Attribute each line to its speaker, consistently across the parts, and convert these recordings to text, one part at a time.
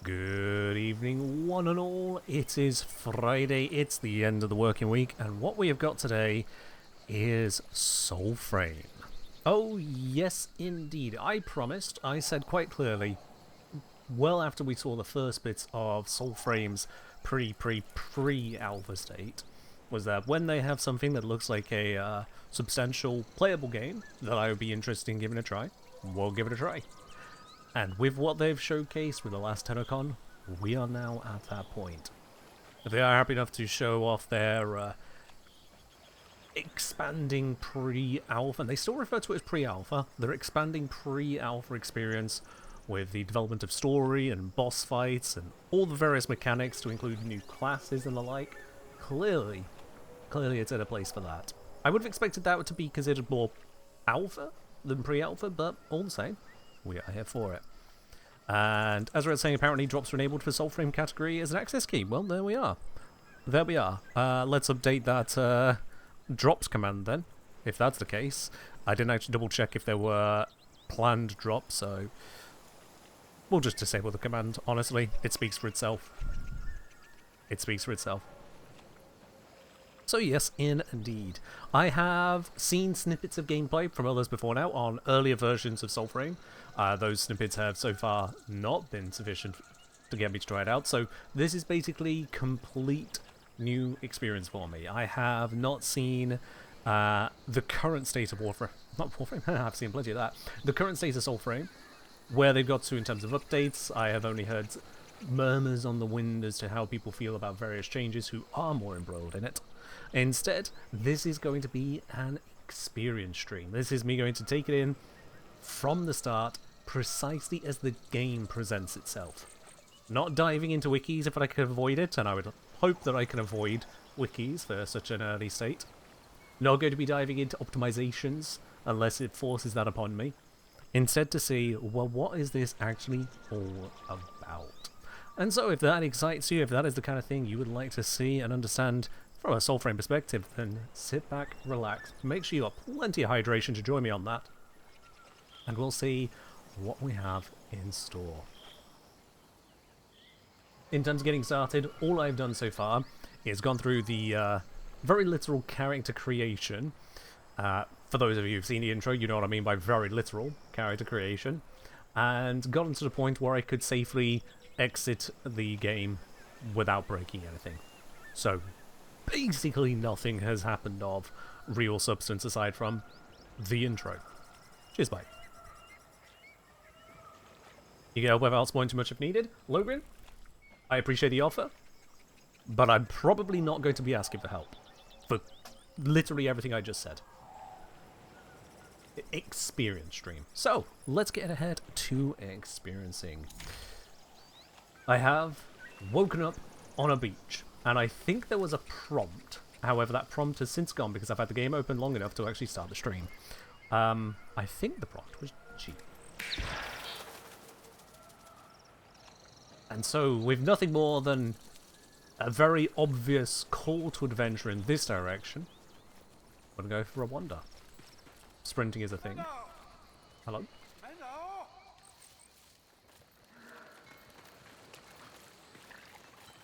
Speaker 1: Good evening, one and all. It is Friday, it's the end of the working week, and what we have got today is Soulframe. Oh, yes, indeed. I promised, I said quite clearly, well after we saw the first bits of Soulframe's pre-alpha state, was that when they have something that looks like a substantial playable game that I would be interested in giving a try, we'll give it a try. And with what they've showcased with the last TennoCon, we are now at that point. If they are happy enough to show off their expanding pre-alpha, and they still refer to it as pre-alpha, their expanding pre-alpha experience with the development of story and boss fights and all the various mechanics to include new classes and the like, clearly it's at a place for that. I would have expected that to be considered more alpha than pre-alpha, but all the same, we are here for it. And as I was saying, apparently drops are enabled for Soulframe category as an access key. Well, there we are. There we are. Let's update that drops command then, if that's the case. I didn't actually double check if there were planned drops, so we'll just disable the command. Honestly, it speaks for itself. It speaks for itself. So yes, indeed. I have seen snippets of gameplay from others before now on earlier versions of Soulframe. Those snippets have so far not been sufficient to get me to try it out, so this is basically complete new experience for me. I have not seen the current state of Warframe. Not Warframe, I've seen plenty of that. The current state of Soulframe, where they've got to in terms of updates. I have only heard murmurs on the wind as to how people feel about various changes who are more embroiled in it. Instead, this is going to be an experience stream. This is me going to take it in from the start, precisely as the game presents itself. Not diving into wikis if I can avoid it, and I would hope that I can avoid wikis for such an early state. Not going to be diving into optimizations, unless it forces that upon me. Instead to see, well, what is this actually all about? And so if that excites you, if that is the kind of thing you would like to see and understand from a Soulframe perspective, then sit back, relax, make sure you got plenty of hydration to join me on that, and we'll see what we have in store. In terms of getting started, all I've done so far is gone through the very literal character creation. For those of you who've seen the intro, you know what I mean by very literal character creation, and gotten to the point where I could safely exit the game without breaking anything. So basically nothing has happened of real substance aside from the intro. Cheers, bye. You get without spoiling too much if needed. Logan, I appreciate the offer, but I'm probably not going to be asking for help for literally everything I just said. Experience stream. So, let's get ahead to experiencing. I have woken up on a beach, and I think there was a prompt. However, that prompt has since gone because I've had the game open long enough to actually start the stream. I think the prompt was G. And so, with nothing more than a very obvious call to adventure in this direction, I'm going to go for a wander. Sprinting is a thing. Hello?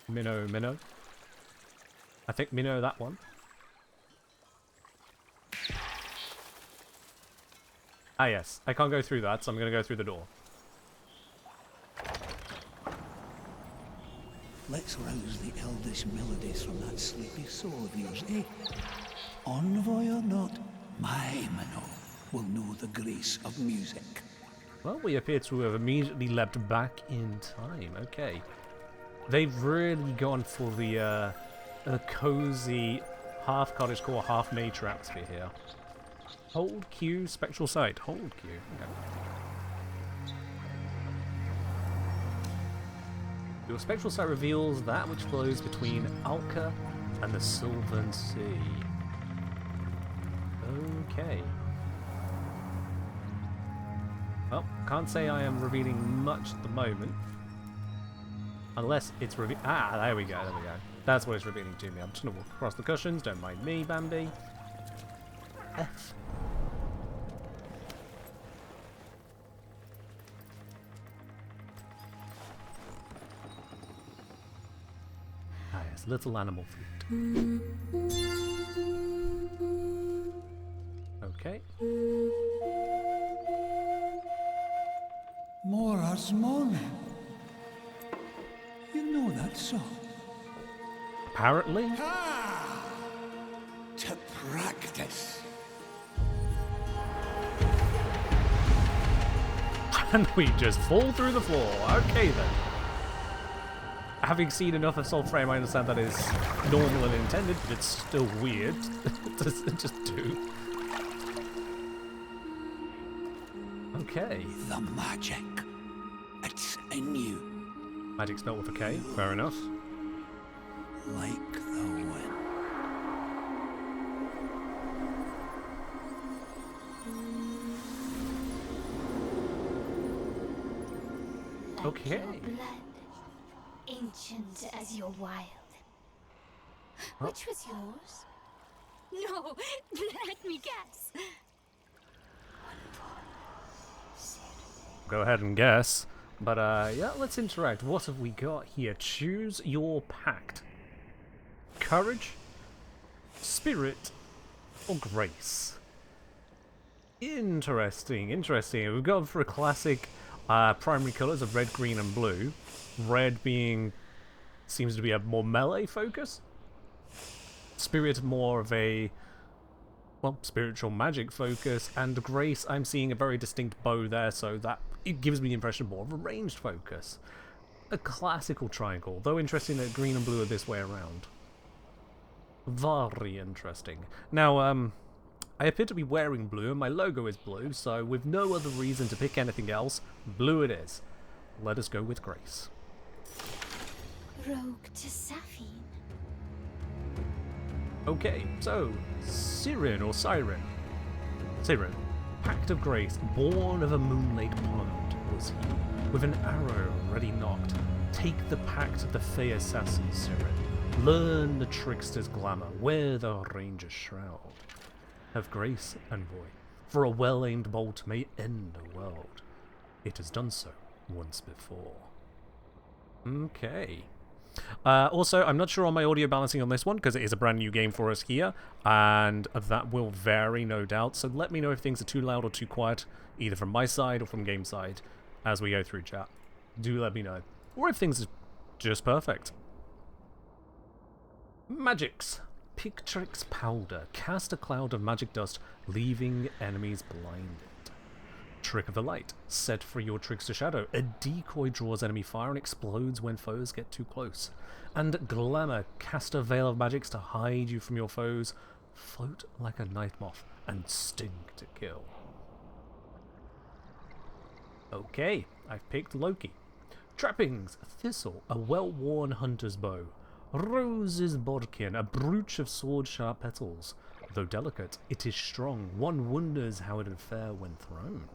Speaker 1: Minnow. I think Minnow that one. Ah yes, I can't go through that, so I'm going to go through the door.
Speaker 2: Let's rouse the elvish melodies from that sleepy soul of yours, eh? Envoy or not, my Minnow will know the grace of music.
Speaker 1: Well, we appear to have immediately leapt back in time. Okay. They've really gone for the a cozy half cottagecore, half nature atmosphere here. Hold Q, spectral sight. Hold Q. Okay. Your spectral sight reveals that which flows between Alka and the Sylvan Sea. Okay. Well, can't say I am revealing much at the moment. Unless it's revealing... Ah, there we go. That's what it's revealing to me. I'm just going to walk across the cushions. Don't mind me, Bambi. F. Yes, little animal food. Okay.
Speaker 2: Mora's morning. You know that song?
Speaker 1: Apparently.
Speaker 2: Ah! To practice.
Speaker 1: And we just fall through the floor. Okay then. Having seen enough of Soulframe, I understand that is normal and intended, but it's still weird to just do. Okay.
Speaker 2: The magic. It's in you.
Speaker 1: Magic spelled with a K. Fair enough.
Speaker 2: Like the wind.
Speaker 1: Okay.
Speaker 3: Your blood, ancient as your wild. Which was yours? No, let me guess.
Speaker 1: Go ahead and guess. But yeah, let's interact. What have we got here? Choose your pact. Courage, spirit, or grace? Interesting, interesting. We've gone for a classic primary colours of red, green, and blue. Red being seems to be a more melee focus. Spirit more of a, well, spiritual magic focus, and grace, I'm seeing a very distinct bow there, so that it gives me the impression more of a ranged focus. A classical triangle, though interesting that green and blue are this way around. Very interesting. Now, I appear to be wearing blue, and my logo is blue, so with no other reason to pick anything else, blue it is. Let us go with grace.
Speaker 3: Rogue to Saphine.
Speaker 1: Okay, so, Siren or Siren. Siren, Pact of Grace, born of a moonlit pond, was he, with an arrow ready knocked. Take the pact of the Fey assassin, Siren. Learn the trickster's glamour, wear the ranger's shroud. Have grace, envoy, for a well-aimed bolt may end a world. It has done so once before. Okay. Also, I'm not sure on my audio balancing on this one, because it is a brand new game for us here, and that will vary, no doubt, so let me know if things are too loud or too quiet, either from my side or from game side, as we go through chat. Do let me know. Or if things are just perfect. Magics. Pictrix powder. Cast a cloud of magic dust, leaving enemies blinded. Trick of the light. Set free your trickster shadow. A decoy draws enemy fire and explodes when foes get too close. And glamour. Cast a veil of magics to hide you from your foes. Float like a night moth and sting to kill. Okay, I've picked Loki. Trappings. Thistle. A well-worn hunter's bow. Rose's bodkin, a brooch of sword-sharp petals. Though delicate, it is strong. One wonders how it'd fare when thrown.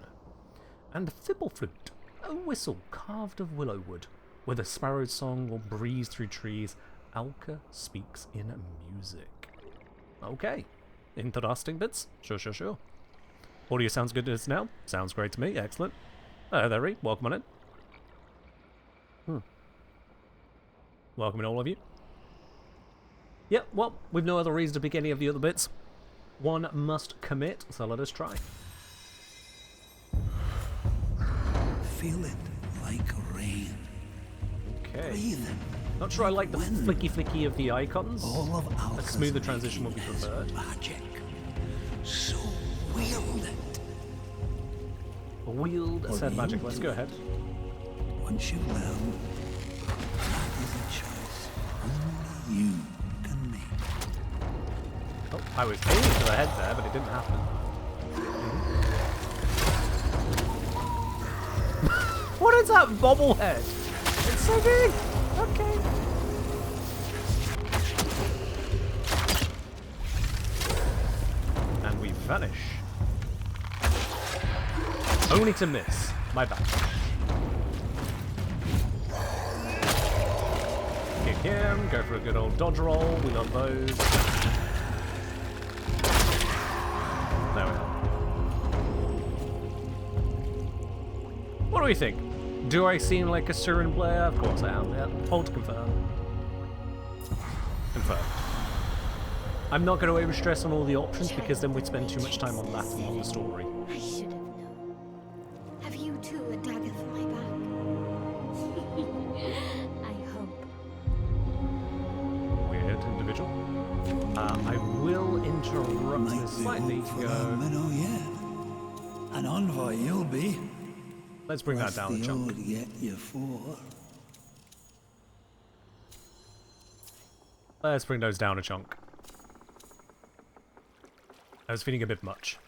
Speaker 1: And thimble flute, a whistle carved of willow wood. With a sparrow's song or breeze through trees, Alka speaks in music. Okay, interesting bits. Sure. Audio sounds good to us now. Sounds great to me. Excellent. There, Ree. Welcome on in. Welcome in all of you. Yep, well, with no other reason to pick any of the other bits. One must commit, so let us try.
Speaker 2: Feel it like rain.
Speaker 1: Okay.
Speaker 2: Breathe it.
Speaker 1: Not sure I like the
Speaker 2: Wind.
Speaker 1: flicky of the icons.
Speaker 2: All of
Speaker 1: A
Speaker 2: Alka's
Speaker 1: smoother transition would be
Speaker 2: making is
Speaker 1: preferred.
Speaker 2: magic. So wield it.
Speaker 1: Wield said
Speaker 2: Or
Speaker 1: magic.
Speaker 2: you
Speaker 1: Let's
Speaker 2: do
Speaker 1: go
Speaker 2: it.
Speaker 1: ahead.
Speaker 2: Once you learn, that is a choice only you can make.
Speaker 1: Oh, I was aiming for the head there, but it didn't happen. What is that bobblehead? It's so big! Okay. And we vanish. Only to miss. My bad. Kick him, go for a good old dodge roll. We love those. There we are. What do we think? Do I seem like a Siren player? Of course I am, yeah. Hold to confirm. Confirmed. I'm not going to over-stress on all the options because then we'd spend too much time on that and on the story.
Speaker 3: I should have known. Have you too a dagger for my back? I hope.
Speaker 1: Weird individual. I will interrupt this slightly to go...
Speaker 2: Minnow yet. An envoy you'll be.
Speaker 1: Let's bring that down a chunk.
Speaker 2: What's the old get you for?
Speaker 1: Let's bring those down a chunk. I was feeling a bit much.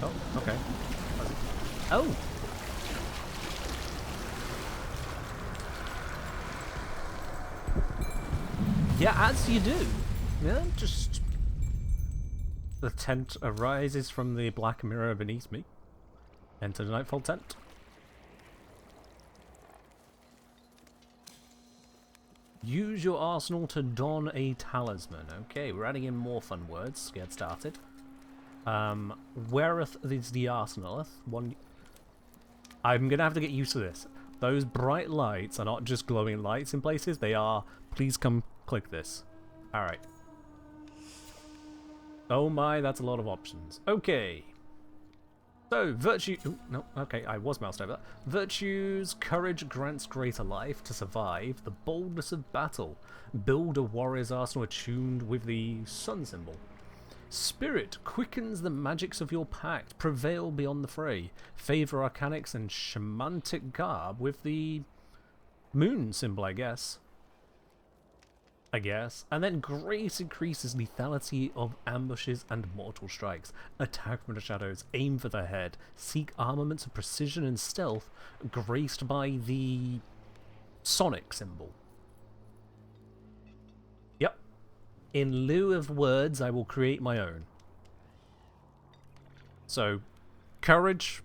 Speaker 1: Oh, okay. Oh! Yeah, as you do. Yeah, just... The tent arises from the black mirror beneath me. Enter the Nightfall tent. Use your arsenal to don a talisman. Okay, we're adding in more fun words to get started. Whereth is the arsenaleth? One. I'm gonna have to get used to this. Those bright lights are not just glowing lights in places, they are, please come click this. Alright. Oh my, that's a lot of options. Okay. So, virtue... Ooh, no, okay, I was moused over that. Virtues, courage grants greater life to survive, the boldness of battle. Build a warrior's arsenal attuned with the sun symbol. Spirit quickens the magics of your pact, prevail beyond the fray. Favor arcanics and shamantic garb with the moon symbol, I guess. And then grace increases lethality of ambushes and mortal strikes. Attack from the shadows, aim for the head, seek armaments of precision and stealth, graced by the sonic symbol. Yep. In lieu of words, I will create my own. So, courage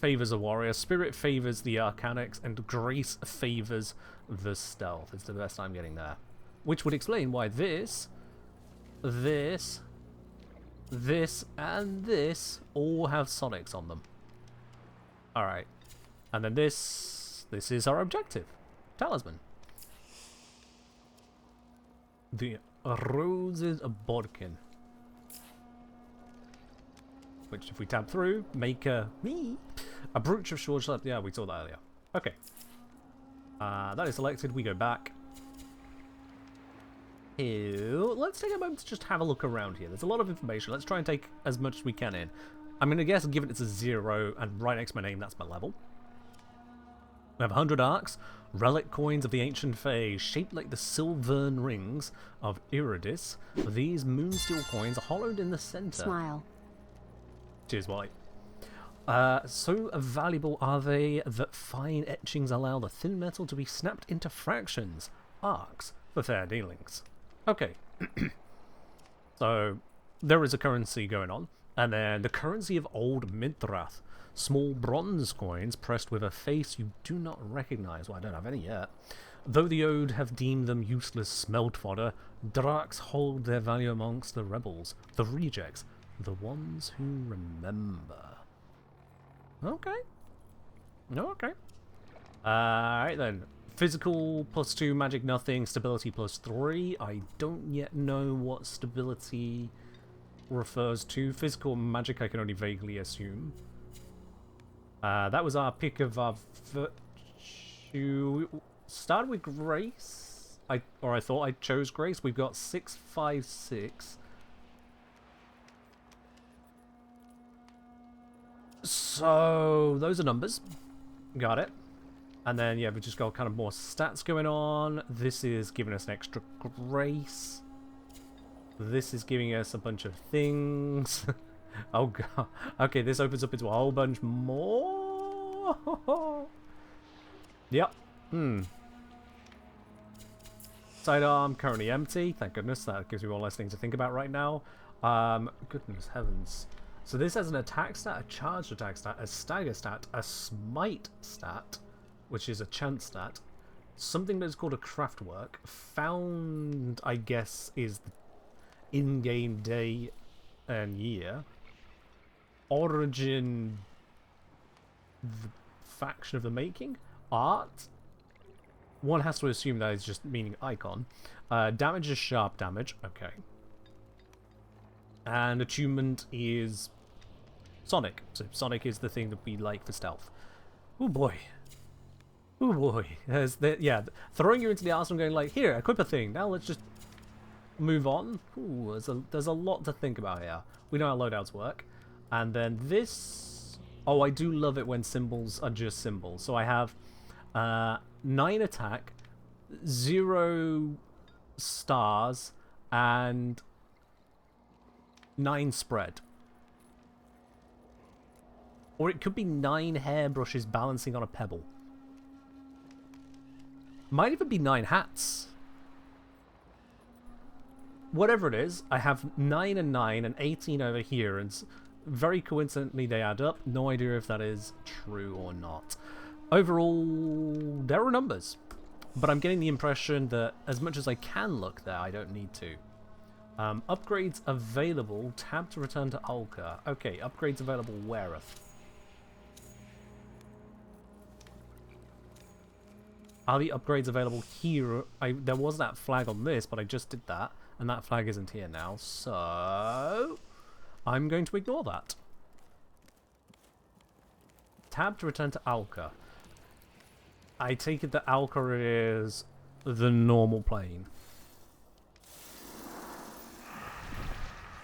Speaker 1: favors a warrior, spirit favors the arcanics, and grace favors the stealth. It's the best I'm getting there. Which would explain why this, and this all have sonics on them. Alright. And then this is our objective. Talisman. The Roses of Bodkin. Which if we tab through, make a brooch of short sharp. Yeah, we saw that earlier. Okay. That is selected, we go back. Let's take a moment to just have a look around here. There's a lot of information. Let's try and take as much as we can in. I'm going to guess, given it's a 0, and right next to my name, that's my level. We have 100 arcs, relic coins of the ancient Fae, shaped like the silvern rings of Iridis. These moonsteel coins are hollowed in the center.
Speaker 4: Smile.
Speaker 1: Cheers, Wally. So valuable are they that fine etchings allow the thin metal to be snapped into fractions, arcs, for fair dealings. Okay, so there is a currency going on, and then the currency of Old Midrath. Small bronze coins pressed with a face you do not recognize. Well, I don't have any yet. Though the Ode have deemed them useless smelt fodder, Drakes hold their value amongst the rebels, the rejects, the ones who remember. Okay. Okay. Alright then. Physical +2, magic nothing, stability +3. I don't yet know what stability refers to. Physical magic I can only vaguely assume. That was our pick of our virtue. Started with grace. I thought I chose grace. We've got 6, 5, 6. So those are numbers. Got it. And then, yeah, we've just got kind of more stats going on. This is giving us an extra grace. This is giving us a bunch of things. Oh, God. Okay, this opens up into a whole bunch more. Yep. Sidearm currently empty. Thank goodness. That gives me one less thing to think about right now. Goodness heavens. So this has an attack stat, a charged attack stat, a stagger stat, a smite stat, which is a chance stat, something that's called a craftwork, found, I guess, is the in-game day and year, origin the faction of the making. Art. One has to assume that is just meaning icon. Damage is sharp damage. Okay. And attunement is Sonic. So Sonic is the thing that we like for stealth. Oh boy. Oh boy. Yeah, throwing you into the arsenal and going like, here, equip a thing. Now let's just move on. Ooh, there's a lot to think about here. We know how loadouts work. And then this... Oh, I do love it when symbols are just symbols. So I have 9 attack, 0 stars, and 9 spread. Or it could be 9 hairbrushes balancing on a pebble. Might even be 9 hats. Whatever it is, I have 9 and 9 and 18 over here, and very coincidentally they add up. No idea if that is true or not. Overall, there are numbers. But I'm getting the impression that as much as I can look there, I don't need to. Upgrades available. Tab to return to Ulka. Okay, upgrades available where? Are the upgrades available here? There was that flag on this, but I just did that. And that flag isn't here now, so... I'm going to ignore that. Tab to return to Alka. I take it that Alka is the normal plane.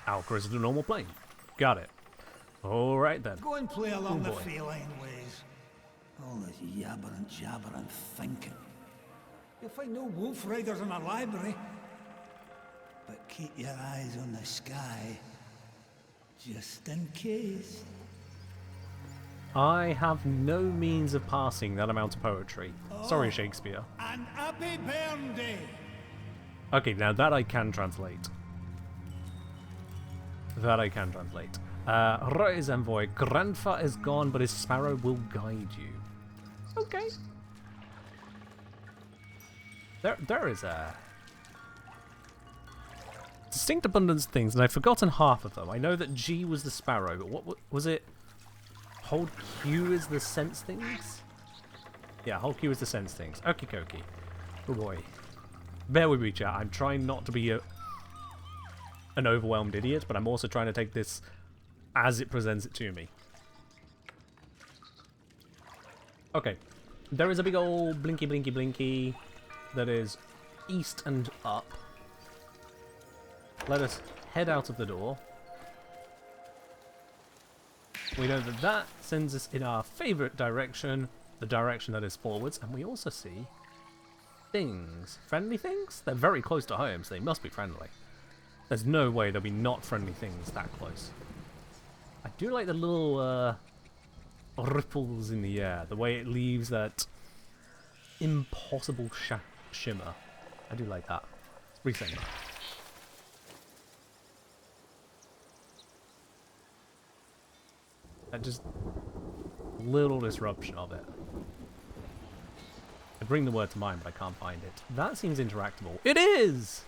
Speaker 1: Alka is the normal plane. Got it. Alright then.
Speaker 2: Go and play along the feline ways. All this yabbering, jabbering, thinking. You'll find no wolf riders in a library. But keep your eyes on the sky, just in case.
Speaker 1: I have no means of passing that amount of poetry. Sorry, Shakespeare.
Speaker 2: And happy burn day!
Speaker 1: Okay, now that I can translate. That I can translate. Rise, envoy. Grandfa is gone, but his sparrow will guide you. Okay. There is a... distinct abundance of things, and I've forgotten half of them. I know that G was the sparrow, but what was it? Hold Q is the sense things? Yeah, hold Q is the sense things. Okie dokie. Oh boy. Bear with me, chat. I'm trying not to be an overwhelmed idiot, but I'm also trying to take this as it presents it to me. Okay. There is a big old blinky blinky blinky that is east and up. Let us head out of the door. We know that that sends us in our favourite direction, the direction that is forwards, and we also see things. Friendly things? They're very close to home, so they must be friendly. There's no way there'll be not friendly things that close. I do like the little ripples in the air, the way it leaves that impossible shimmer. I do like that. Let's resend that. Just little disruption of it. I bring the word to mind, but I can't find it. That seems interactable. It is!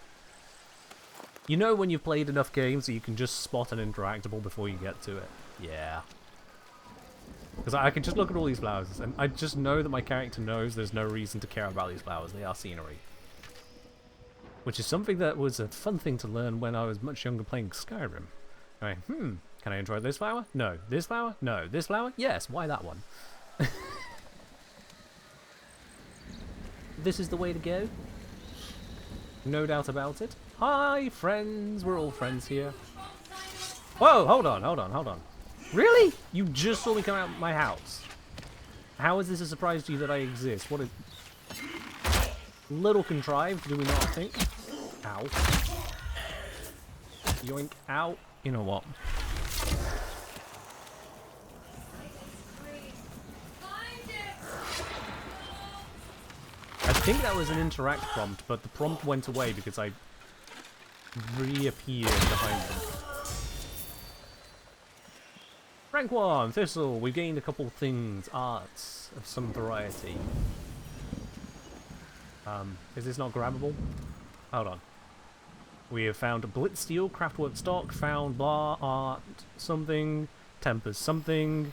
Speaker 1: You know when you've played enough games that you can just spot an interactable before you get to it? Yeah. Because I can just look at all these flowers, and I just know that my character knows there's no reason to care about these flowers. They are scenery. Which is something that was a fun thing to learn when I was much younger playing Skyrim. I mean, can I enjoy this flower? No. This flower? No. This flower? Yes. Why that one? This is the way to go. No doubt about it. Hi, friends. We're all friends here. Whoa, hold on, hold on, hold on. Really? You just saw me come out of my house. How is this a surprise to you that I exist? What is... little contrived, do we not think? Ow. Yoink. Ow. You know what? I think that was an interact prompt, but the prompt went away because I reappeared behind them. Rank 1, Thistle. We've gained a couple things. Arts of some variety. Is this not grabbable? Hold on. We have found a Blitz Steel, Craftwork Stock, found blah, art, something, Tempers something.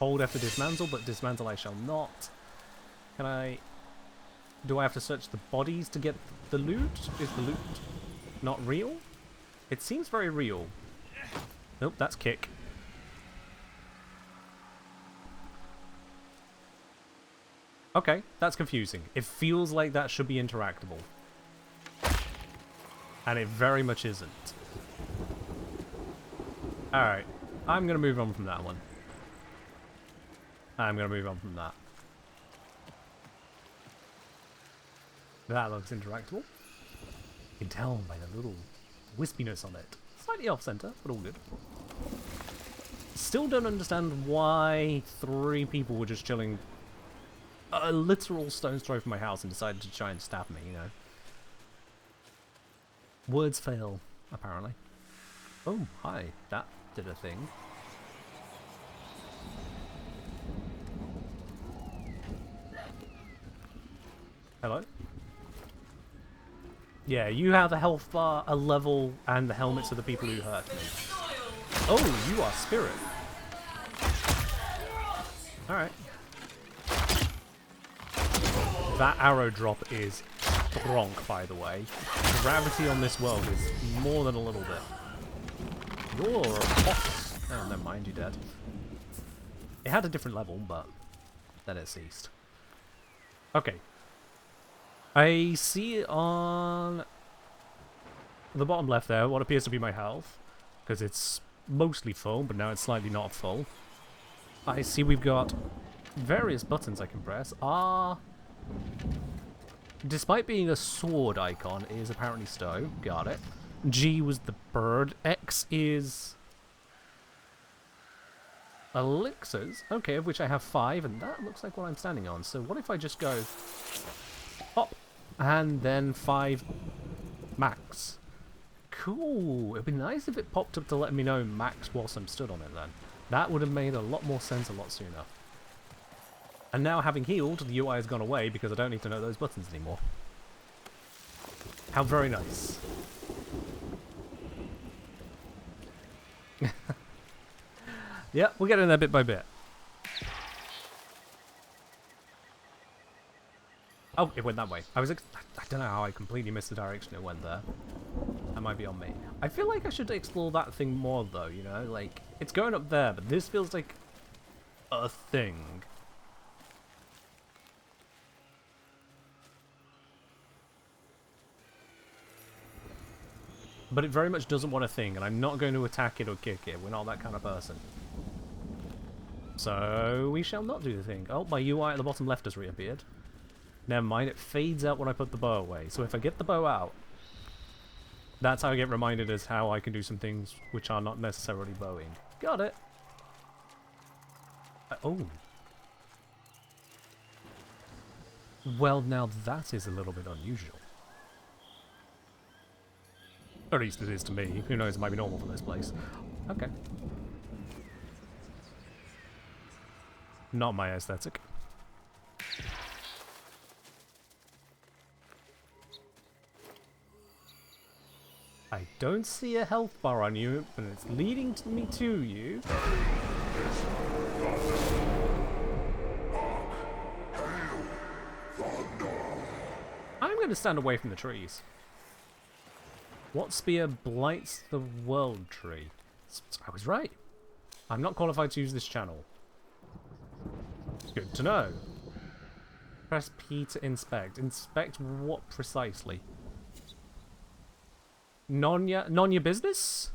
Speaker 1: Hold F to dismantle, but dismantle I shall not. Can I... Do I have to search the bodies to get the loot? Is the loot not real? It seems very real. Nope, that's kick. Okay, that's confusing. It feels like that should be interactable. And it very much isn't. Alright, I'm going to move on from that one. I'm going to move on from that. That looks interactable. You can tell by the little wispiness on it. Slightly off-center, but all good. Still don't understand why 3 people were just chilling a literal stone's throw from my house and decided to try and stab me, you know. Words fail, apparently. Oh, hi. That did a thing. Hello? Yeah, you have a health bar, a level, and the helmets of the people who hurt me. Oh, you are spirit. Alright. That arrow drop is bronk, by the way. Gravity on this world is more than a little bit. You're a boss. Oh, never mind, you're dead. It had a different level, but then it ceased. Okay. I see on the bottom left there what appears to be my health, because it's mostly full, but now it's slightly not full. I see we've got various buttons I can press. R, despite being a sword icon, is apparently stow. Got it. G was the bird. X is elixirs. Okay, of which I have 5, and that looks like what I'm standing on. So what if I just go hop, and then 5 max? Cool. It'd be nice if it popped up to let me know max whilst I'm stood on it then. That would have made a lot more sense a lot sooner. And now having healed, the UI has gone away because I don't need to know those buttons anymore. How very nice. Yeah, we'll get in there bit by bit. Oh, it went that way. I don't know how I completely missed the direction it went there. That might be on me. I feel like I should explore that thing more though, you know? Like, it's going up there, but this feels like a thing. But it very much doesn't want a thing, and I'm not going to attack it or kick it. We're not that kind of person. So, we shall not do the thing. Oh, my UI at the bottom left has reappeared. Never mind, it fades out when I put the bow away. So if I get the bow out, that's how I get reminded as how I can do some things which are not necessarily bowing. Got it. Oh. Well, now that is a little bit unusual. Or at least it is to me. Who knows, it might be normal for this place. Okay. Not my aesthetic. I don't see a health bar on you, but it's leading me to you. I'm going to stand away from the trees. What spear blights the world tree? I was right. I'm not qualified to use this channel. Good to know. Press P to inspect. Inspect what precisely? None your business?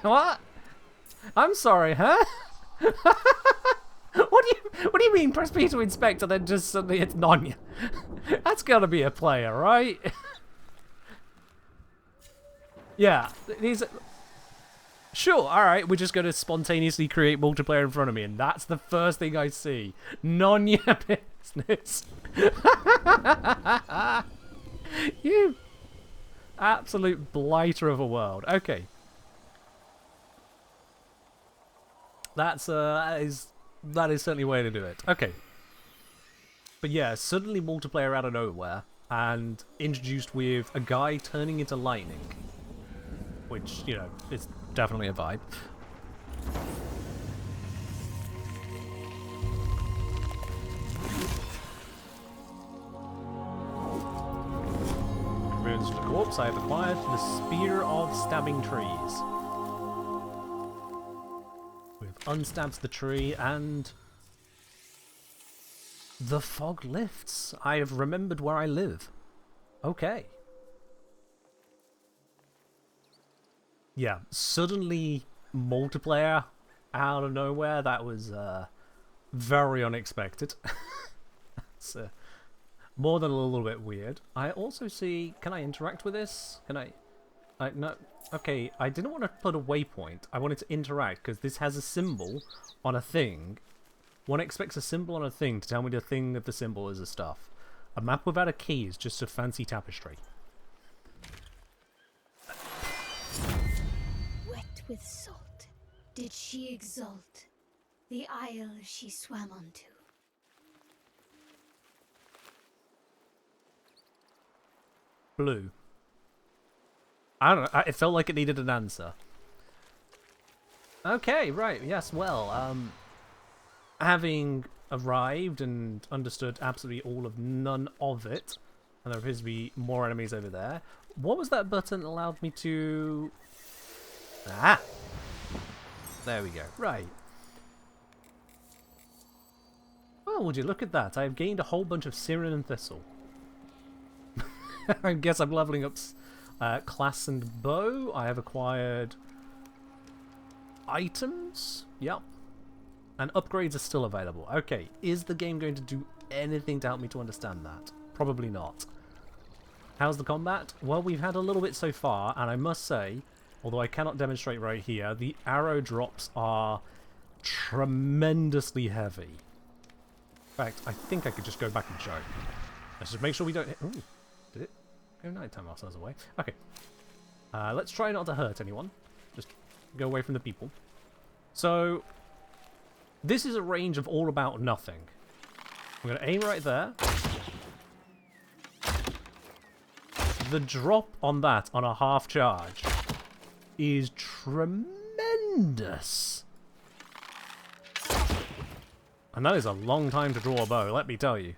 Speaker 1: What? I'm sorry, huh? What do you mean press P to inspect and then just suddenly it's Nonya? That's gotta be a player, right? Yeah, these. Sure, alright, we're just gonna spontaneously create multiplayer in front of me, and that's the first thing I see. None your business. You absolute blighter of a world. Okay. That is certainly a way to do it. Okay. But yeah, suddenly multiplayer out of nowhere, and introduced with a guy turning into lightning. Which, you know, is definitely a vibe. Whoops, I have acquired the Spear of Stabbing Trees. We've unstabbed the tree and the fog lifts. I have remembered where I live. Okay. Yeah, suddenly multiplayer out of nowhere. That was very unexpected. It's more than a little bit weird. I also see... Can I interact with this? Can I... no. Okay, I didn't want to put a waypoint. I wanted to interact because this has a symbol on a thing. One expects a symbol on a thing to tell me the thing of the symbol is a stuff. A map without a key is just a fancy tapestry.
Speaker 3: Wet with salt, did she exult, the isle she swam onto.
Speaker 1: Blue. I don't know, it felt like it needed an answer. Okay, right, yes, well, having arrived and understood absolutely all of none of it, and there appears to be more enemies over there. What was that button that allowed me to... Ah! There we go. Right. Well, would you look at that? I have gained a whole bunch of Siren and Thistle. I guess I'm leveling up class and bow. I have acquired items. Yep. And upgrades are still available. Okay, is the game going to do anything to help me to understand that? Probably not. How's the combat? Well, we've had a little bit so far, and I must say, although I cannot demonstrate right here, the arrow drops are tremendously heavy. In fact, I think I could just go back and show. Let's just make sure we don't hit... Ooh, did it go nighttime whilst I was away? Okay. Let's try not to hurt anyone. Just go away from the people. So... this is a range of all about nothing. I'm going to aim right there. The drop on that on a half charge is tremendous. And that is a long time to draw a bow, let me tell you.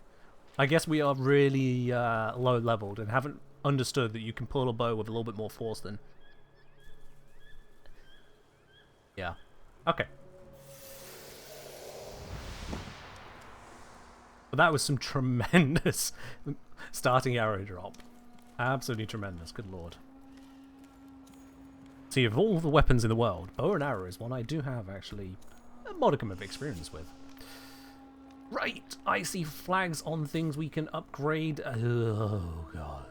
Speaker 1: I guess we are really low leveled and haven't understood that you can pull a bow with a little bit more force than... yeah. Okay. But that was some tremendous starting arrow drop. Absolutely tremendous, good lord. See, of all the weapons in the world, bow and arrow is one I do have actually a modicum of experience with. Right, I see flags on things we can upgrade. Oh god.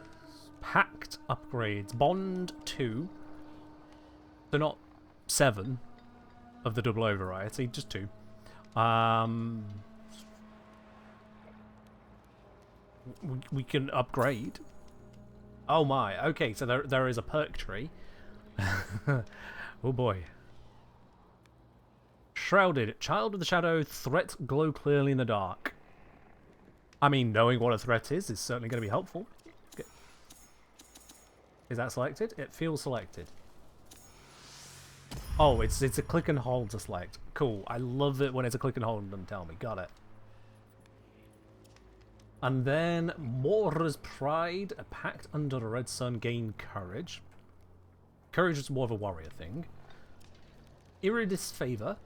Speaker 1: Pact upgrades. Bond 2. So not 7 of the double O variety, just 2. We can upgrade. Oh my, okay, so there is a perk tree. Oh boy. Shrouded. Child of the Shadow. Threat glow clearly in the dark. I mean, knowing what a threat is certainly going to be helpful. Okay. Is that selected? It feels selected. Oh, it's a click and hold to select. Cool. I love it when it's a click and hold and doesn't tell me. Got it. And then Mora's Pride. A pact under the red sun. Gain courage. Courage is more of a warrior thing. Iridis Favor.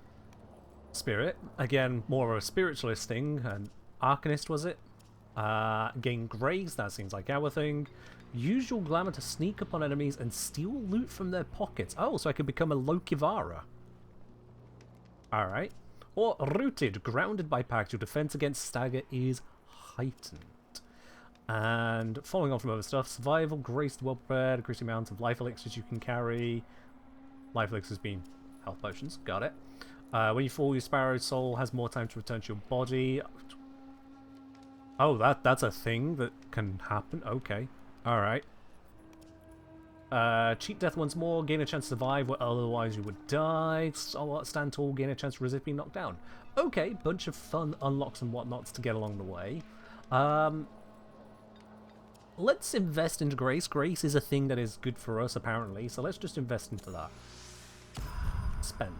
Speaker 1: Spirit. Again, more of a spiritualist thing. And Arcanist, was it? Gain grace. That seems like our thing. Use your glamour to sneak up on enemies and steal loot from their pockets. Oh, so I could become a Lokivara. Alright. Or Rooted. Grounded by pact. Your defense against stagger is heightened. And following on from other stuff, survival, graced, well prepared, increasing amount of life elixirs you can carry. Life elixirs being health potions, got it. When you fall, your sparrow's soul has more time to return to your body. Oh, that's a thing that can happen. Okay, all right. Cheat death once more, gain a chance to survive where otherwise you would die. Stand tall, gain a chance to resist being knocked down. Okay, bunch of fun unlocks and whatnots to get along the way. Let's invest into Grace. Grace is a thing that is good for us, apparently, so let's just invest into that. Spend.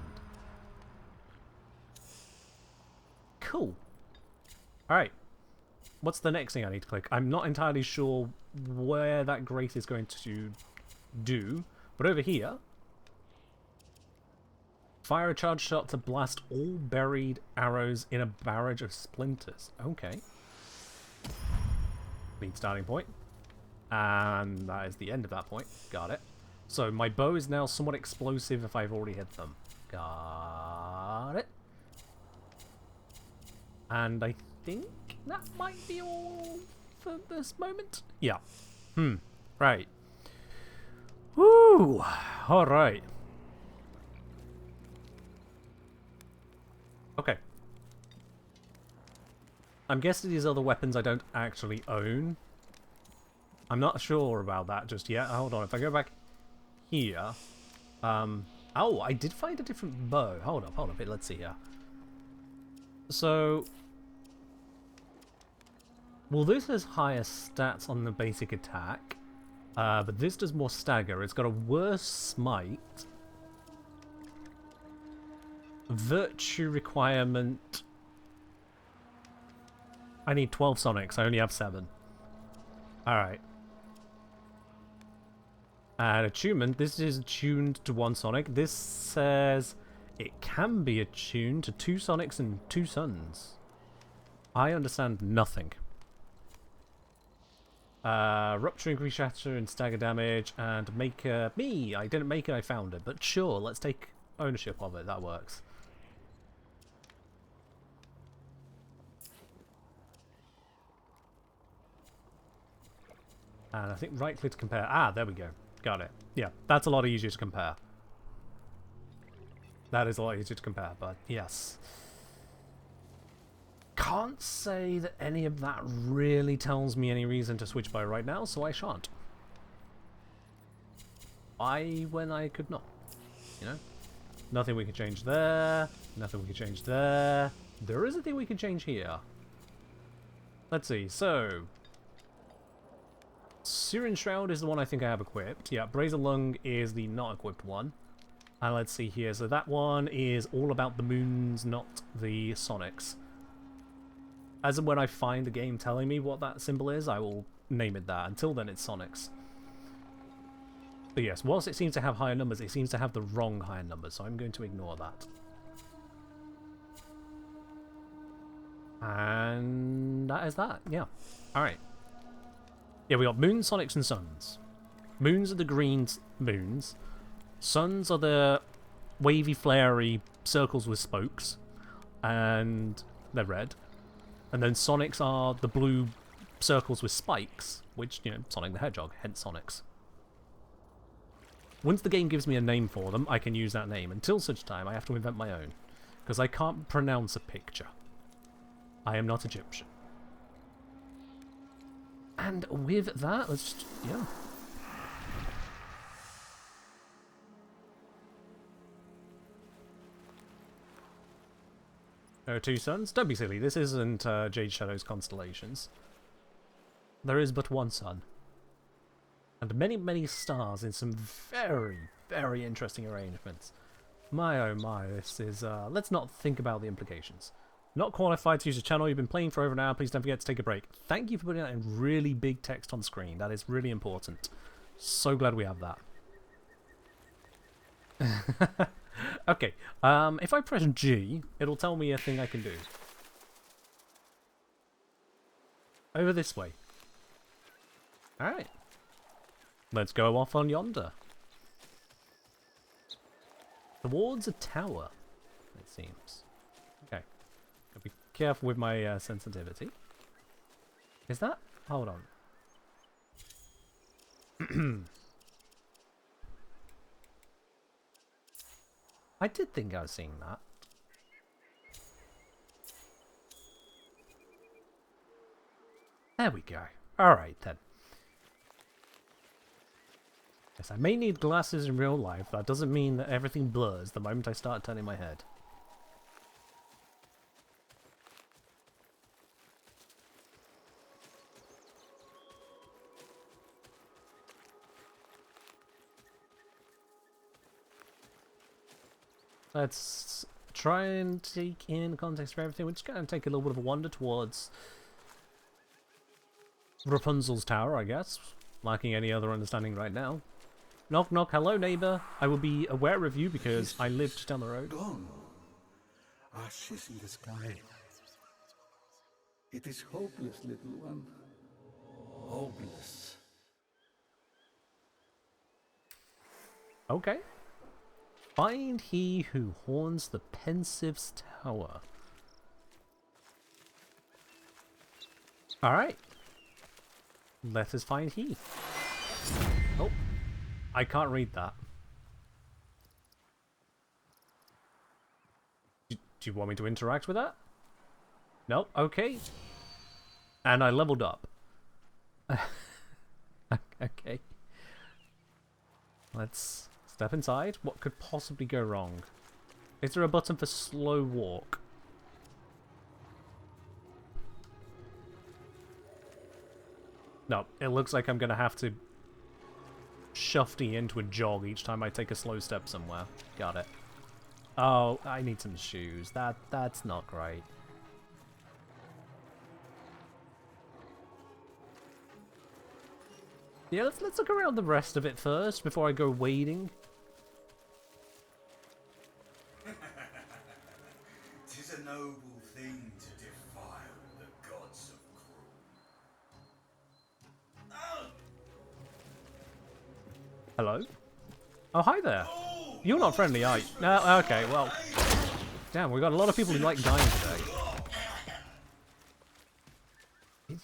Speaker 1: Cool. Alright. What's the next thing I need to click? I'm not entirely sure where that grace is going to do, but over here, fire a charge shot to blast all buried arrows in a barrage of splinters. Okay. Need starting point. And that is the end of that point. Got it. So my bow is now somewhat explosive if I've already hit them. Got it. And I think that might be all for this moment. Yeah. Right. Woo! Alright. Okay. I'm guessing these other weapons I don't actually own. I'm not sure about that just yet. Hold on, if I go back here... oh, I did find a different bow. Hold up, let's see here. So... well, this has higher stats on the basic attack, but this does more stagger. It's got a worse smite. Virtue requirement... I need 12 sonics, I only have 7. Alright. And attunement, this is attuned to 1 sonic. This says it can be attuned to 2 sonics and 2 suns. I understand nothing. Rupture, increase shatter, and stagger damage, and make me! I didn't make it, I found it. But sure, let's take ownership of it, that works. And I think right click to compare. Ah, there we go. Got it. Yeah, that's a lot easier to compare. That is a lot easier to compare, but yes. Can't say that any of that really tells me any reason to switch by right now, so I shan't. Why when I could not? You know? Nothing we can change there. Nothing we can change there. There is a thing we can change here. Let's see, so... Syrian Shroud is the one I think I have equipped. Yeah, Brazen Lung is the not equipped one. And let's see here. So that one is all about the moons, not the sonics. As and when I find a game telling me what that symbol is, I will name it that. Until then, it's sonics. But yes, whilst it seems to have higher numbers, it seems to have the wrong higher numbers, so I'm going to ignore that. And that is that, yeah. Alright. Yeah, we got moons, sonics, and suns. Moons are the green moons. Suns are the wavy, flary circles with spokes. And they're red. And then sonics are the blue circles with spikes, which, you know, Sonic the Hedgehog, hence sonics. Once the game gives me a name for them, I can use that name. Until such time, I have to invent my own. Because I can't pronounce a picture. I am not Egyptian. And with that, let's just, yeah. There are 2 suns? Don't be silly, this isn't Jade Shadow's Constellations. There is but 1 sun. And many, many stars in some very, very interesting arrangements. My oh my, this is, let's not think about the implications. Not qualified to use the channel, you've been playing for over an hour, please don't forget to take a break. Thank you for putting that in really big text on screen, that is really important. So glad we have that. Okay, if I press G, it'll tell me a thing I can do. Over this way. Alright. Let's go off on yonder. Towards a tower, it seems. Okay. Gotta be careful with my sensitivity. Is that? Hold on. I did think I was seeing that. There we go. Alright then. Yes, I may need glasses in real life. That doesn't mean that everything blurs the moment I start turning my head. Let's try and take in context for everything. We're just going to take a little bit of a wander towards Rapunzel's tower, I guess. Lacking any other understanding right now. Knock knock, hello neighbor. I will be aware of you because I live just down the road.
Speaker 4: Gone. Ashes in the sky. It is hopeless, little one. Hopeless.
Speaker 1: Okay. Find he who haunts the Pensive's tower. Alright. Let us find he. Oh. I can't read that. Do you want me to interact with that? No? Okay. And I leveled up. Okay. Let's step inside. What could possibly go wrong? Is there a button for slow walk? No, it looks like I'm going to have to shufty into a jog each time I take a slow step somewhere. Got it. Oh, I need some shoes. That's not great. Yeah, let's look around the rest of it first before I go wading.
Speaker 5: Tis a noble thing to defile the gods of Krull.
Speaker 1: Hello? Oh, hi there. You're not friendly, are you? No, okay, well. Damn, we've got a lot of people who like dying today. You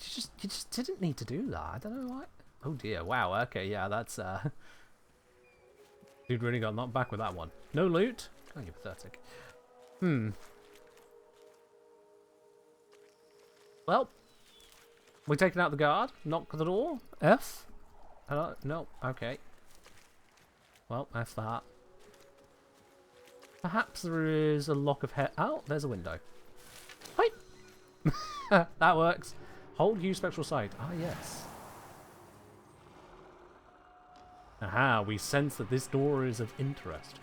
Speaker 1: just didn't need to do that. I don't know why. Oh dear, wow, okay, yeah, that's, Dude really got knocked back with that one. No loot? Oh, you're pathetic. Well, we're taking out the guard. Knock the door. F? Hello? No, okay. Well, F that. Perhaps there is a lock of hair. Oh, there's a window. Hi! That works. Hold use spectral sight. Ah, yes. Aha, we sense that this door is of interest.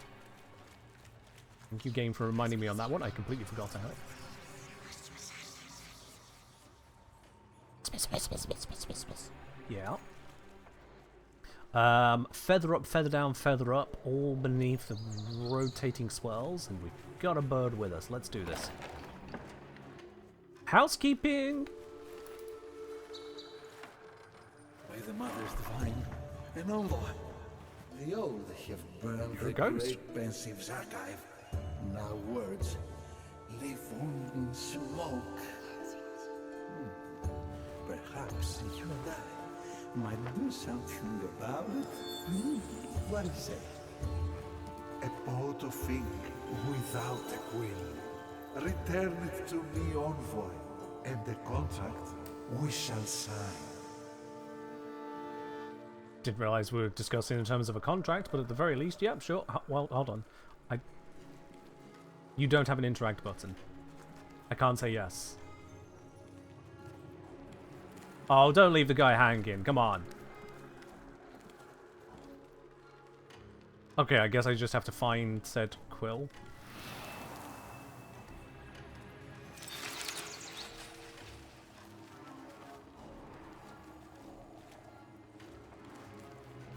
Speaker 1: Thank you, game, for reminding me on that one. I completely forgot to help. Yeah. Feather up, feather down, feather up, all beneath the rotating swirls, and we've got a bird with us. Let's do this. Housekeeping!
Speaker 4: By the Mother's Divine, an envoy. The old have burned
Speaker 1: You're a
Speaker 4: the
Speaker 1: ghost.
Speaker 4: great Pensive's archive. Now words live on in smoke. Perhaps you and I might do something about it. What do you say? A pot of ink without a quill. Return it to me, envoy, and the contract we shall sign.
Speaker 1: Didn't realize we were discussing in terms of a contract, but at the very least, yep, sure. Well, hold on. You don't have an interact button. I can't say yes. Oh, don't leave the guy hanging. Come on. Okay, I guess I just have to find said quill.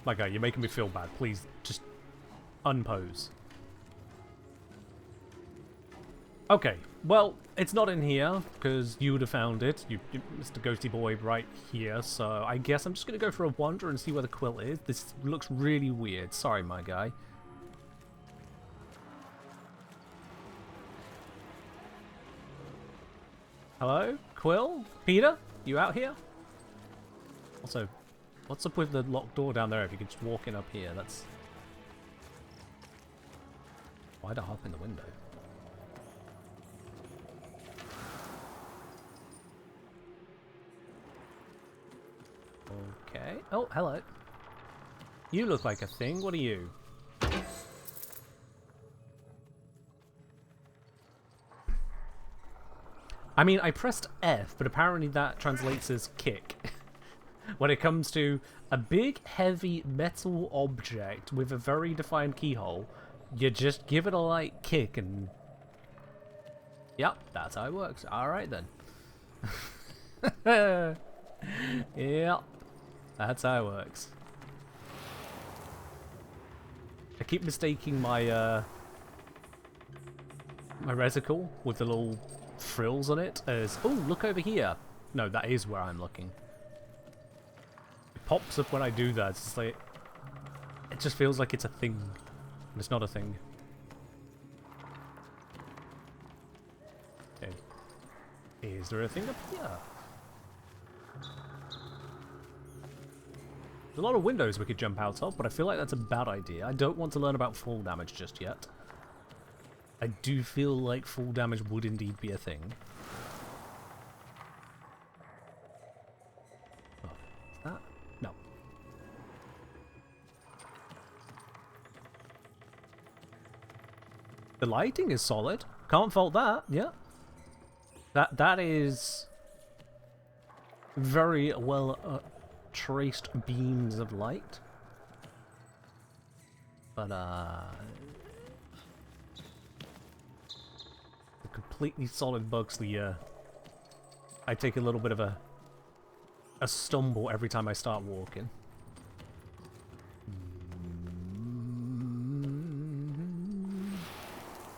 Speaker 1: My guy, you're making me feel bad. Please, just unpose. Okay, well, it's not in here, because you would have found it, you Mr. Ghosty Boy, right here, so I guess I'm just going to go for a wander and see where the quill is. This looks really weird. Sorry, my guy. Hello? Quill? Peter? You out here? Also, what's up with the locked door down there if you could just walk in up here? That's... Why'd I hop in the window? Okay. Oh, hello. You look like a thing. What are you? I mean, I pressed F, but apparently that translates as kick. When it comes to a big, heavy metal object with a very defined keyhole, you just give it a light kick and... Yep, that's how it works. Alright then. Yeah, that's how it works. I keep mistaking my my reticle with the little frills on it as, oh, look over here. No, that is where I'm looking. It pops up when I do that. It's like, it just feels like it's a thing, and it's not a thing. Okay. Is there a thing up here? There's a lot of windows we could jump out of, but I feel like that's a bad idea. I don't want to learn about fall damage just yet. I do feel like fall damage would indeed be a thing. Oh, is that? No. The lighting is solid. Can't fault that. Yeah. That is very well traced beams of light. But the completely solid Bugsley, I take a little bit of a stumble every time I start walking.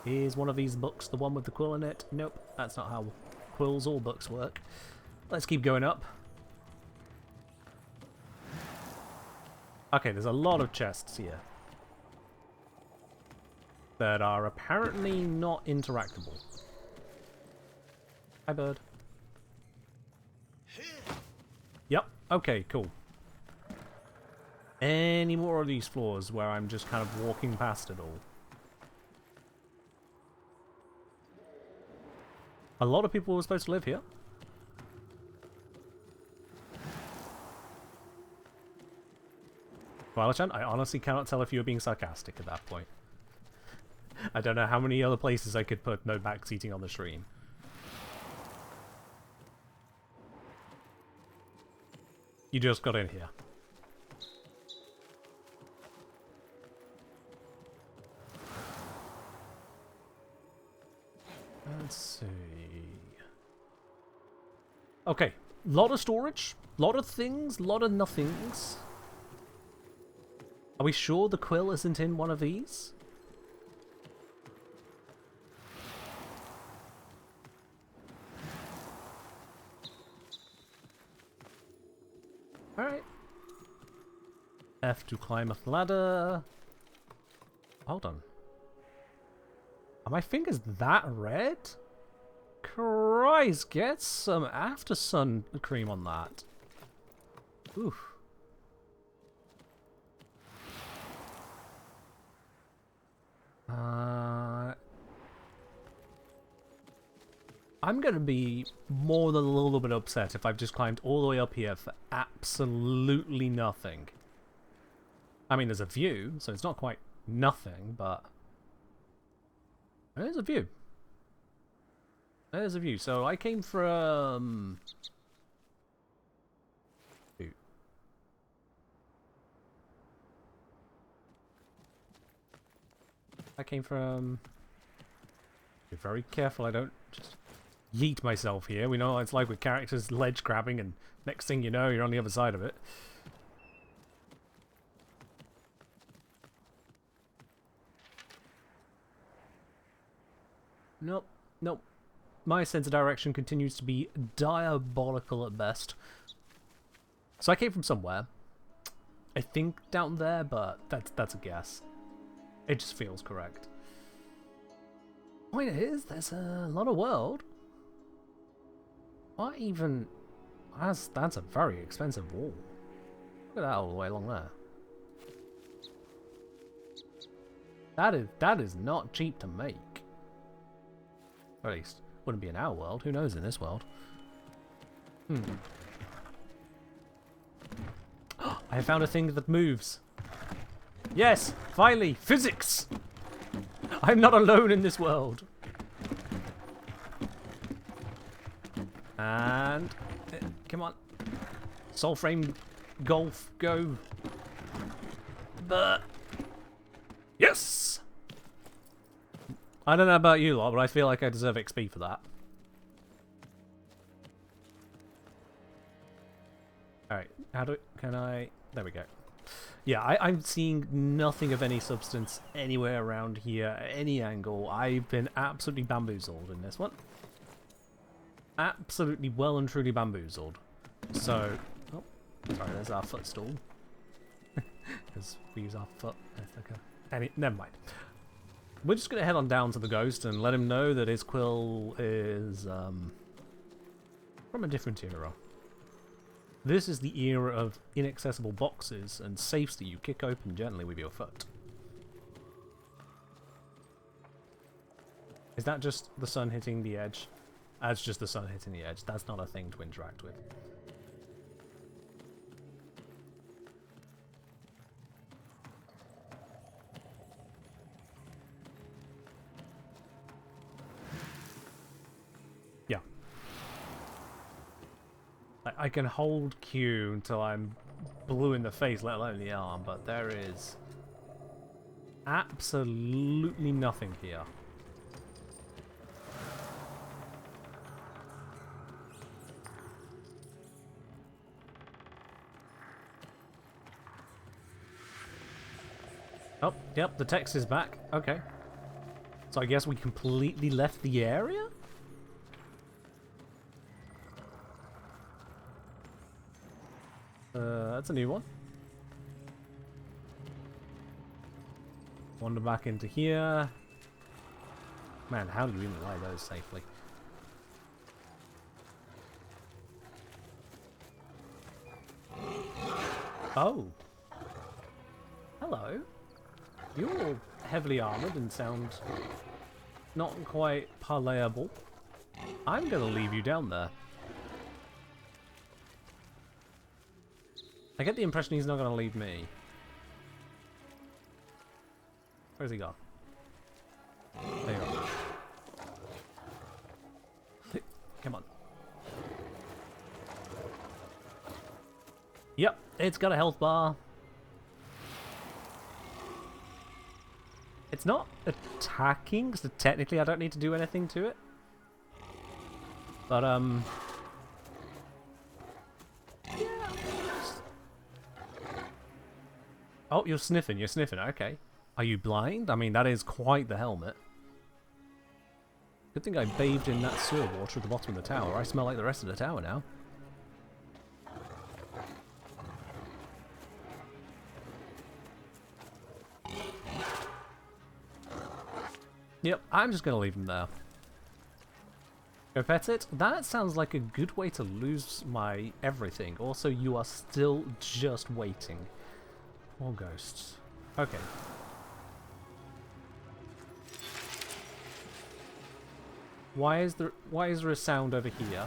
Speaker 1: Is one of these books the one with the quill in it? Nope, that's not how quills or books work. Let's keep going up. Okay, there's a lot of chests here that are apparently not interactable. Hi, bird. Yep, okay, cool. Any more of these floors where I'm just kind of walking past it all? A lot of people were supposed to live here. Violet-chan, I honestly cannot tell if you were being sarcastic at that point. I don't know how many other places I could put no backseating on the stream. You just got in here. Let's see. Okay, lot of storage, lot of things, lot of nothings. Are we sure the quill isn't in one of these? Alright. F to climb up the ladder. Hold on. Are my fingers that red? Christ, get some after sun cream on that. Oof. I'm gonna be more than a little bit upset if I've just climbed all the way up here for absolutely nothing. I mean, there's a view, so it's not quite nothing, but there's a view. There's a view. So I came from... I came from... Be very careful I don't just yeet myself here. We know what it's like with characters ledge grabbing, and next thing you know, you're on the other side of it. Nope, nope. My sense of direction continues to be diabolical at best. So I came from somewhere. I think down there, but that's a guess. It just feels correct. Point is, there's a lot of world. What even... That's a very expensive wall. Look at that all the way along there. That is not cheap to make. Or at least, wouldn't be in our world. Who knows in this world? I found a thing that moves. Yes, finally, physics! I'm not alone in this world. And... come on. Soulframe, golf, go. But... yes! I don't know about you lot, but I feel like I deserve XP for that. How do... Can I... There we go. Yeah, I'm seeing nothing of any substance anywhere around here, at any angle. I've been absolutely bamboozled in this one. Absolutely well and truly bamboozled. So... Oh, sorry, there's our footstool. Because we use our foot. Never mind. We're just going to head on down to the ghost and let him know that his quill is from a different era. This is the era of inaccessible boxes and safes that you kick open gently with your foot. Is that just the sun hitting the edge? That's just the sun hitting the edge. That's not a thing to interact with. Yeah. I can hold Q until I'm blue in the face, let alone the arm, but there is absolutely nothing here. Oh, yep, the text is back. Okay. So I guess we completely left the area? That's a new one. Wander back into here. Man, how do you even lie those safely? Oh. Hello. You're heavily armored and sound not quite parlayable. I'm gonna leave you down there. I get the impression he's not gonna leave me. Where's he gone? There you are. Come on. Yep, it's got a health bar. It's not attacking, so technically I don't need to do anything to it. But, yeah. Oh, you're sniffing, okay. Are you blind? I mean, that is quite the helmet. Good thing I bathed in that sewer water at the bottom of the tower. I smell like the rest of the tower now. Yep, I'm just going to leave him there. Go pet it. That sounds like a good way to lose my everything. Also, you are still just waiting. More ghosts. Okay. Why is there a sound over here?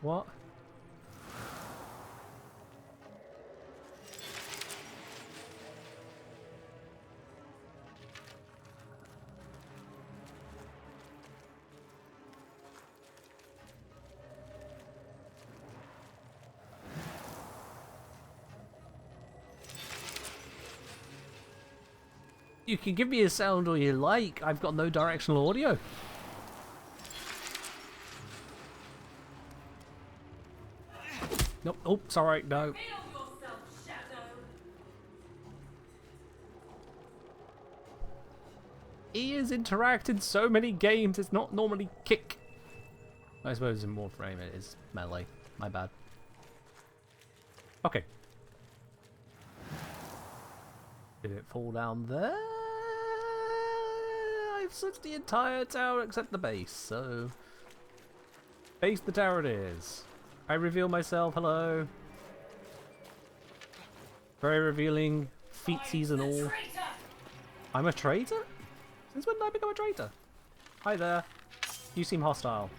Speaker 1: What? You can give me a sound all you like. I've got no directional audio. Nope. Oh, sorry. No. He has interacted in so many games. It's not normally kick. I suppose in Warframe it is melee. My bad. Okay. Did it fall down there? I've searched the entire tower except the base, so... Base the tower it is. I reveal myself, hello. Very revealing, feetsies and all. I'm a traitor? Since when did I become a traitor? Hi there. You seem hostile.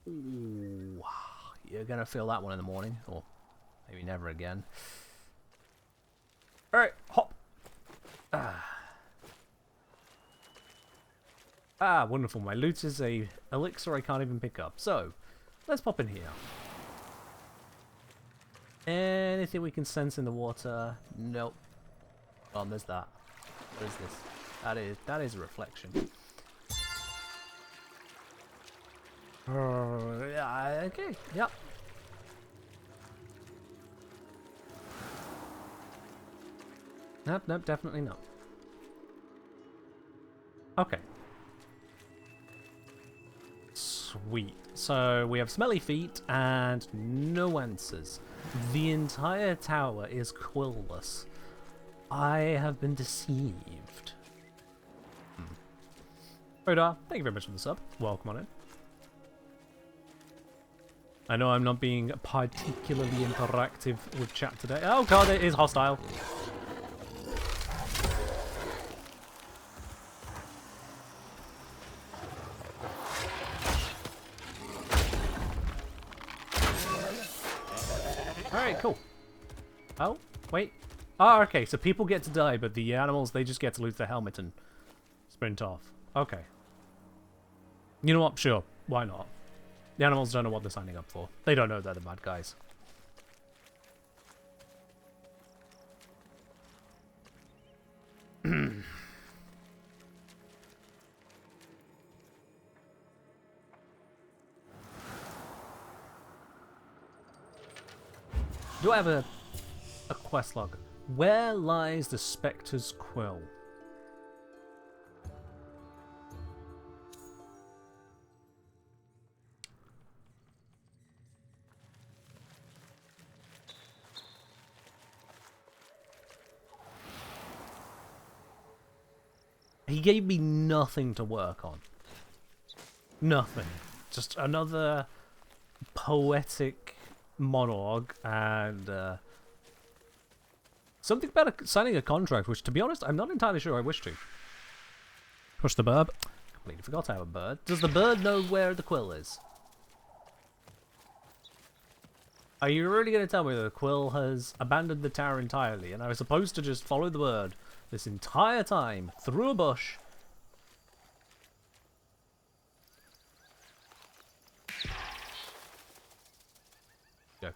Speaker 1: Ooh, you're gonna feel that one in the morning, or maybe never again. Alright, hop. Ah, wonderful. My loot is a elixir I can't even pick up. So, let's pop in here. Anything we can sense in the water? Nope. Oh, there's that. What is this? That is a reflection. Yeah, okay, yep. Nope, nope, definitely not. Okay. Sweet. So we have smelly feet and no answers. The entire tower is quillless. I have been deceived. Rodar, thank you very much for the sub. Welcome on in. I know I'm not being particularly interactive with chat today. Oh god, it is hostile. Alright, cool. Oh, wait. Oh, okay, so people get to die, but the animals, they just get to lose their helmet and sprint off. Okay. You know what? Sure. Why not? The animals don't know what they're signing up for. They don't know they're the bad guys. Do I have a quest log? Where lies the Spectre's Quill? He gave me nothing to work on. Nothing. Just another poetic monologue and something about signing a contract, which, to be honest, I'm not entirely sure I wish to. Push the bird. Completely forgot I have a bird. Does the bird know where the quill is? Are you really going to tell me that the quill has abandoned the tower entirely and I was supposed to just follow the bird this entire time through a bush? Go.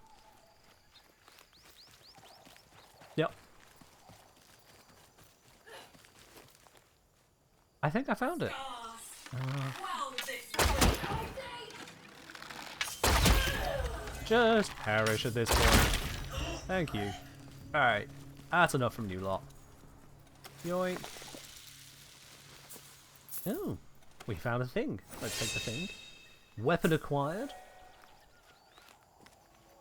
Speaker 1: Yep. I think I found it. Just perish at this point. Thank you. Alright. That's enough from you lot. Yoink. Oh. We found a thing. Let's take the thing. Weapon acquired.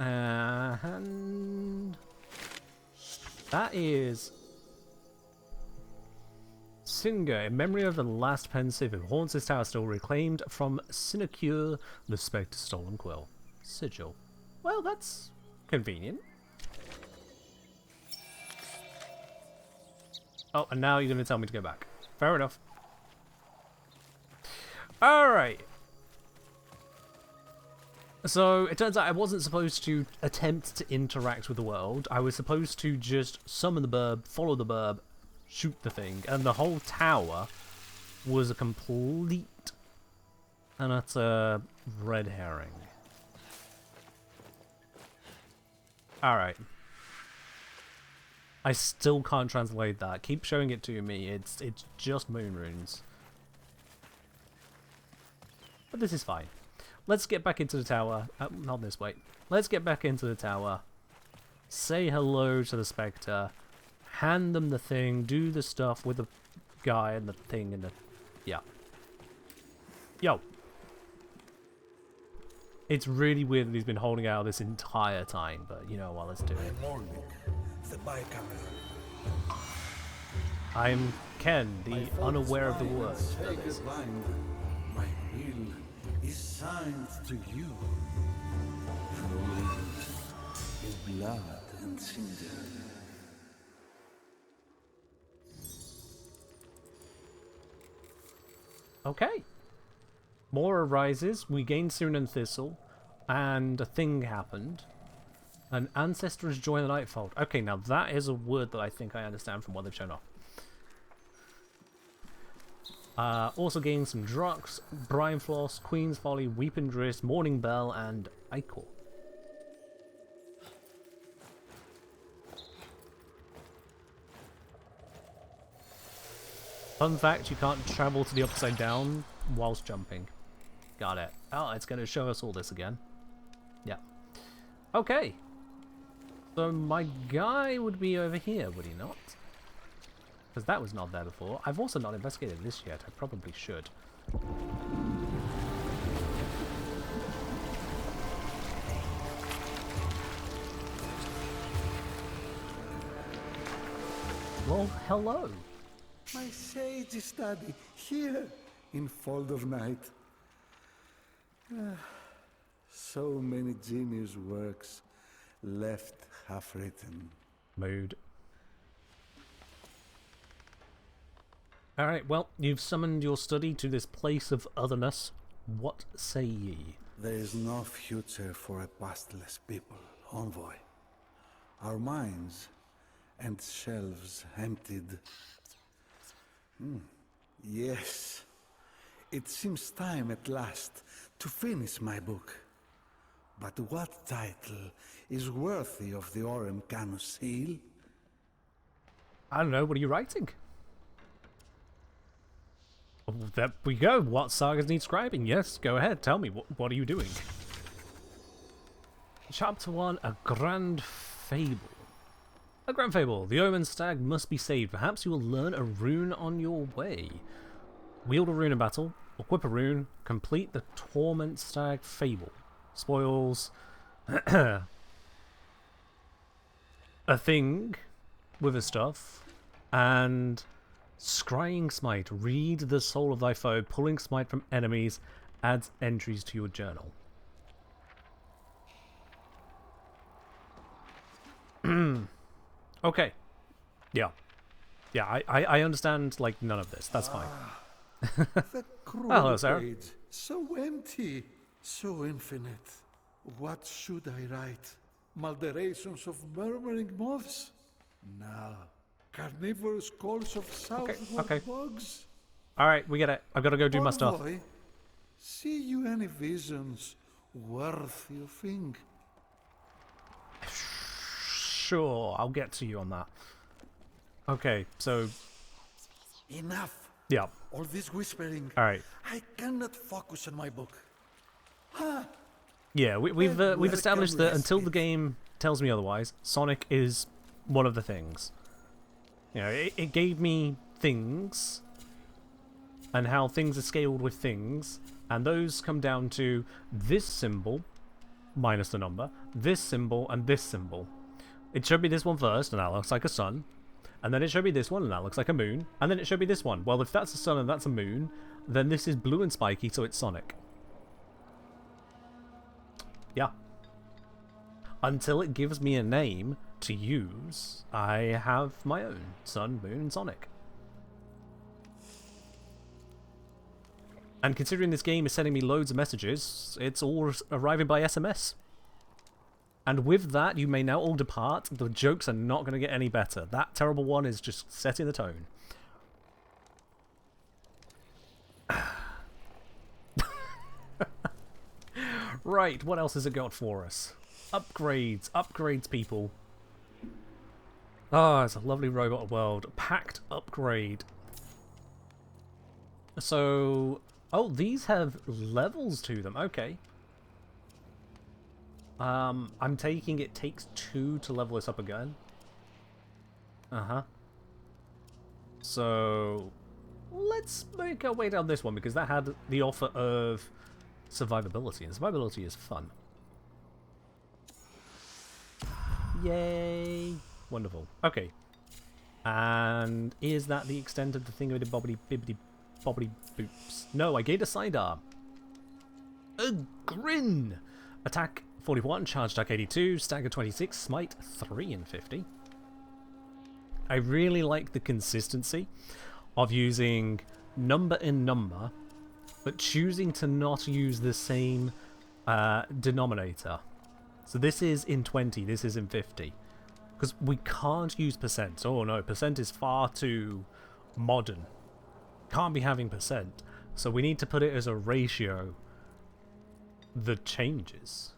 Speaker 1: And that is Singer, in memory of the last pensive who haunts this tower, still reclaimed from Sinecure, the Spectre's stolen quill. Sigil. Well, that's convenient. Oh, and now you're going to tell me to go back. Fair enough. Alright. So, it turns out I wasn't supposed to attempt to interact with the world. I was supposed to just summon the burb, follow the burb, shoot the thing, and the whole tower was a complete and utter red herring. Alright. I still can't translate that. Keep showing it to me. It's just moon runes. But this is fine. Let's get back into the tower. Not this way. Let's get back into the tower. Say hello to the Spectre. Hand them the thing. Do the stuff with the guy and the thing and the... Yeah. Yo. It's really weird that he's been holding out this entire time, but you know what, let's do it. I'm Ken, the unaware of the word.
Speaker 4: My will is signed to you. His blood and cinder.
Speaker 1: Okay. More arises, we gain Soon and Thistle, and a thing happened. An ancestor has joined the Nightfold. Okay, now that is a word that I think I understand from what they've shown off. Also gained some Drux, Brine Floss, Queen's Folly, Weeping Driss, Morning Bell, and Ichor. Fun fact, you can't travel to the upside down whilst jumping. Got it. Oh, it's going to show us all this again. Yeah. Okay. So my guy would be over here, would he not? Because that was not there before. I've also not investigated this yet. I probably should. Well, hello.
Speaker 4: My sage study here in Fold of Night. So many genius works left half-written.
Speaker 1: Mood. Alright, well, you've summoned your study to this place of otherness. What say ye?
Speaker 4: There is no future for a pastless people, envoy. Our minds and shelves emptied. Yes, it seems time at last to finish my book. But what title is worthy of the Orem Canus seal?
Speaker 1: I don't know, what are you writing? Oh, there we go. What sagas need scribing? Yes, go ahead. Tell me, what are you doing? Chapter 1, A Grand Fable. A Grand Fable. The Omen Stag must be saved. Perhaps you will learn a rune on your way. Wield a rune in battle. Equip a rune. Complete the Torment Stag Fable. Spoils a thing with a stuff. And Scrying Smite. Read the soul of thy foe. Pulling smite from enemies adds entries to your journal. Okay. Yeah. Yeah, I understand, like, none of this. That's fine.
Speaker 4: The cruel
Speaker 1: Hello, Sarah.
Speaker 4: page, so empty, so infinite. What should I write? Malderations of murmuring moths? No. Carnivorous calls of southward
Speaker 1: okay.
Speaker 4: bugs?
Speaker 1: Alright, we get it. I've got to go do my stuff.
Speaker 4: Envoy, see you any visions worthy of ink?
Speaker 1: Sure, I'll get to you on that. Okay, so...
Speaker 4: Enough.
Speaker 1: Yeah.
Speaker 4: All this whispering.
Speaker 1: Alright.
Speaker 4: I cannot focus on my book.
Speaker 1: Yeah, we've
Speaker 4: welcome
Speaker 1: established that until the
Speaker 4: respite.
Speaker 1: game tells me otherwise, Sonic is one of the things. You know, it gave me things, and how things are scaled with things, and those come down to this symbol, minus the number, this symbol, and this symbol. It showed me this one first, and that looks like a sun. And then it showed me this one, and that looks like a moon. And then it showed me this one. Well, if that's a sun and that's a moon, then this is blue and spiky, so it's Sonic. Yeah. Until it gives me a name to use, I have my own Sun, Moon, and Sonic. And considering this game is sending me loads of messages, it's all arriving by SMS. And with that, you may now all depart. The jokes are not going to get any better. That terrible one is just setting the tone. Right, what else has it got for us? Upgrades. Upgrades, people. Oh, it's a lovely robot world. Packed upgrade. So... Oh, these have levels to them. Okay. I'm taking it takes 2 to level this up again. Uh-huh. So... Let's make our way down this one, because that had the offer of survivability, and survivability is fun. Yay! Wonderful. Okay. And is that the extent of the thing with the bobbity bibbity bobbity boops? No, I gained a sidearm. A grin! Attack 41, charge attack 82, stagger 26, smite 3 in 50. I really like the consistency of using number in number, but choosing to not use the same denominator. So this is in 20, this is in 50. Because we can't use percent. Oh no, percent is far too modern. Can't be having percent. So we need to put it as a ratio that changes.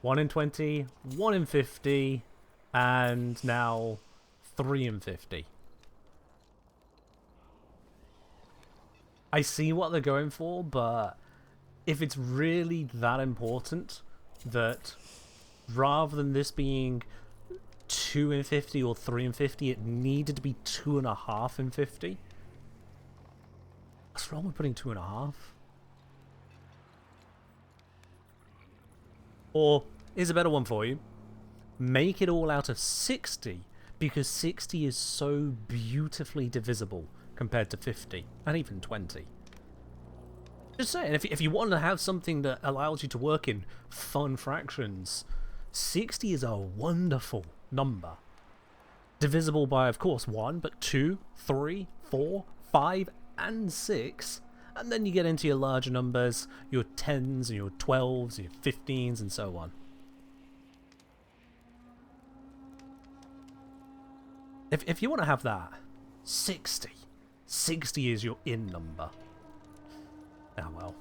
Speaker 1: 1 in 20, 1 in 50, and now 3 in 50. I see what they're going for, but if it's really that important that rather than this being 2 in 50 or 3 in 50, it needed to be 2.5 in 50. What's wrong with putting 2.5? Or, here's a better one for you. Make it all out of 60, because 60 is so beautifully divisible compared to 50, and even 20. Just saying, if you want to have something that allows you to work in fun fractions, 60 is a wonderful number. Divisible by, of course, 1, but 2, 3, 4, 5, and 6. And then you get into your larger numbers, your 10s and your 12s, your 15s, and so on. If you want to have that, 60. 60 is your in number. Ah, well.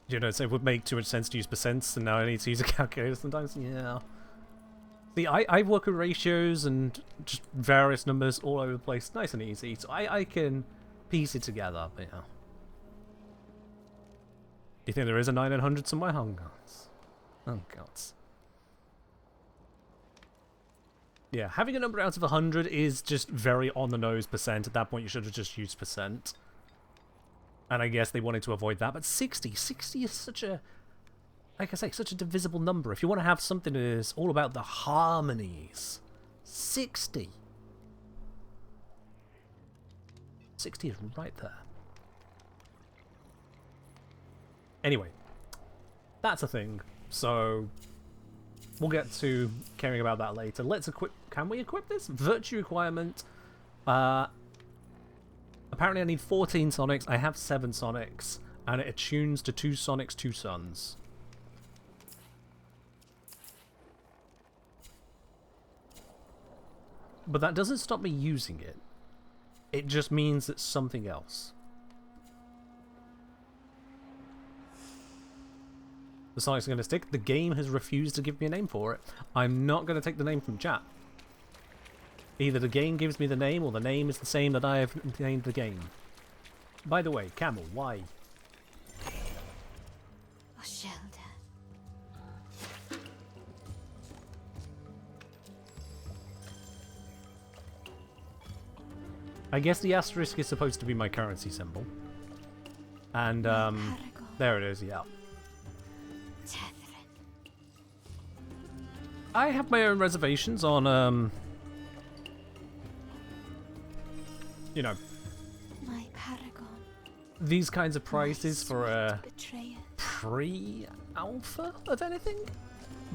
Speaker 1: You know, so it would make too much sense to use percents, and now I need to use a calculator sometimes. Yeah. See, I work with ratios and just various numbers all over the place, nice and easy, so I can piece it together, but yeah. You think there is a 9 in 100 somewhere? Oh, gods. Oh, gods. Yeah, having a number out of 100 is just very on-the-nose percent. At that point, you should have just used percent. And I guess they wanted to avoid that. But 60 is such a, like I say, such a divisible number. If you want to have something that is all about the harmonies, 60. 60 is right there. Anyway, that's a thing. So we'll get to caring about that later. Let's equip... Can we equip this? Virtue requirement. Apparently I need 14 Sonics. I have 7 Sonics. And it attunes to 2 Sonics, 2 Suns. But that doesn't stop me using it. It just means it's something else. The Sonics are going to stick. The game has refused to give me a name for it. I'm not going to take the name from chat. Either the game gives me the name, or the name is the same that I have named the game. By the way, Camel, why?
Speaker 3: Oh, Shelda.
Speaker 1: I guess the asterisk is supposed to be my currency symbol. And, there it is, yeah. I have my own reservations on, you know,
Speaker 3: My paragon.
Speaker 1: these kinds of prices for a
Speaker 3: Betrayer.
Speaker 1: pre-alpha of anything.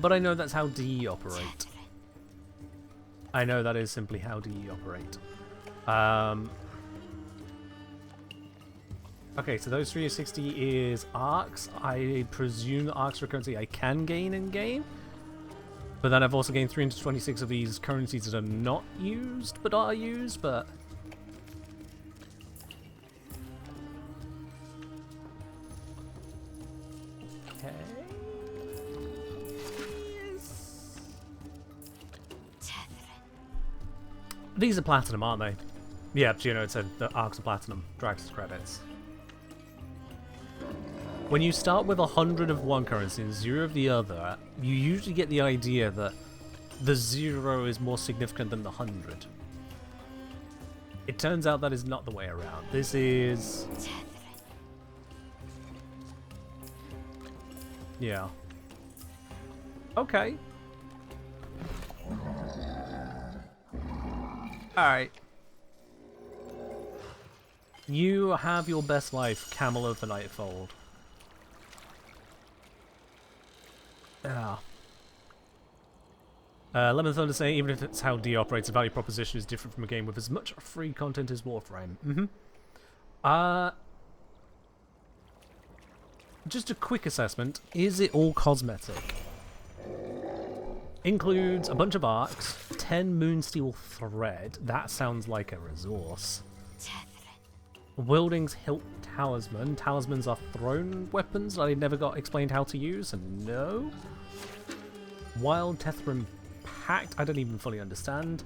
Speaker 1: But I know that's how DE operate. I know that is simply how DE operate. Okay, so those 360 is arcs. I presume the arcs are a currency I can gain in game. But then I've also gained 326 of these currencies that are not used, but are used, but... Okay... These are platinum, aren't they? Yeah, you know, it said the arcs are platinum. Drax credits. When you start with 100 of one currency and 0 of the other, you usually get the idea that the 0 is more significant than the 100. It turns out that is not the way around. This is... Yeah. Okay. Alright. You have your best life, Camel of the Nightfold. Yeah. Lemon Thunder saying, even if it's how D operates, the value proposition is different from a game with as much free content as Warframe. Just a quick assessment. Is it all cosmetic? Includes a bunch of arcs, 10 Moonsteel thread. That sounds like a resource. Wilding's Hilt Talisman. Talismans are thrown weapons that I never got explained how to use, and no. Wild Tethran Pact, I don't even fully understand.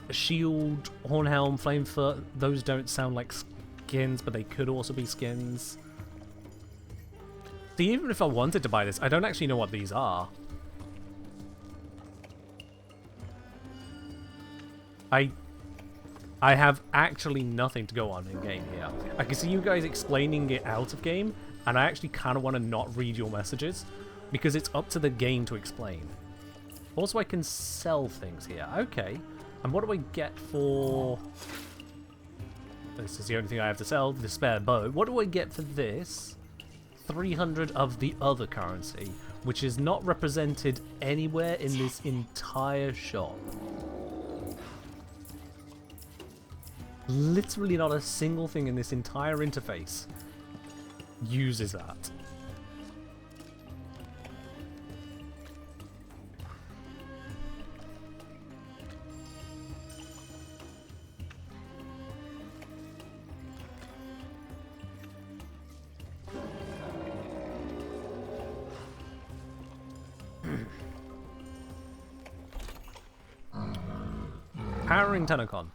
Speaker 1: shield, hornhelm, flamefoot, those don't sound like skins, but they could also be skins. See, even if I wanted to buy this, I don't actually know what these are. I have actually nothing to go on in game here. I can see you guys explaining it out of game, and I actually kind of want to not read your messages, because it's up to the game to explain. Also, I can sell things here. Okay. And what do I get for... This is the only thing I have to sell, the spare bow. What do I get for this? 300 of the other currency, which is not represented anywhere in this entire shop. Literally not a single thing in this entire interface uses that. Powering Tenacon.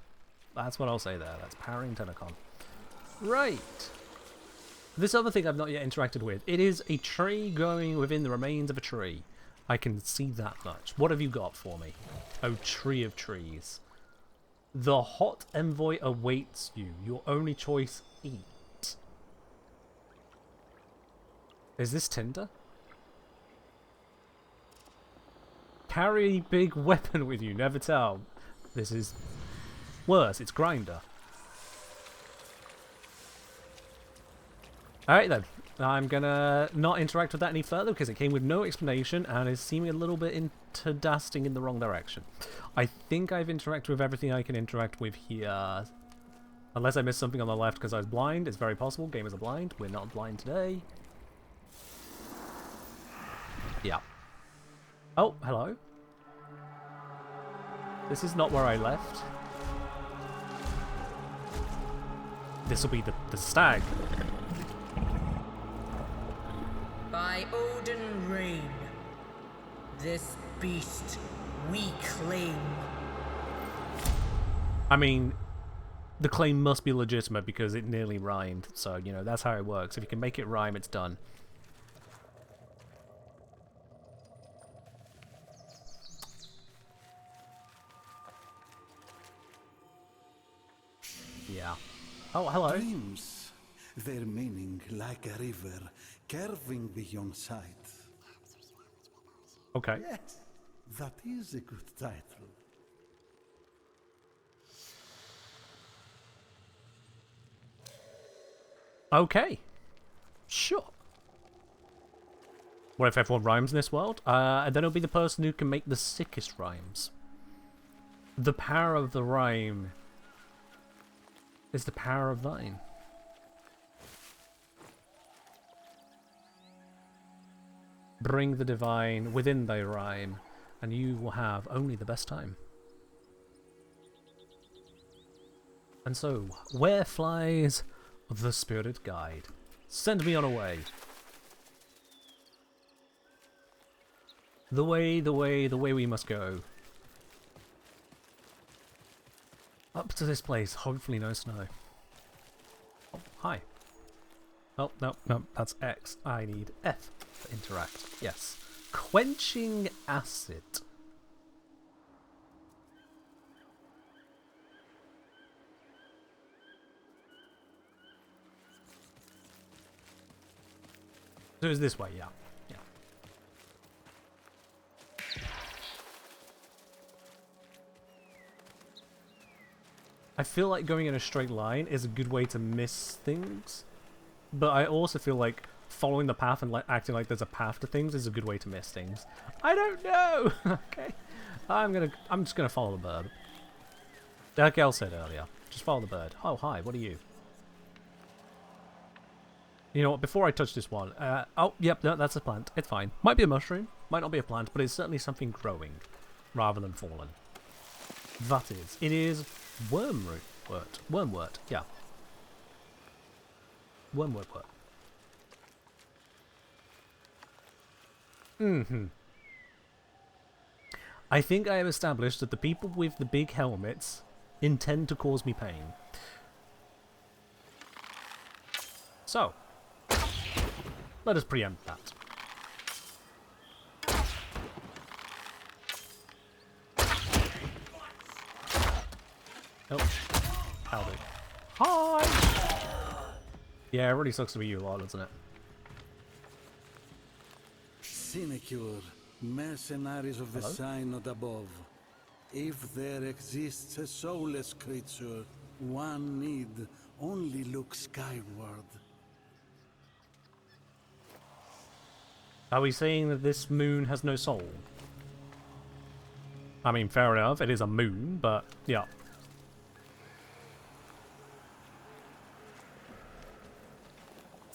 Speaker 1: That's what I'll say there. That's powering Tenacon. Right. This other thing I've not yet interacted with. It is a tree growing within the remains of a tree. I can see that much. What have you got for me? Oh, tree of trees. The hot envoy awaits you. Your only choice, eat. Is this Tinder? Carry a big weapon with you. Never tell. This is worse. It's Grinder. Alright then. I'm gonna not interact with that any further because it came with no explanation and is seeming a little bit interdusting in the wrong direction. I think I've interacted with everything I can interact with here. Unless I missed something on the left because I was blind. It's very possible. Gamers are blind. We're not blind today. Yeah. Oh, hello. This is not where I left. This will be the stag.
Speaker 6: By Odin Rain, this beast we claim.
Speaker 1: I mean, the claim must be legitimate because it nearly rhymed. So, you know, that's how it works. If you can make it rhyme, it's done. Yeah. Oh, hello.
Speaker 4: Dreams, their meaning like a river, curving beyond sight.
Speaker 1: Okay.
Speaker 4: Yes, that is a good title.
Speaker 1: Okay. Sure. What if everyone rhymes in this world? And then it'll be the person who can make the sickest rhymes. The power of the rhyme is the power of thine. Bring the divine within thy rhyme, and you will have only the best time. And so, where flies the spirit guide? Send me on a way. The way, the way, the way we must go. Up to this place, hopefully no snow. Oh, hi. Oh, no, no, that's X. I need F to interact. Yes. Quenching acid. So it's this way, yeah. Yeah. I feel like going in a straight line is a good way to miss things, but I also feel like following the path and acting like there's a path to things is a good way to miss things. I don't know. Okay, I'm just gonna follow the bird. Like El said earlier, just follow the bird. Oh hi, what are you? You know what? Before I touch this one, oh yep, no, that's a plant. It's fine. Might be a mushroom, might not be a plant, but it's certainly something growing rather than fallen. That is. It is wormwort. Wormwort, yeah. Wormwort. I think I have established that the people with the big helmets intend to cause me pain. So, let us preempt that. Oh, howdy. Hi! Yeah, it really sucks to be you lot, doesn't it?
Speaker 4: Sinecure, mercenaries of the
Speaker 1: Hello?
Speaker 4: sign not above. If there exists a soulless creature, one need only look skyward.
Speaker 1: Are we saying that this moon has no soul? I mean, fair enough, it is a moon, but yeah.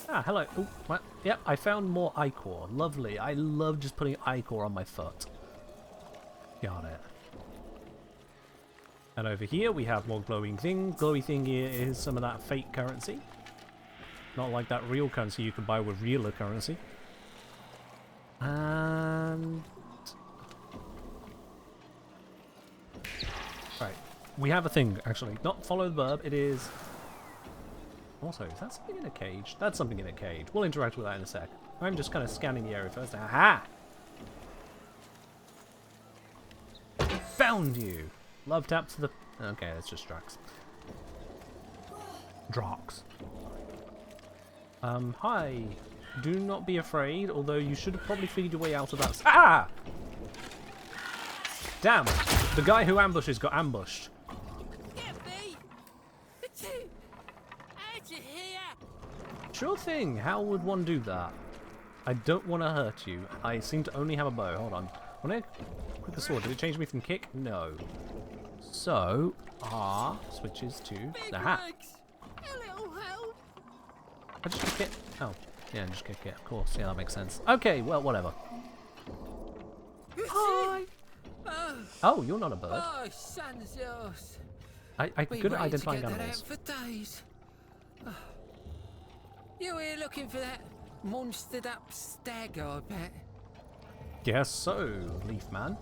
Speaker 1: Ah, hello. Oh, what? Yep, I found more ichor. Lovely. I love just putting ichor on my foot. Got it. And over here we have more glowing thing. Glowy thing here is some of that fake currency. Not like that real currency you can buy with realer currency. And... right. We have a thing, actually. Not follow the verb, it is... also, is that something in a cage? That's something in a cage. We'll interact with that in a sec. I'm just kind of scanning the area first. Aha! Found you! Love tap to the... okay, that's just Drax. Drax. Hi. Do not be afraid, although you should have probably figured your way out of that... ah! Damn! The guy who ambushes got ambushed. Sure thing, how would one do that? I don't want to hurt you. I seem to only have a bow. Hold on. When I quit the sword, did it change me from kick? No. So, R switches to the hat. I just kick it. Oh, yeah, just kick it. Of course, yeah, that makes sense. Okay, well, whatever. Hi! Oh, you're not a bird.
Speaker 7: Oh, son's yours.
Speaker 1: I'm good at identifying animals.
Speaker 7: For days. You here looking for that monstered up stag, I bet?
Speaker 1: Guess so, Leaf Man.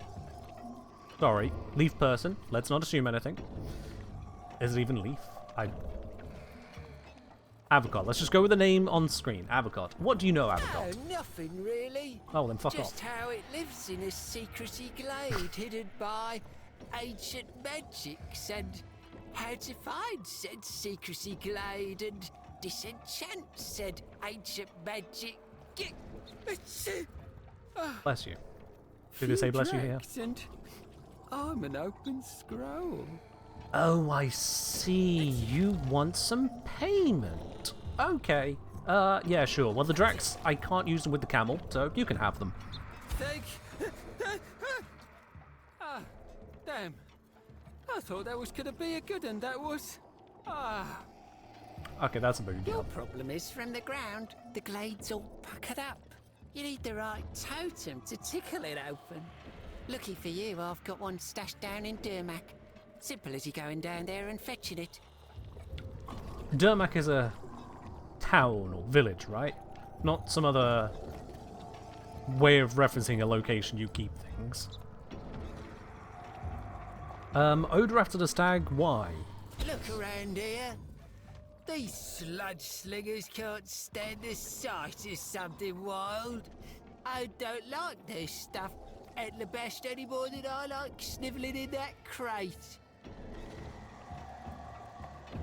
Speaker 1: Sorry, Leaf Person. Let's not assume anything. Is it even Leaf? Avocot. Let's just go with the name on screen. Avocot. What do you know, Avocot?
Speaker 7: Oh, nothing really.
Speaker 1: Oh, then fuck off.
Speaker 7: Just how it lives in a secrecy glade hidden by ancient magics and how to find said secrecy glade and disenchant said ancient magic.
Speaker 1: Bless you. Did it say bless you here?
Speaker 7: And I'm an open scroll.
Speaker 1: Oh, I see. You want some payment. Okay. Yeah, sure. Well, the Drax, I can't use them with the camel, so you can have them.
Speaker 7: Thank. Ah, damn. I thought that was gonna be a good one. That was. Ah.
Speaker 1: Okay, that's a big
Speaker 7: Your
Speaker 1: deal.
Speaker 7: problem is from the ground. The glade's all puckered up. You need the right totem to tickle it open. Lucky for you, I've got one stashed down in Durmac. Simple as you going down there and fetching it.
Speaker 1: Durmac is a town or village, right? Not some other way of referencing a location you keep things. Odor after the stag, why?
Speaker 7: Look around here. These sludge slingers can't stand the sight of something wild. I don't like this stuff at the best any more than I like snivelling in that crate.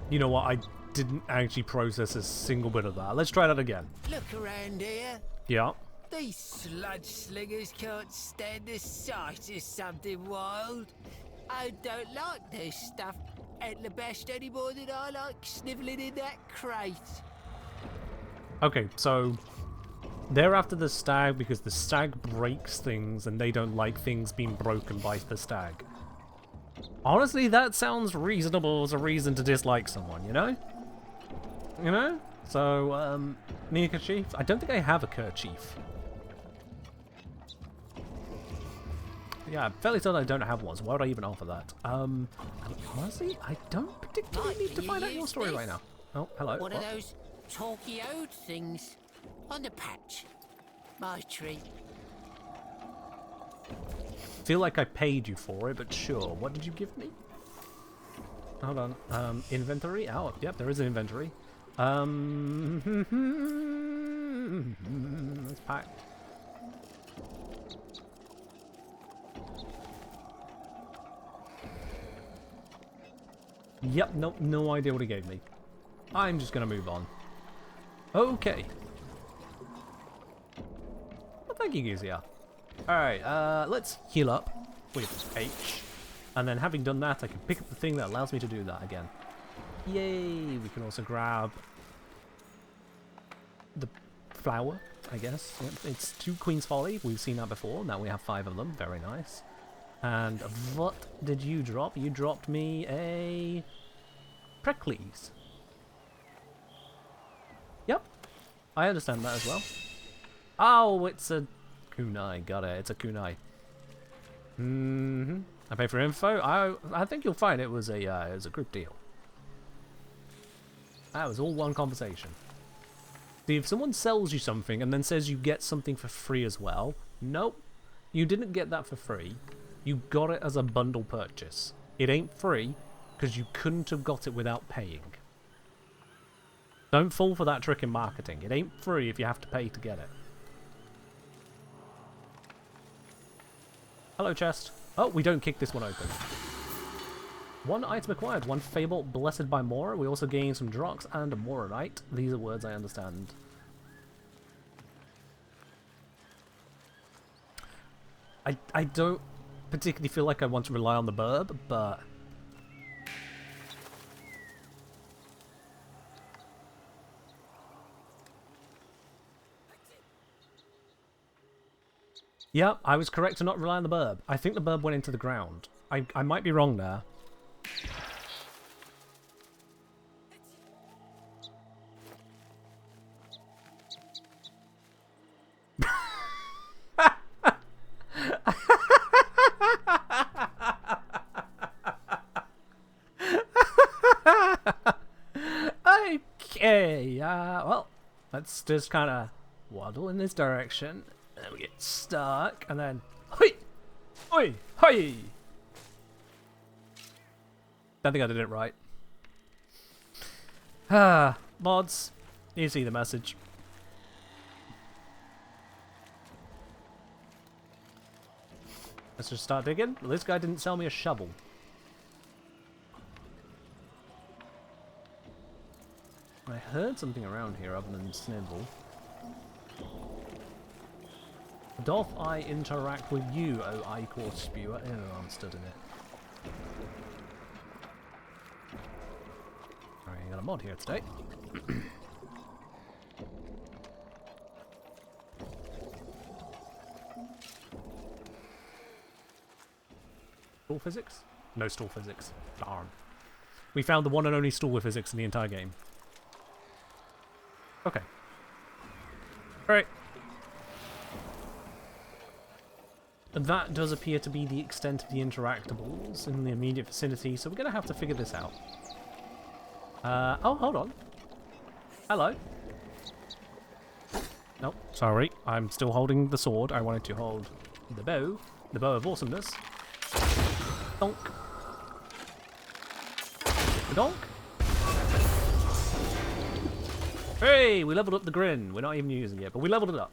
Speaker 1: You know what? I didn't actually process a single bit of that. Let's try that again.
Speaker 7: Look around here.
Speaker 1: Yeah.
Speaker 7: These sludge slingers can't stand the sight of something wild. I don't like this stuff at the best any more than I like snivelling in that crate.
Speaker 1: Okay, so they're after the stag because the stag breaks things and they don't like things being broken by the stag. Honestly, that sounds reasonable as a reason to dislike someone, you know? You know? So, need a kerchief? I don't think I have a kerchief. Yeah, I'm fairly certain I don't have one, so why would I even offer that? Honestly, I don't particularly need to find out your story right now. Oh, hello.
Speaker 7: One of those talky ode things on the patch. My treat.
Speaker 1: Feel like I paid you for it, but sure. What did you give me? hold on. Inventory? Oh, yep, there is an inventory. Let's pack. Yep, nope, no idea what he gave me. I'm just gonna move on. Okay. Well, thank you, Gizia. Alright, let's heal up with H. And then having done that, I can pick up the thing that allows me to do that again. Yay! We can also grab the flower, I guess. Yep, it's 2 Queen's Folly. We've seen that before. Now we have 5 of them. Very nice. And what did you drop? You dropped me a Pricklies. Yep. I understand that as well. Oh, it's a kunai. Got it. It's a kunai. I pay for info. I think you'll find it was a group deal. That was all one conversation. See, if someone sells you something and then says you get something for free as well, nope. You didn't get that for free. You got it as a bundle purchase. It ain't free because you couldn't have got it without paying. Don't fall for that trick in marketing. It ain't free if you have to pay to get it. Hello, chest. Oh, we don't kick this one open. 1 item acquired. 1 Fable blessed by Mora. We also gain some Drox and a Moronite. These are words I understand. I don't particularly feel like I want to rely on the burb, but yeah, I was correct to not rely on the burb. I think the burb went into the ground. I might be wrong there. Okay, well, let's just kind of waddle in this direction, and then we get stuck, and then, hoi, hoi, hoi. I think I did it right. Mods, you see the message. Let's just start digging. Well, this guy didn't sell me a shovel. I heard something around here other than Snibble. Doth I interact with you, O Ichor Spewer? Oh, I'm stood in it. Alright, I got a mod here today. Stall physics? No stall physics. Darn. We found the one and only stall with physics in the entire game. Okay. Alright. And that does appear to be the extent of the interactables in the immediate vicinity, so we're going to have to figure this out. Oh, hold on. Hello. Nope, sorry. I'm still holding the sword. I wanted to hold the bow of awesomeness. Donk. Donk. Hey, we leveled up the grin. We're not even using it, but we leveled it up.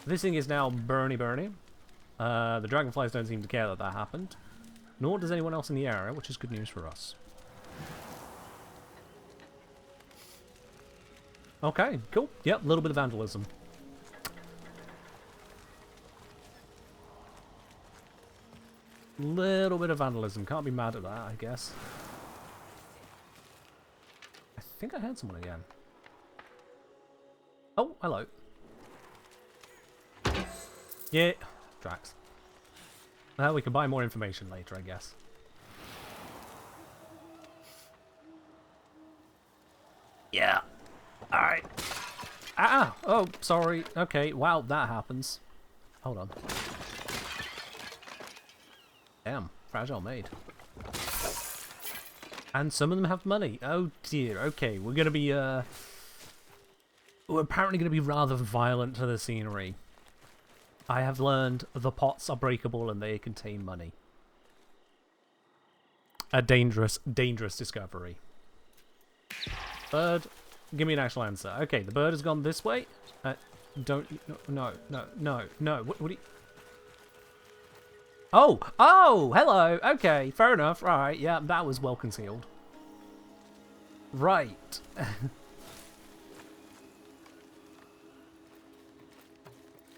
Speaker 1: This thing is now burny. The dragonflies don't seem to care that that happened. Nor does anyone else in the area, which is good news for us. Okay, cool. Yep, a little bit of vandalism. Little bit of vandalism. Can't be mad at that, I guess. I think I heard someone again. Oh, hello. Yeah, Drax. Well, we can buy more information later, I guess. Yeah. Alright. Ah! Oh, sorry. Okay, wow, that happens. Hold on. Damn, fragile made. And some of them have money. Oh dear, okay, we're gonna be, we're apparently gonna be rather violent to the scenery. I have learned the pots are breakable and they contain money. A dangerous, dangerous discovery. Bird, give me an actual answer. Okay, the bird has gone this way. Don't... No. What do you... Oh! Oh! Hello! Okay, fair enough. Right, yeah, that was well concealed. Right.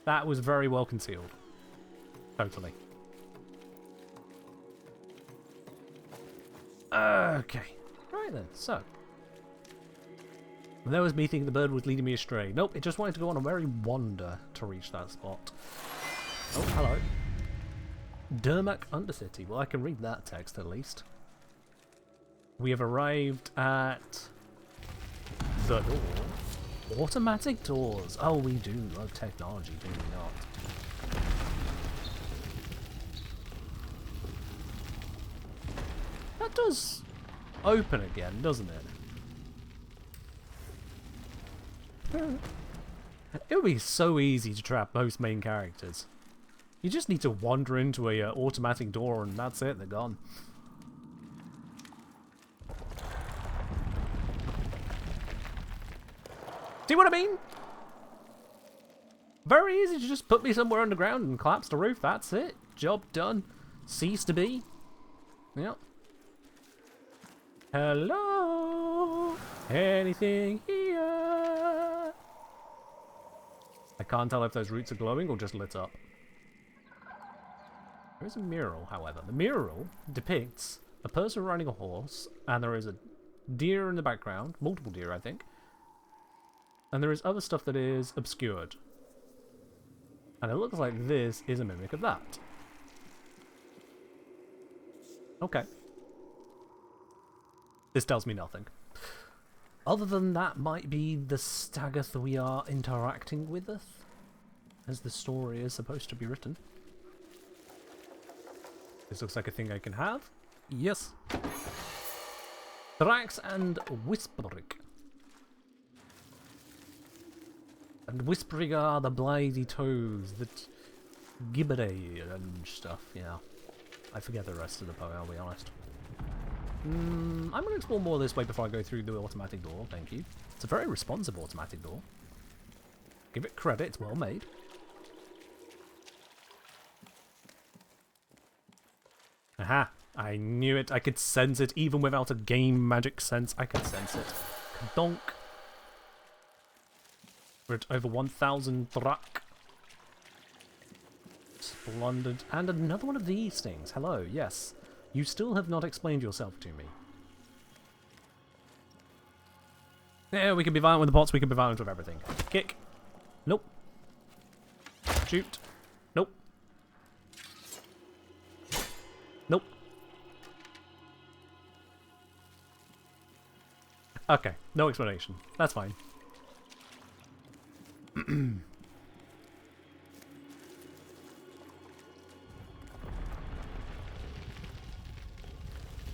Speaker 1: That was very well concealed. Totally. Okay. Right then, so. That was me thinking the bird was leading me astray. Nope, it just wanted to go on a merry wander to reach that spot. Oh, hello. Dermak Undercity. Well, I can read that text at least. We have arrived at the door. Automatic doors. Oh, we do love technology, do we not? That does open again, doesn't it? It would be so easy to trap most main characters. You just need to wander into a automatic door and that's it, they're gone. See what I mean? Very easy to just put me somewhere underground and collapse the roof, that's it. Job done. Cease to be. Yep. Hello? Anything here? I can't tell if those roots are glowing or just lit up. There is a mural, however. The mural depicts a person riding a horse, and there is a deer in the background. Multiple deer, I think. And there is other stuff that is obscured. And it looks like this is a mimic of that. Okay. This tells me nothing. Other than that might be the Stagath we are interacting with, as the story is supposed to be written. This looks like a thing I can have. Yes. Thrax and Whisperic. And Whisperic are the blighty toes that gibberay and stuff, yeah. I forget the rest of the poem, I'll be honest. I'm going to explore more this way before I go through the automatic door, thank you. It's a very responsive automatic door. Give it credit, it's well made. Aha! I knew it, I could sense it, even without a game magic sense, I could sense it. Donk! We're at over 1,000 Thrak. Splendid. And another one of these things. Hello, yes. You still have not explained yourself to me. Yeah, we can be violent with the pots, we can be violent with everything. Kick. Nope. Shoot. Nope. Nope. Okay, no explanation. That's fine.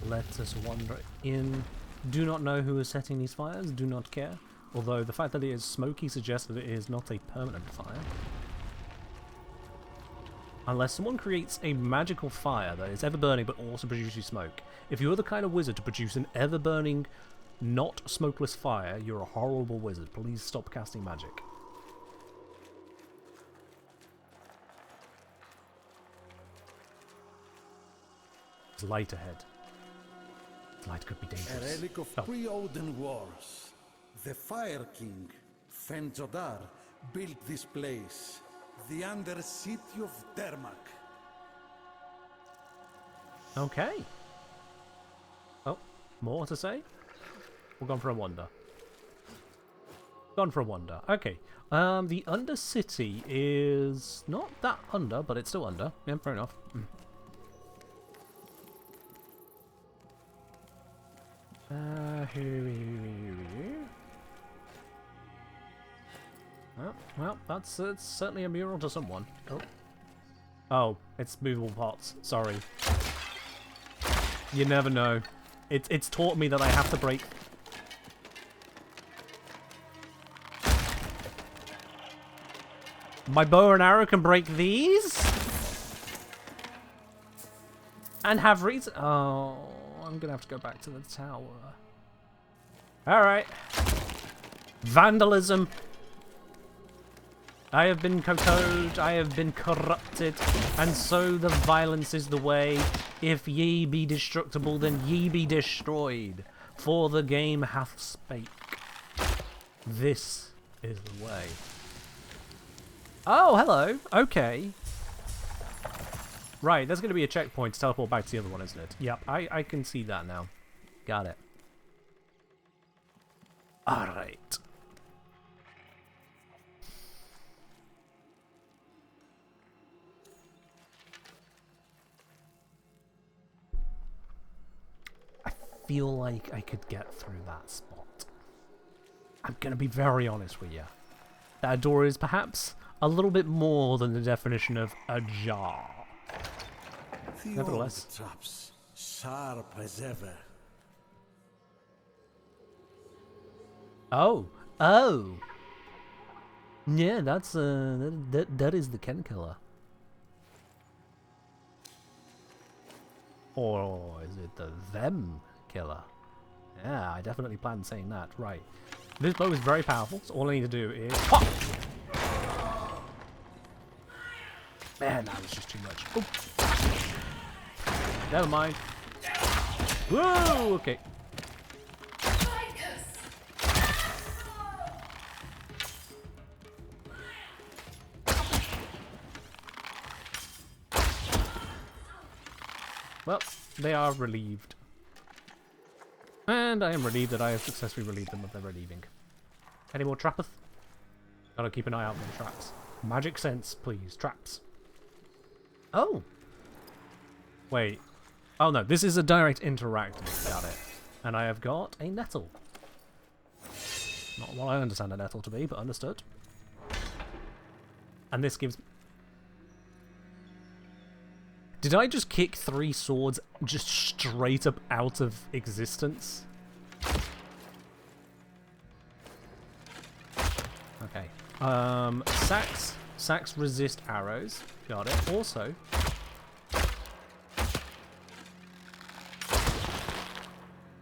Speaker 1: Let us wander in. Do not know who is setting these fires, do not care. Although the fact that it is smoky suggests that it is not a permanent fire. Unless someone creates a magical fire that is ever burning but also produces smoke. If you're the kind of wizard to produce an ever burning, not smokeless fire, you're a horrible wizard. Please stop casting magic. There's light ahead. Light could be dangerous.
Speaker 4: A relic of pre-Odin wars. The Fire King, Fenzodar, built this place. The Undercity of Dermak.
Speaker 1: Okay. Oh, more to say? We're gone for a wander. Gone for a wander. Okay. The Undercity is not that under, but it's still under. Yeah, fair enough. Well, that's certainly a mural to someone. Oh, it's movable pots. Sorry. You never know. It's taught me that I have to break. My bow and arrow can break these? And have reason. Oh, I'm gonna have to go back to the tower. Alright. Vandalism. I have been cocoed, I have been corrupted, and so the violence is the way. If ye be destructible, then ye be destroyed, for the game hath spake. This is the way. Oh, hello. Okay. Right, there's going to be a checkpoint to teleport back to the other one, isn't it? Yep, I can see that now. Got it. Alright. I feel like I could get through that spot. I'm going to be very honest with you. That door is perhaps a little bit more than the definition of ajar. Nevertheless.
Speaker 4: Traps, sharp as ever.
Speaker 1: Oh. Yeah, that's that is the Ken killer. Or is it the them killer? Yeah, I definitely planned saying that. Right. This bow is very powerful, so all I need to do is pop! Man, that was just too much. Oh. Never mind. Whoa, okay. Well, they are relieved. And I am relieved that I have successfully relieved them of their relieving. Any more trappeth? Gotta keep an eye out for the traps. Magic sense, please. Traps. Oh! Wait. Oh no, this is a direct interactive. Got it. And I have got a nettle. Not what I understand a nettle to be, but understood. And this gives... Did I just kick 3 swords just straight up out of existence? Okay. Sacks resist arrows. Got it. Also...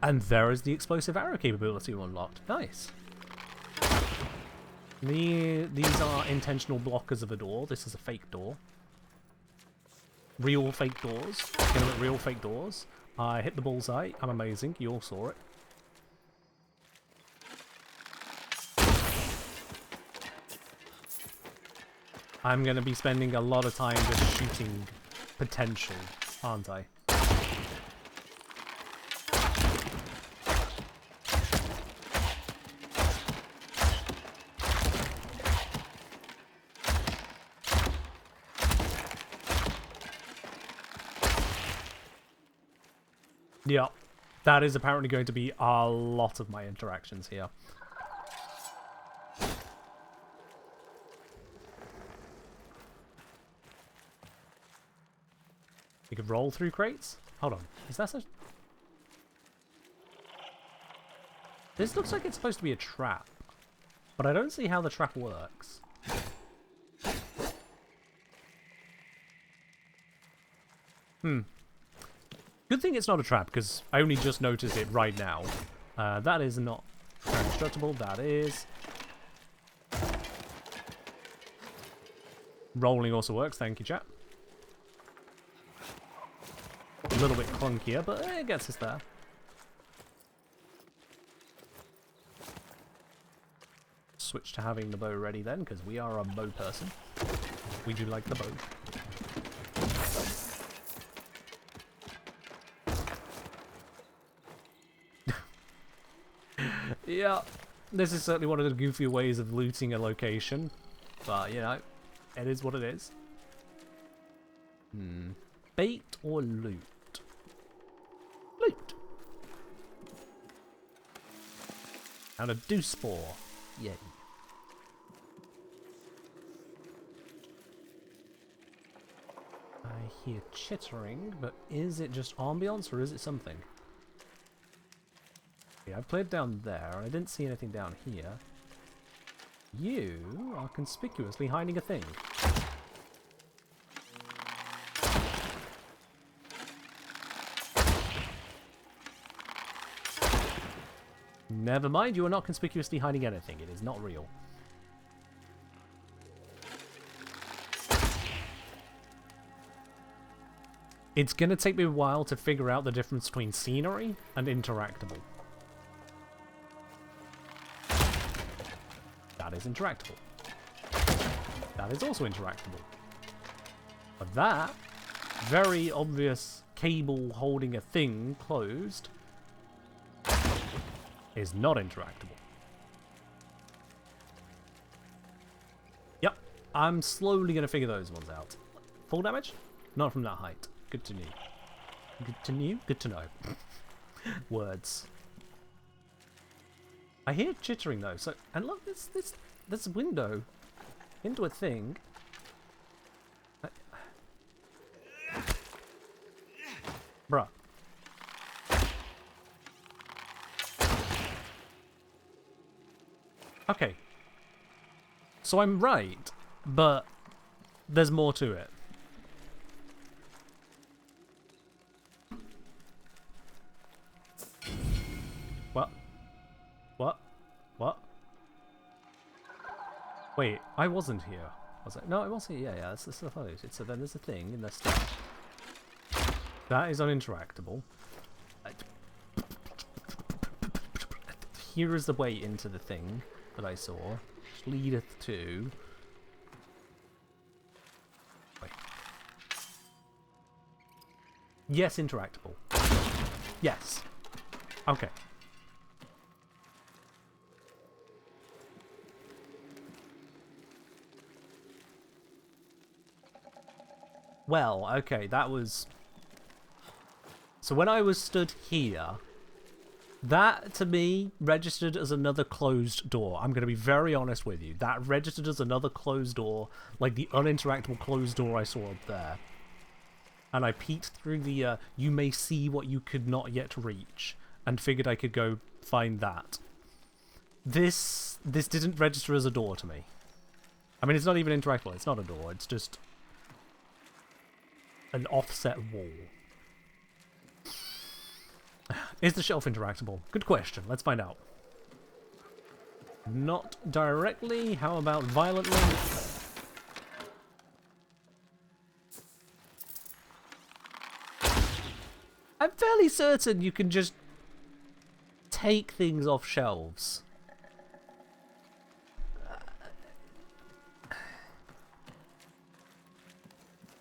Speaker 1: And there is the explosive arrow capability unlocked. Nice. These are intentional blockers of a door. This is a fake door. Real fake doors. Real fake doors. I hit the bullseye. I'm amazing. You all saw it. I'm going to be spending a lot of time just shooting potential, aren't I? Yeah, that is apparently going to be a lot of my interactions here. You could roll through crates? Hold on, is that a... This looks like it's supposed to be a trap, but I don't see how the trap works. Good thing it's not a trap, because I only just noticed it right now. That is not indestructible, that is. Rolling also works, thank you, chat. A little bit clunkier, but it gets us there. Switch to having the bow ready then, because we are a bow person. We do like the bow. Yeah, this is certainly one of the goofy ways of looting a location, but you know, it is what it is. Bait or loot? Loot. And a dew spore. Yay. I hear chittering, but is it just ambience or is it something? I've played down there, and I didn't see anything down here. You are conspicuously hiding a thing. Never mind, you are not conspicuously hiding anything. It is not real. It's gonna take me a while to figure out the difference between scenery and interactable. That is interactable. That is also interactable. But that very obvious cable holding a thing closed is not interactable. Yep, I'm slowly going to figure those ones out. Full damage? Not from that height. Good to know. Good to know? Good to know. Words. I hear chittering though, so, and look, this window into a thing. Bruh. Okay. So I'm right, but there's more to it. What? What? What? Wait, I wasn't here. Was I? No, I wasn't here. Yeah, that's supposed. So then there's a thing in the stage. That is uninteractable. Here is the way into the thing that I saw, which leadeth to... Wait. Yes, interactable. Yes. Okay. Well, okay, that was... So when I was stood here, that to me registered as another closed door. I'm going to be very honest with you. That registered as another closed door, like the uninteractable closed door I saw up there. And I peeked through the, you may see what you could not yet reach, and figured I could go find that. This didn't register as a door to me. I mean, it's not even interactable. It's not a door. It's just an offset wall. Is the shelf interactable? Good question. Let's find out. Not directly. How about violently? I'm fairly certain you can just take things off shelves.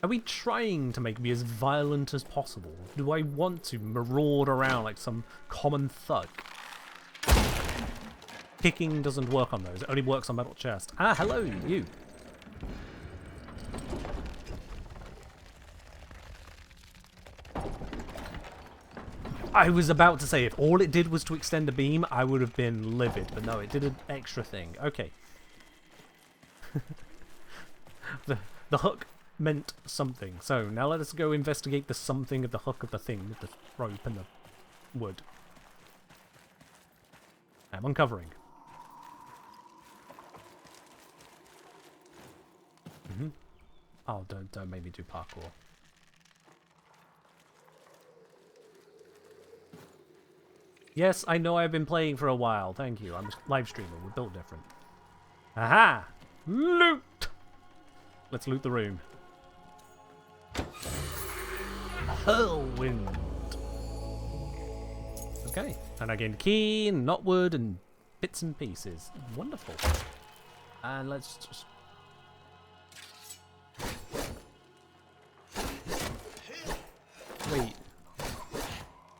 Speaker 1: Are we trying to make me as violent as possible? Do I want to maraud around like some common thug? Kicking doesn't work on those. It only works on metal chest. Ah, hello, you. I was about to say, if all it did was to extend a beam, I would have been livid. But no, it did an extra thing. Okay. the hook meant something. So now let us go investigate the something of the hook of the thing with the rope and the wood. I'm uncovering. Oh, don't make me do parkour. Yes, I know I've been playing for a while. Thank you. I'm a live streamer. We're built different. Aha! Loot! Let's loot the room. Whirlwind. Okay, and I gained key, and knotwood, and bits and pieces. Wonderful. And let's just... Wait.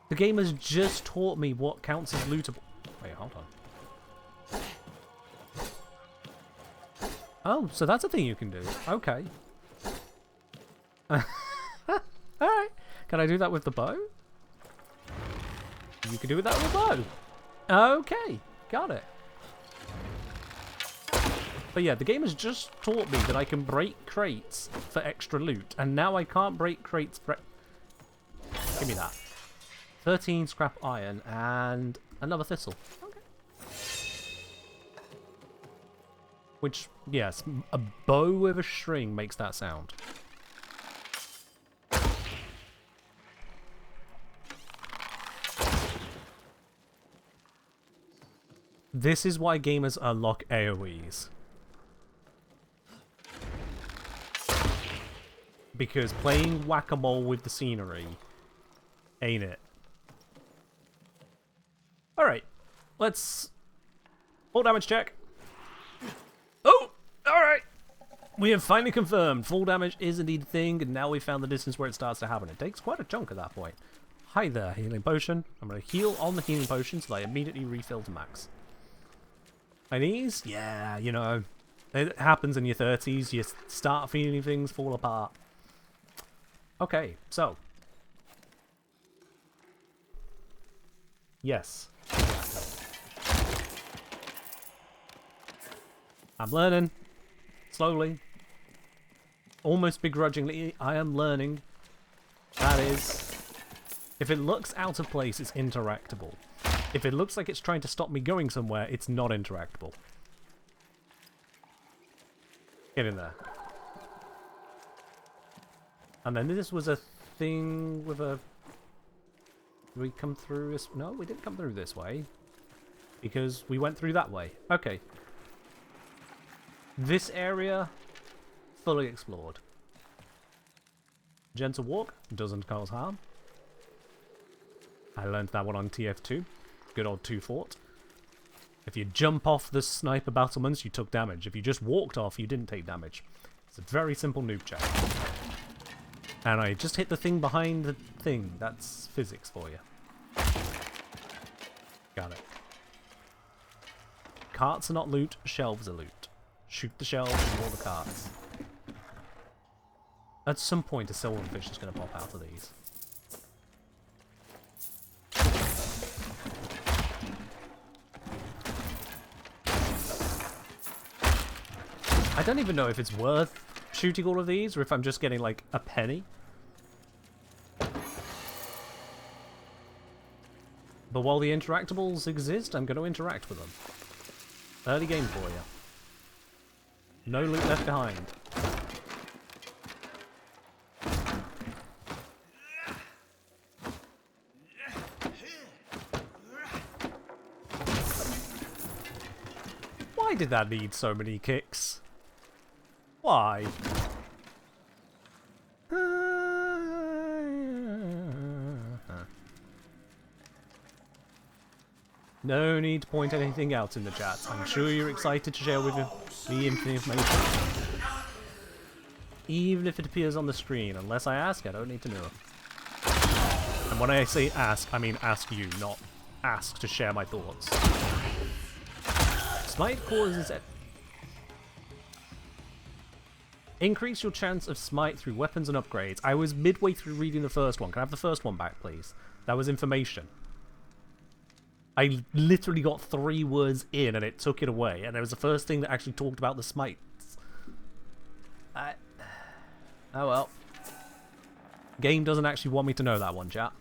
Speaker 1: The game has just taught me what counts as lootable. Wait, hold on. Oh, so that's a thing you can do. Okay. Alright. Can I do that with the bow? You can do that with the bow. Okay. Got it. But yeah, the game has just taught me that I can break crates for extra loot. And now I can't break crates for... Give me that. 13 scrap iron and another thistle. Okay. Which, yes, a bow with a string makes that sound. This is why gamers unlock AoEs. Because playing whack-a-mole with the scenery ain't it. Alright, let's... full damage check. Oh! Alright! We have finally confirmed full damage is indeed a thing, and now we've found the distance where it starts to happen. It takes quite a chunk at that point. Hi there, healing potion. I'm going to heal on the healing potion so that I immediately refill to max. My knees? Yeah, you know, it happens in your 30s. You start feeling things fall apart. Okay, so. Yes. I'm learning. Slowly. Almost begrudgingly, I am learning. That is... if it looks out of place, it's interactable. If it looks like it's trying to stop me going somewhere, it's not interactable. Get in there. And then this was a thing with a... did we come through this... no, we didn't come through this way. Because we went through that way. Okay. This area, fully explored. Gentle walk, doesn't cause harm. I learned that one on TF2. Good old 2 fort. If you jump off the sniper battlements, you took damage. If you just walked off, you didn't take damage. It's a very simple noob check. And I just hit the thing behind the thing. That's physics for you. Got it. Carts are not loot, shelves are loot. Shoot the shelves and all the carts. At some point, a silverfish is going to pop out of these. I don't even know if it's worth shooting all of these, or if I'm just getting, like, a penny. But while the interactables exist, I'm going to interact with them. Early game for you. No loot left behind. Why did that need so many kicks? Why? No need to point anything out in the chat. I'm sure you're excited to share with me information. Even if it appears on the screen. Unless I ask, I don't need to know. And when I say ask, I mean ask you, not ask to share my thoughts. Smite causes it. Increase your chance of smite through weapons and upgrades. I was midway through reading the first one. Can I have the first one back, please? That was information. I literally got 3 words in and it took it away. And it was the first thing that actually talked about the smites. Oh well. Game doesn't actually want me to know that one, chat.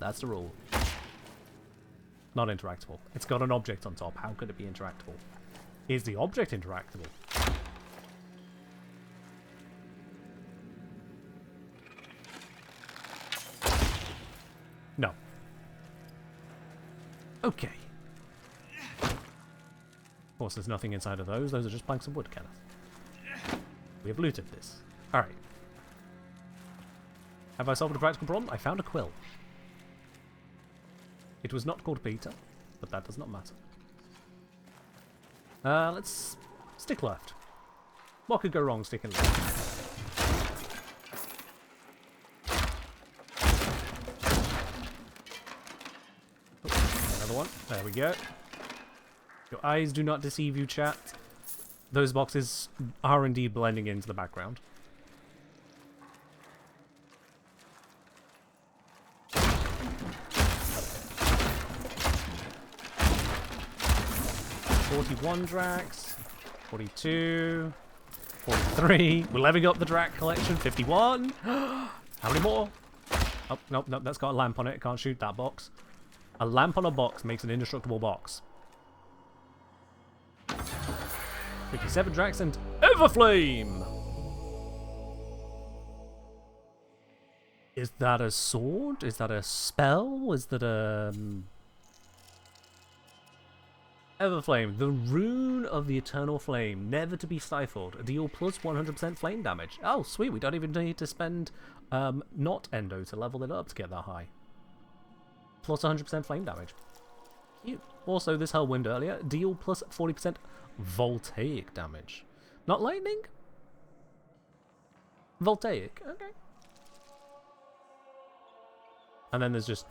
Speaker 1: That's the rule. Not interactable. It's got an object on top. How could it be interactable? Is the object interactable? No. Okay. Of course, there's nothing inside of those. Those are just planks of wood, Kenneth. We have looted this. Alright. Have I solved a practical problem? I found a quill. It was not called Peter, but that does not matter. Let's stick left. What could go wrong sticking left? Oh, another one. There we go. Your eyes do not deceive you, chat. Those boxes are indeed blending into the background. Drax, 42, 43. We're leveling up the Drac collection. 51. How many more? Oh, nope, nope, that's got a lamp on it. Can't shoot that box. A lamp on a box makes an indestructible box. 57 Drax and Everflame! Is that a sword? Is that a spell? Is that a... Everflame, the rune of the eternal flame, never to be stifled. Deal plus 100% flame damage. Oh, sweet, we don't even need to spend not endo to level it up to get that high. Plus 100% flame damage. Cute. Also, this Hellwind earlier, deal plus 40% voltaic damage. Not lightning? Voltaic, okay. And then there's just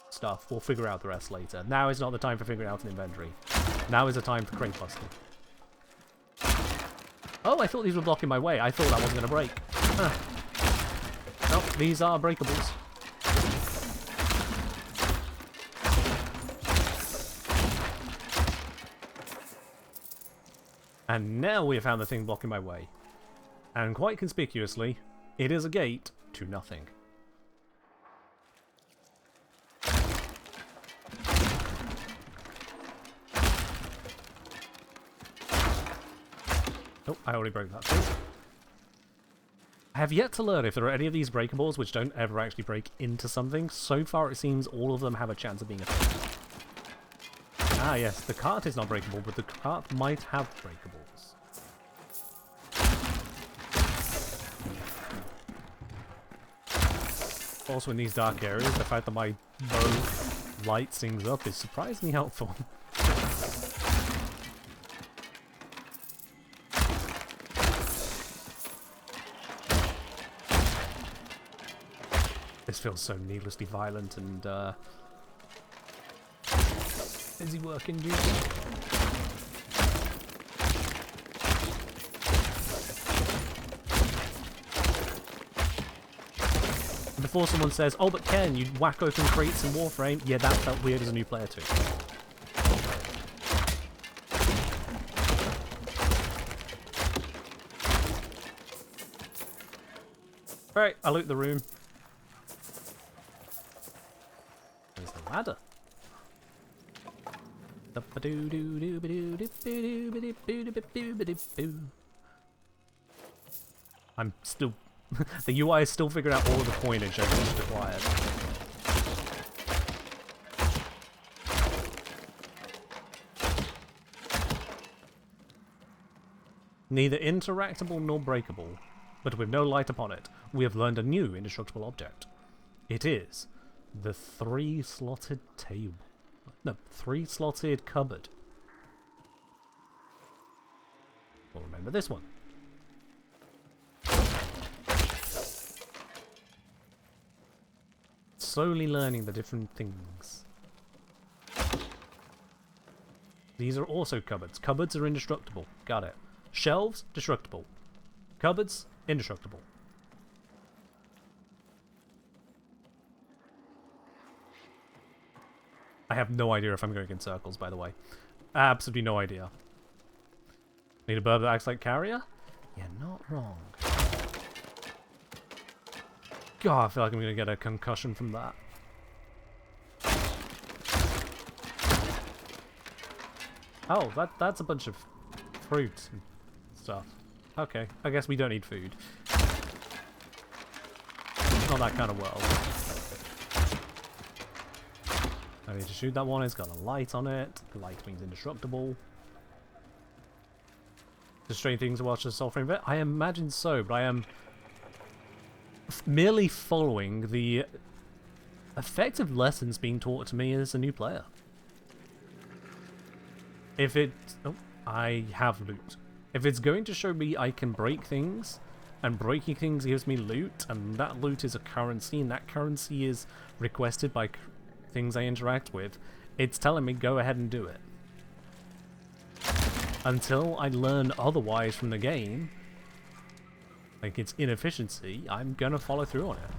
Speaker 1: stuff. We'll figure out the rest later. Now is not the time for figuring out an inventory. Now is the time for crate busting. Oh, I thought these were blocking my way. I thought that wasn't going to break. Huh. Nope, these are breakables. And now we have found the thing blocking my way. And quite conspicuously, it is a gate to nothing. Oh, I already broke that too. I have yet to learn if there are any of these breakables which don't ever actually break into something. So far it seems all of them have a chance of being a thing. Ah yes, the cart is not breakable, but the cart might have breakables. Also in these dark areas, the fact that my bow lights things up is surprisingly helpful. This feels so needlessly violent and busy working, dude. Before someone says, oh but Ken, you whack open crates in Warframe, yeah, that felt weird as a new player too. Alright, I loot the room. There's the ladder. I'm still... the UI is still figuring out all of the coinage I've just acquired. Neither interactable nor breakable, but with no light upon it, we have learned a new indestructible object. It is the 3-slotted table. No, 3-slotted cupboard. We'll remember this one. Slowly learning the different things. These are also cupboards. Cupboards are indestructible. Got it. Shelves, destructible. Cupboards, indestructible. I have no idea if I'm going in circles, by the way. Absolutely no idea. Need a bird that acts like carrier? You're not wrong. God, I feel like I'm going to get a concussion from that. Oh, that's a bunch of fruit and stuff. Okay, I guess we don't need food. It's not that kind of world. I need to shoot that one, it's got a light on it. The light means indestructible. The strange things to watch the Soulframe bit? I imagine so, but I am merely following the effective lessons being taught to me as a new player. If it... oh, I have loot. If it's going to show me I can break things, and breaking things gives me loot, and that loot is a currency, and that currency is requested by things I interact with, it's telling me go ahead and do it. Until I learn otherwise from the game, like its inefficiency, I'm gonna follow through on it.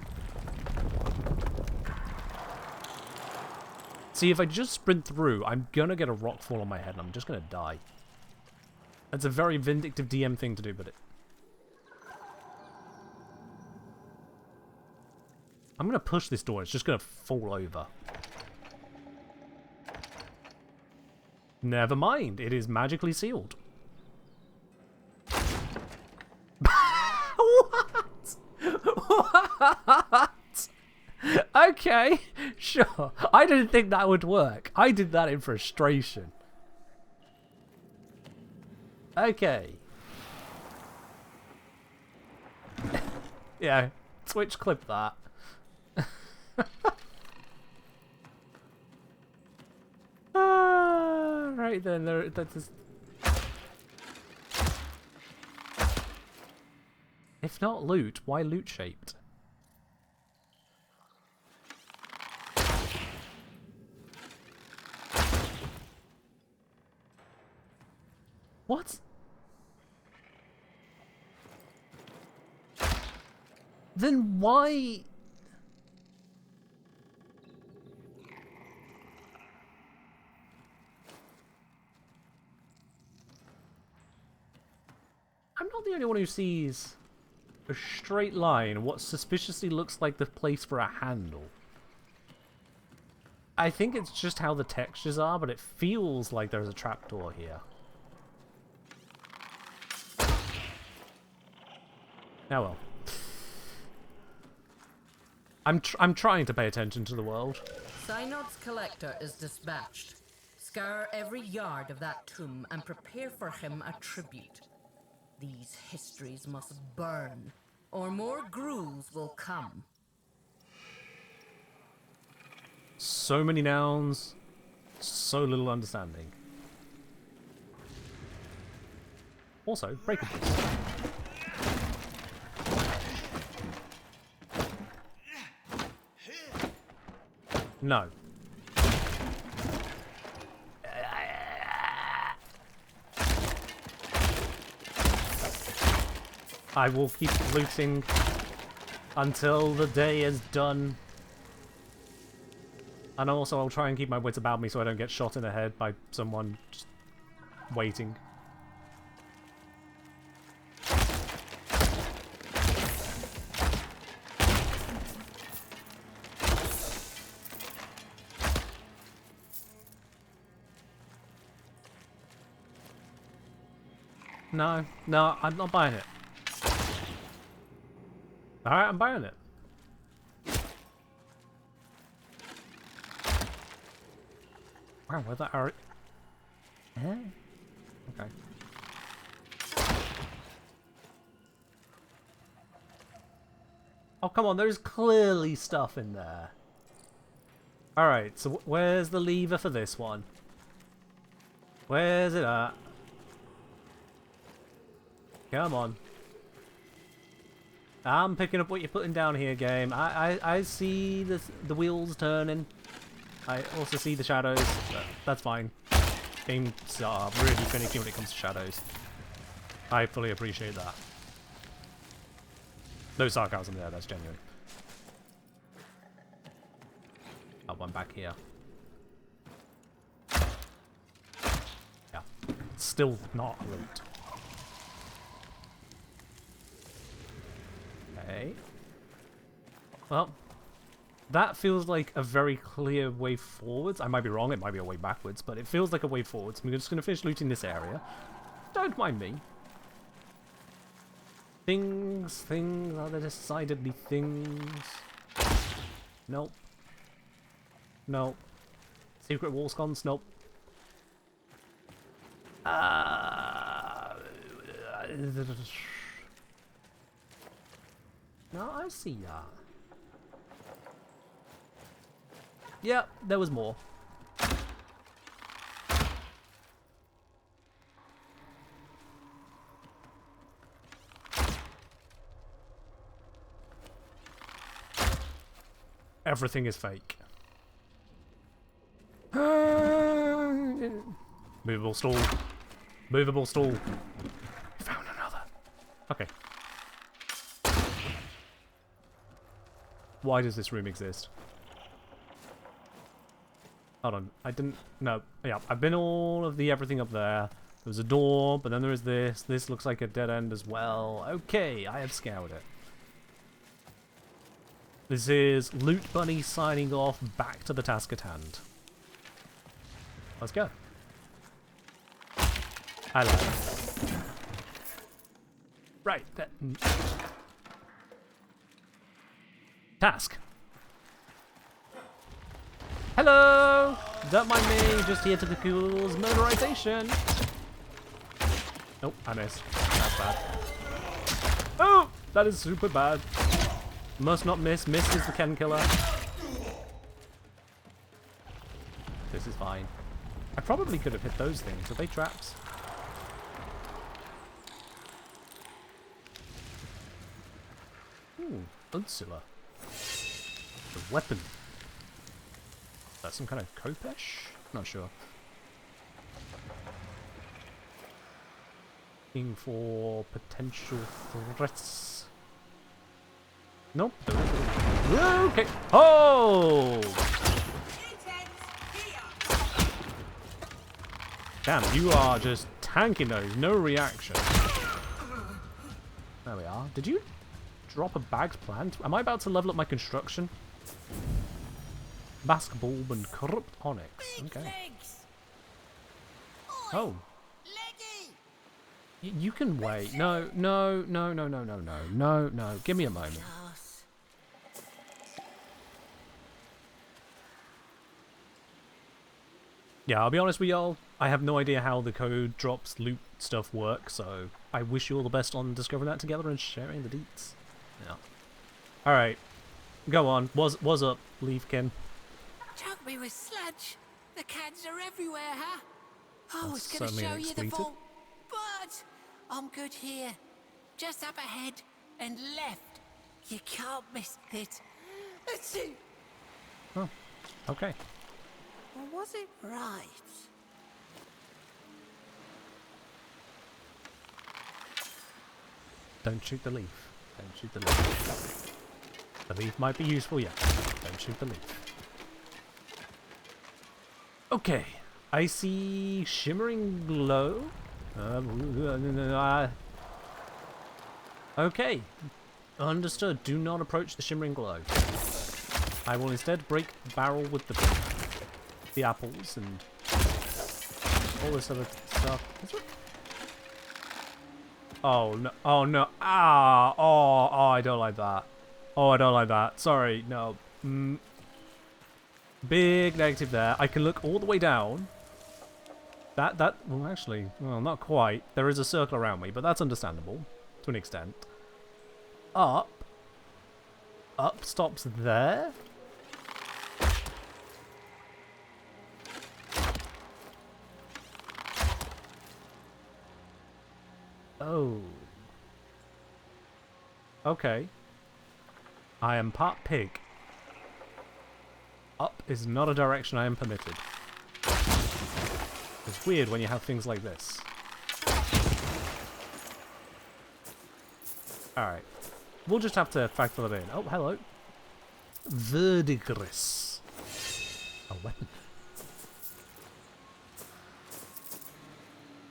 Speaker 1: See, if I just sprint through, I'm gonna get a rock fall on my head and I'm just gonna die. That's a very vindictive DM thing to do, but I'm gonna push this door, it's just gonna fall over. Never mind, it is magically sealed. What? What? Okay, sure. I didn't think that would work. I did that in frustration. Okay. Yeah, Twitch clip that. Right then, that is... If not loot, why loot shaped? What? Then why... I'm not the only one who sees a straight line, what suspiciously looks like the place for a handle. I think it's just how the textures are, but it feels like there's a trapdoor here. Oh well. I'm trying to pay attention to the world.
Speaker 6: Synod's collector is dispatched. Scour every yard of that tomb and prepare for him a tribute. These histories must burn, or more gruels will come.
Speaker 1: So many nouns, so little understanding. Also, breakables. No. I will keep looting until the day is done. And also I'll try and keep my wits about me so I don't get shot in the head by someone just waiting. No, no, I'm not buying it. Alright, I'm buying it. Wow, where that are... Eh? Okay. Oh, come on, there's clearly stuff in there. Alright, so where's the lever for this one? Where's it at? Come on. I'm picking up what you're putting down here, game. I see the wheels turning. I also see the shadows. But that's fine. Games are really finicky when it comes to shadows. I fully appreciate that. No sarcasm there, that's genuine. Oh, one back here. Yeah. Still not loot. Okay. Well, that feels like a very clear way forwards. I might be wrong, it might be a way backwards, but it feels like a way forwards. I'm just going to finish looting this area. Don't mind me. Things, are there decidedly things? Nope. Nope. Secret wall sconce? Nope. No, I see that. Yeah, there was more. Everything is fake. Movable stall. Movable stall. Found another. Okay. Why does this room exist? Hold on, I didn't... No, yeah, I've been all of the everything up there. There's a door, but then there is this. This looks like a dead end as well. Okay, I have scoured it. This is Loot Bunny signing off, back to the task at hand. Let's go. I like it. Right, that... Task. Hello! Don't mind me, just here to the cool's murderization. Nope, I missed. That's bad. Oh! That is super bad. Must not miss. Miss is the Ken killer. This is fine. I probably could have hit those things. Are they traps? Ooh, Ursula. The weapon. Is that some kind of Kopesh? Not sure. Looking for potential threats. Nope. Okay. Oh! Damn, you are just tanking those. No reaction. There we are. Did you drop a bagged plant? Am I about to level up my construction? Mask bulb and corrupt onyx. Okay. Oh. You can wait. No. Give me a moment. Yeah, I'll be honest with y'all. I have no idea how the code drops loot stuff works, so I wish you all the best on discovering that together and sharing the deets. Yeah. Alright. Go on. Was up, Leafkin?
Speaker 7: Choke me with sludge. The cans are everywhere, huh? I was
Speaker 1: That's
Speaker 7: gonna
Speaker 1: certainly
Speaker 7: show
Speaker 1: an
Speaker 7: you the
Speaker 1: expletive.
Speaker 7: vault, but I'm good here. Just up ahead and left. You can't miss it. Let's see.
Speaker 1: Oh, okay.
Speaker 7: Or was it right?
Speaker 1: Don't shoot the leaf. Don't shoot the leaf. The leaf might be useful, yeah. Don't shoot the leaf. Okay. I see shimmering glow. Okay. Understood. Do not approach the shimmering glow. I will instead break the barrel with the apples and all this other stuff. Oh no! Oh no! Ah! Oh! I don't like that. Oh, I don't like that. Sorry. No. Big negative there. I can look all the way down. Well, actually, well, not quite. There is a circle around me, but that's understandable to an extent. Up stops there. Oh. Okay. I am part pig. Up is not a direction I am permitted. It's weird when you have things like this. Alright. We'll just have to factor that in. Oh, hello. Verdigris. A weapon.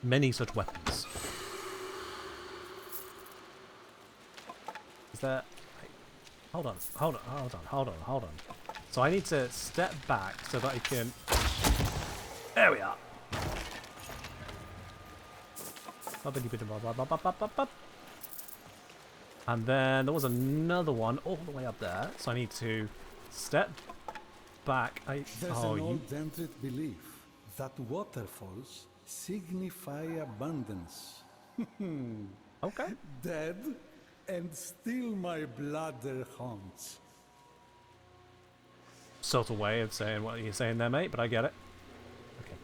Speaker 1: Many such weapons. Is there... Hold on. So I need to step back so that I can... There we are. And then there was another one all the way up there. So I need to step back.
Speaker 4: There's an old Dendrit belief that waterfalls signify abundance.
Speaker 1: Okay.
Speaker 4: Dead, and still my bladder haunts.
Speaker 1: Subtle way of saying what you're saying there, mate, but I get it. Okay.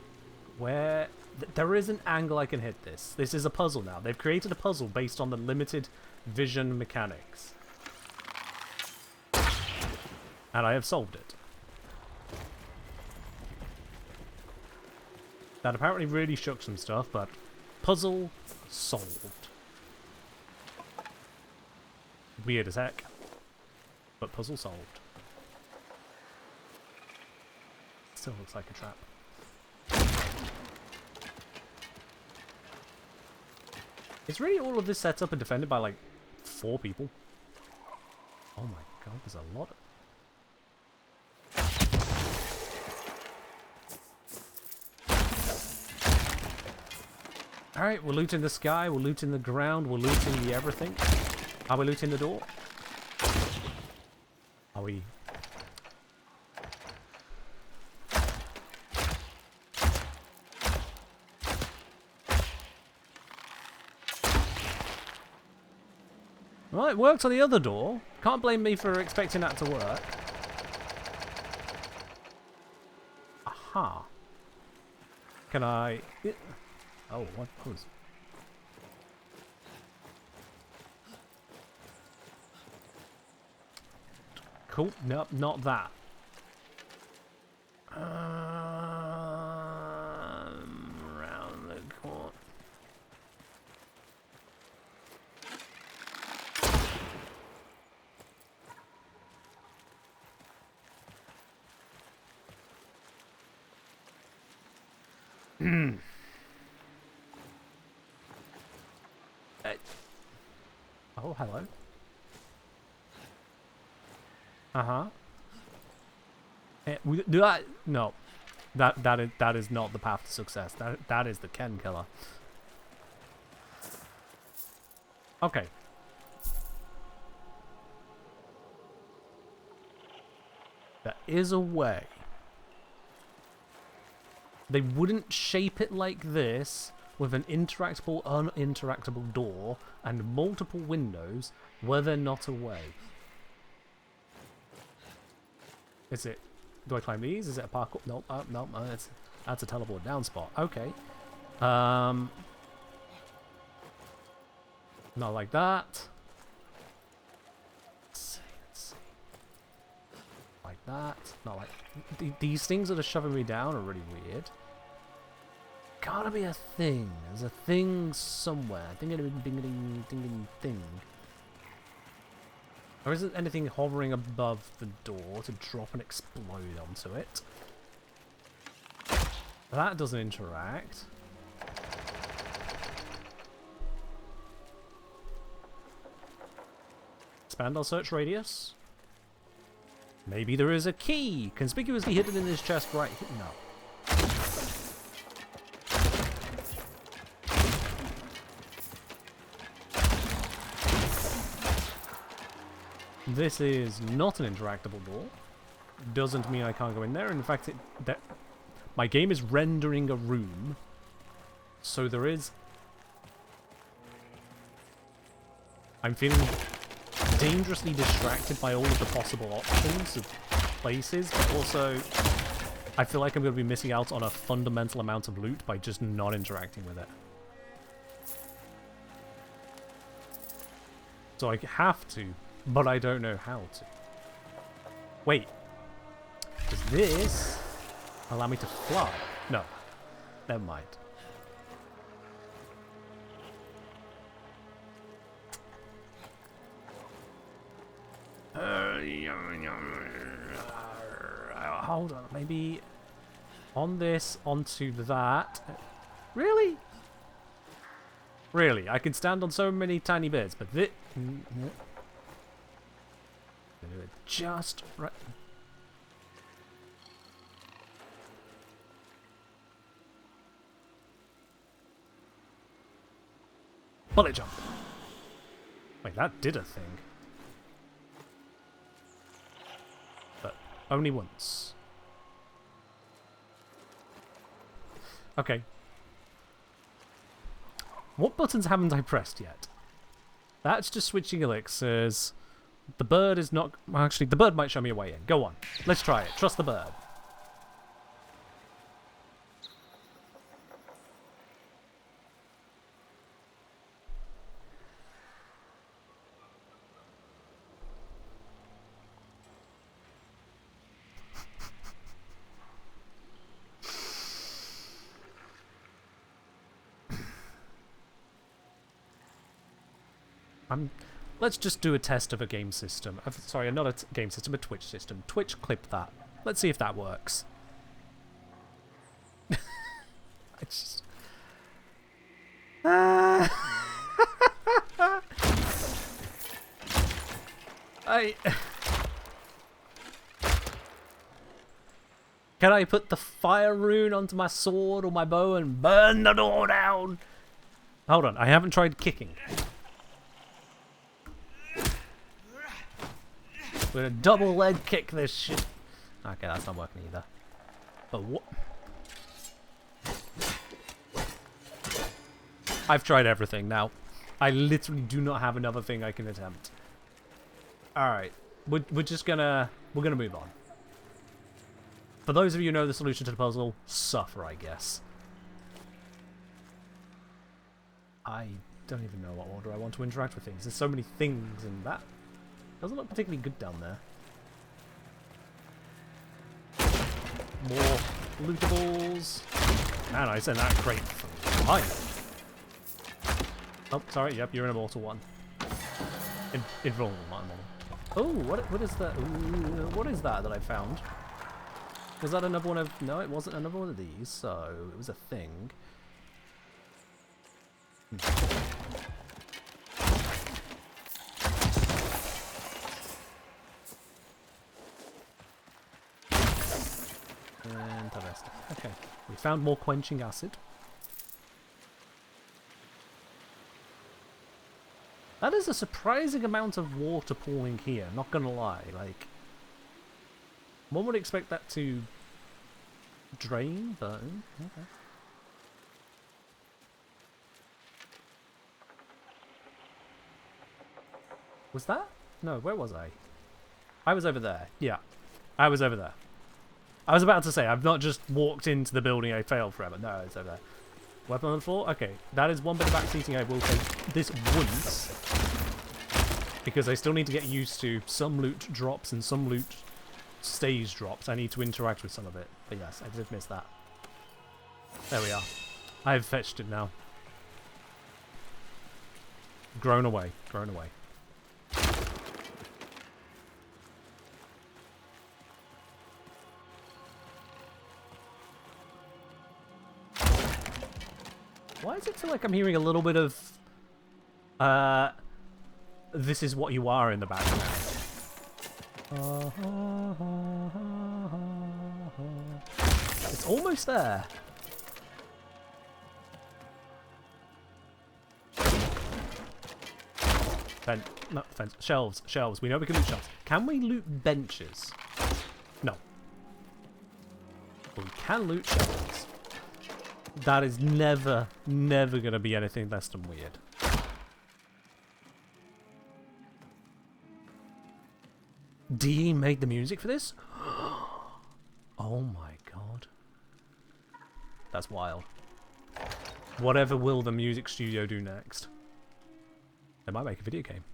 Speaker 1: Where... there is an angle I can hit this. This is a puzzle now. They've created a puzzle based on the limited vision mechanics. And I have solved it. That apparently really shook some stuff, but puzzle solved. Weird as heck. But puzzle solved. Still looks like a trap. It's really all of this set up and defended by like 4 people. Oh my god, there's a lot. Alright, we're looting the sky, we're looting the ground, we're looting the everything. Are we looting the door? Are we... Well, it worked on the other door. Can't blame me for expecting that to work. Aha. Can I... Oh, what was... Cool. Nope, not that. Around the corner. Oh, hello. No, that is not the path to success. That is the Ken killer. Okay. There is a way. They wouldn't shape it like this with an interactable, uninteractable door and multiple windows were there not a way. Is it... Do I climb these? Is it a parkour? Nope. Nope. That's a teleport down spot. Okay. Not like that. Let's see. Like that. Not like... These things that are shoving me down are really weird. Gotta be a thing. There's a thing somewhere. Thing. Or isn't anything hovering above the door to drop and explode onto it? That doesn't interact. Expand our search radius. Maybe there is a key conspicuously hidden in this chest right here. No. This is not an interactable door. Doesn't mean I can't go in there. In fact, my game is rendering a room. So there is... I'm feeling dangerously distracted by all of the possible options of places, but also I feel like I'm going to be missing out on a fundamental amount of loot by just not interacting with it. So I have to, but I don't know how to. Wait. Does this allow me to fly? No. Never mind. Hold on. Maybe on this, onto that. Really? Really? I can stand on so many tiny bits, but this... Just right... Bullet jump. Wait, that did a thing. But only once. Okay. What buttons haven't I pressed yet? That's just switching elixirs. The bird is not... Actually, the bird might show me a way in. Go on. Let's try it. Trust the bird. Let's just do a test of a game system. Sorry, not a game system, a Twitch system. Twitch, clip that. Let's see if that works. It's just... Can I put the fire rune onto my sword or my bow and burn the door down? Hold on, I haven't tried kicking. We're gonna double leg kick this shit. Okay, that's not working either. But what? I've tried everything now. I literally do not have another thing I can attempt. Alright. We're just gonna... We're gonna move on. For those of you who know the solution to the puzzle, suffer, I guess. I don't even know what order I want to interact with things. There's so many things in that. Doesn't look particularly good down there. More lootables. Man, I sent that crate from behind. Oh, sorry. Yep, you're an immortal one. Invulnerable, not immortal. Oh, what is that? Ooh, what is that I found? Was that another one of... No, it wasn't another one of these, so it was a thing. Interesting. Okay, we found more quenching acid. That is a surprising amount of water pouring here, not gonna lie. Like, one would expect that to drain, but okay. Was that? No, where was I? I was over there. Yeah, I was over there. I was about to say, I've not just walked into the building I failed forever. No, it's over there. Weapon on the floor? Okay, that is one bit of backseating I will take this once. Because I still need to get used to some loot drops and some loot stage drops. I need to interact with some of it. But yes, I did miss that. There we are. I've fetched it now. Grown away. Grown away. Why does it feel like I'm hearing a little bit of This Is What You Are in the background? It's almost there. Not fence. Shelves. Shelves. We know we can loot shelves. Can we loot benches? No. But we can loot shelves. That is never going to be anything less than weird. DE made the music for this? Oh my god. That's wild. Whatever will the music studio do next? They might make a video game.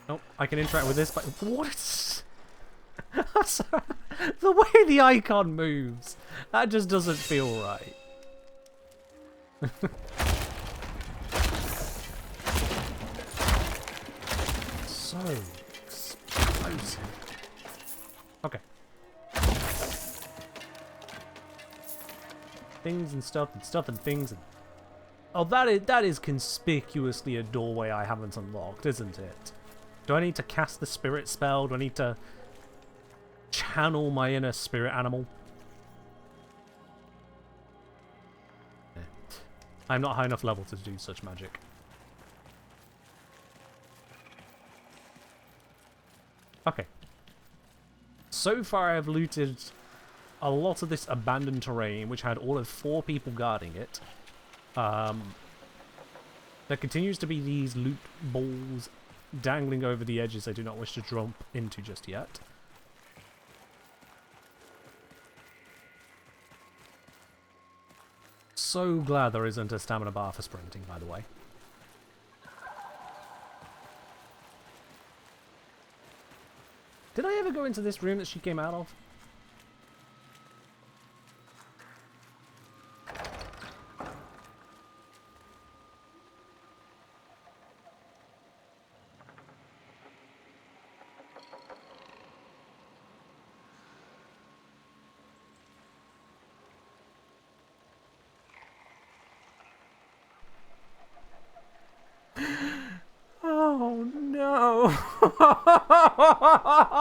Speaker 1: Oh, I can interact with this, but what? I'm sorry. The way the icon moves, that just doesn't feel right. So explosive. Okay. Things and stuff and things and... Oh, that is conspicuously a doorway I haven't unlocked, isn't it? Do I need to cast the spirit spell? Do I need to channel my inner spirit animal? Yeah. I'm not high enough level to do such magic. Okay. So far I've looted a lot of this abandoned terrain, which had all of 4 people guarding it. There continues to be these loot balls dangling over the edges I do not wish to jump into just yet. So glad there isn't a stamina bar for sprinting, by the way. Did I ever go into this room that she came out of? Oh no!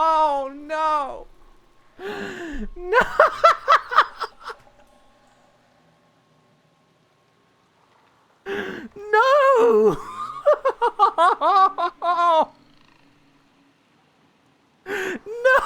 Speaker 1: Oh no! No! No! No!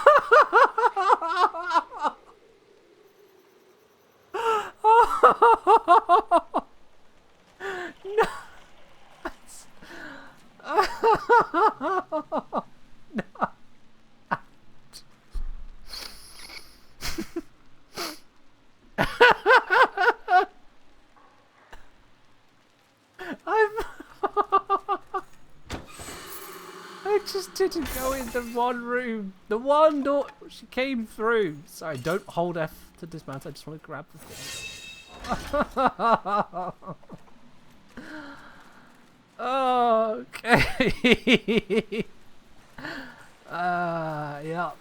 Speaker 1: I just didn't go in the one room. The one door she came through. Sorry, don't hold F to dismount. I just want to grab the thing. Okay. Yeah.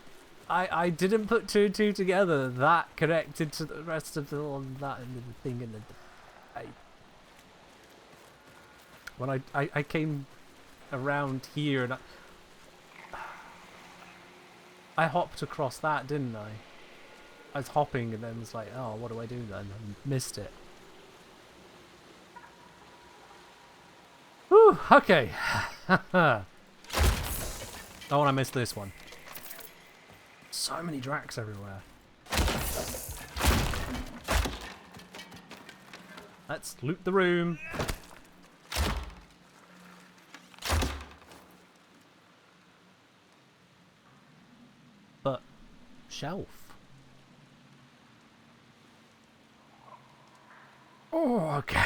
Speaker 1: I didn't put two and two together. That connected to the rest of the one, that and the thing in the... When I came around here and I hopped across that, didn't I? I was hopping and then was like, oh, what do I do then? I missed it. Whew, okay. Oh, and I missed this one. So many Dracs everywhere. Let's loot the room. But shelf. Oh, okay.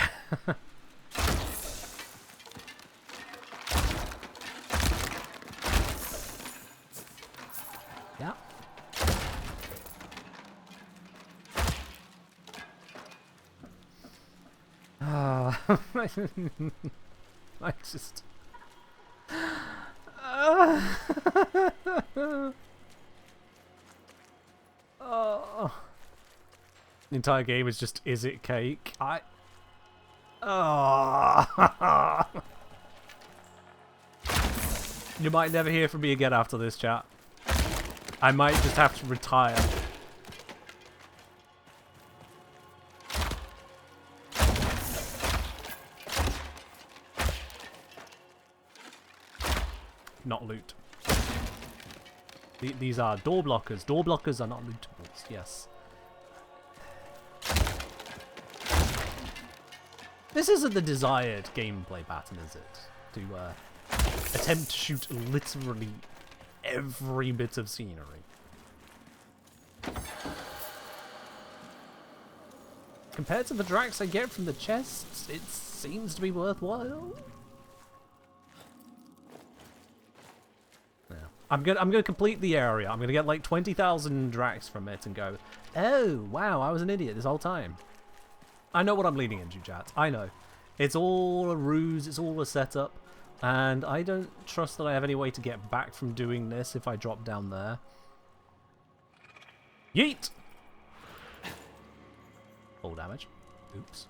Speaker 1: Yeah. I just... Oh. The entire game is just, is it cake? Oh. You might never hear from me again after this, chat. I might just have to retire. Not loot. These are door blockers. Door blockers are not lootables. Yes. This isn't the desired gameplay pattern, is it? To attempt to shoot literally every bit of scenery. Compared to the Dracs I get from the chests, it seems to be worthwhile. I'm gonna complete the area. I'm gonna get like 20,000 Dracs from it and go, oh wow, I was an idiot this whole time. I know what I'm leading into, chat. I know. It's all a ruse, it's all a setup, and I don't trust that I have any way to get back from doing this if I drop down there. Yeet! Full damage. Oops.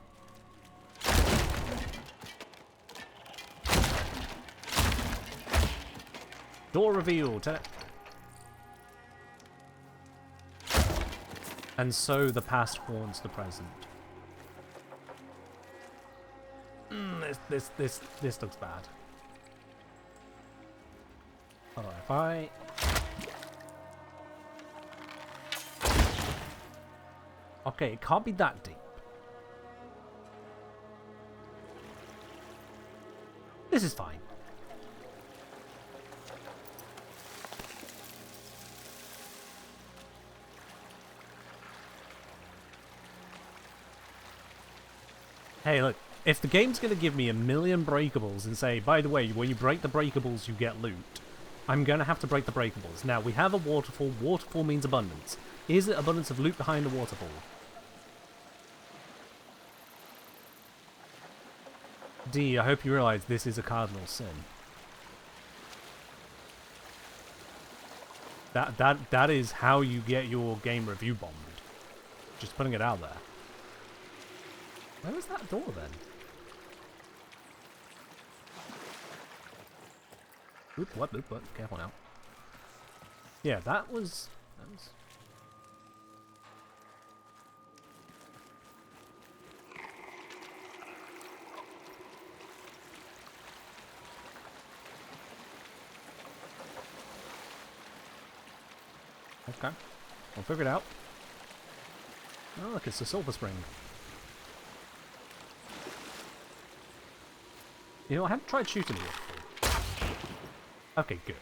Speaker 1: Door revealed. And so the past haunts the present. This looks bad. Hold on, if I... Okay, it can't be that deep. This is fine. Hey, look, if the game's going to give me 1,000,000 breakables and say, by the way, when you break the breakables, you get loot, I'm going to have to break the breakables. Now, we have a waterfall. Waterfall means abundance. Is it abundance of loot behind the waterfall? D, I hope you realize this is a cardinal sin. That is how you get your game review bombed. Just putting it out there. Where was that door then? Oop, what? Careful now. Yeah, that was... Okay. We'll figure it out. Oh, look, it's a sulfur spring. You know, I haven't tried shooting it before. Okay, good.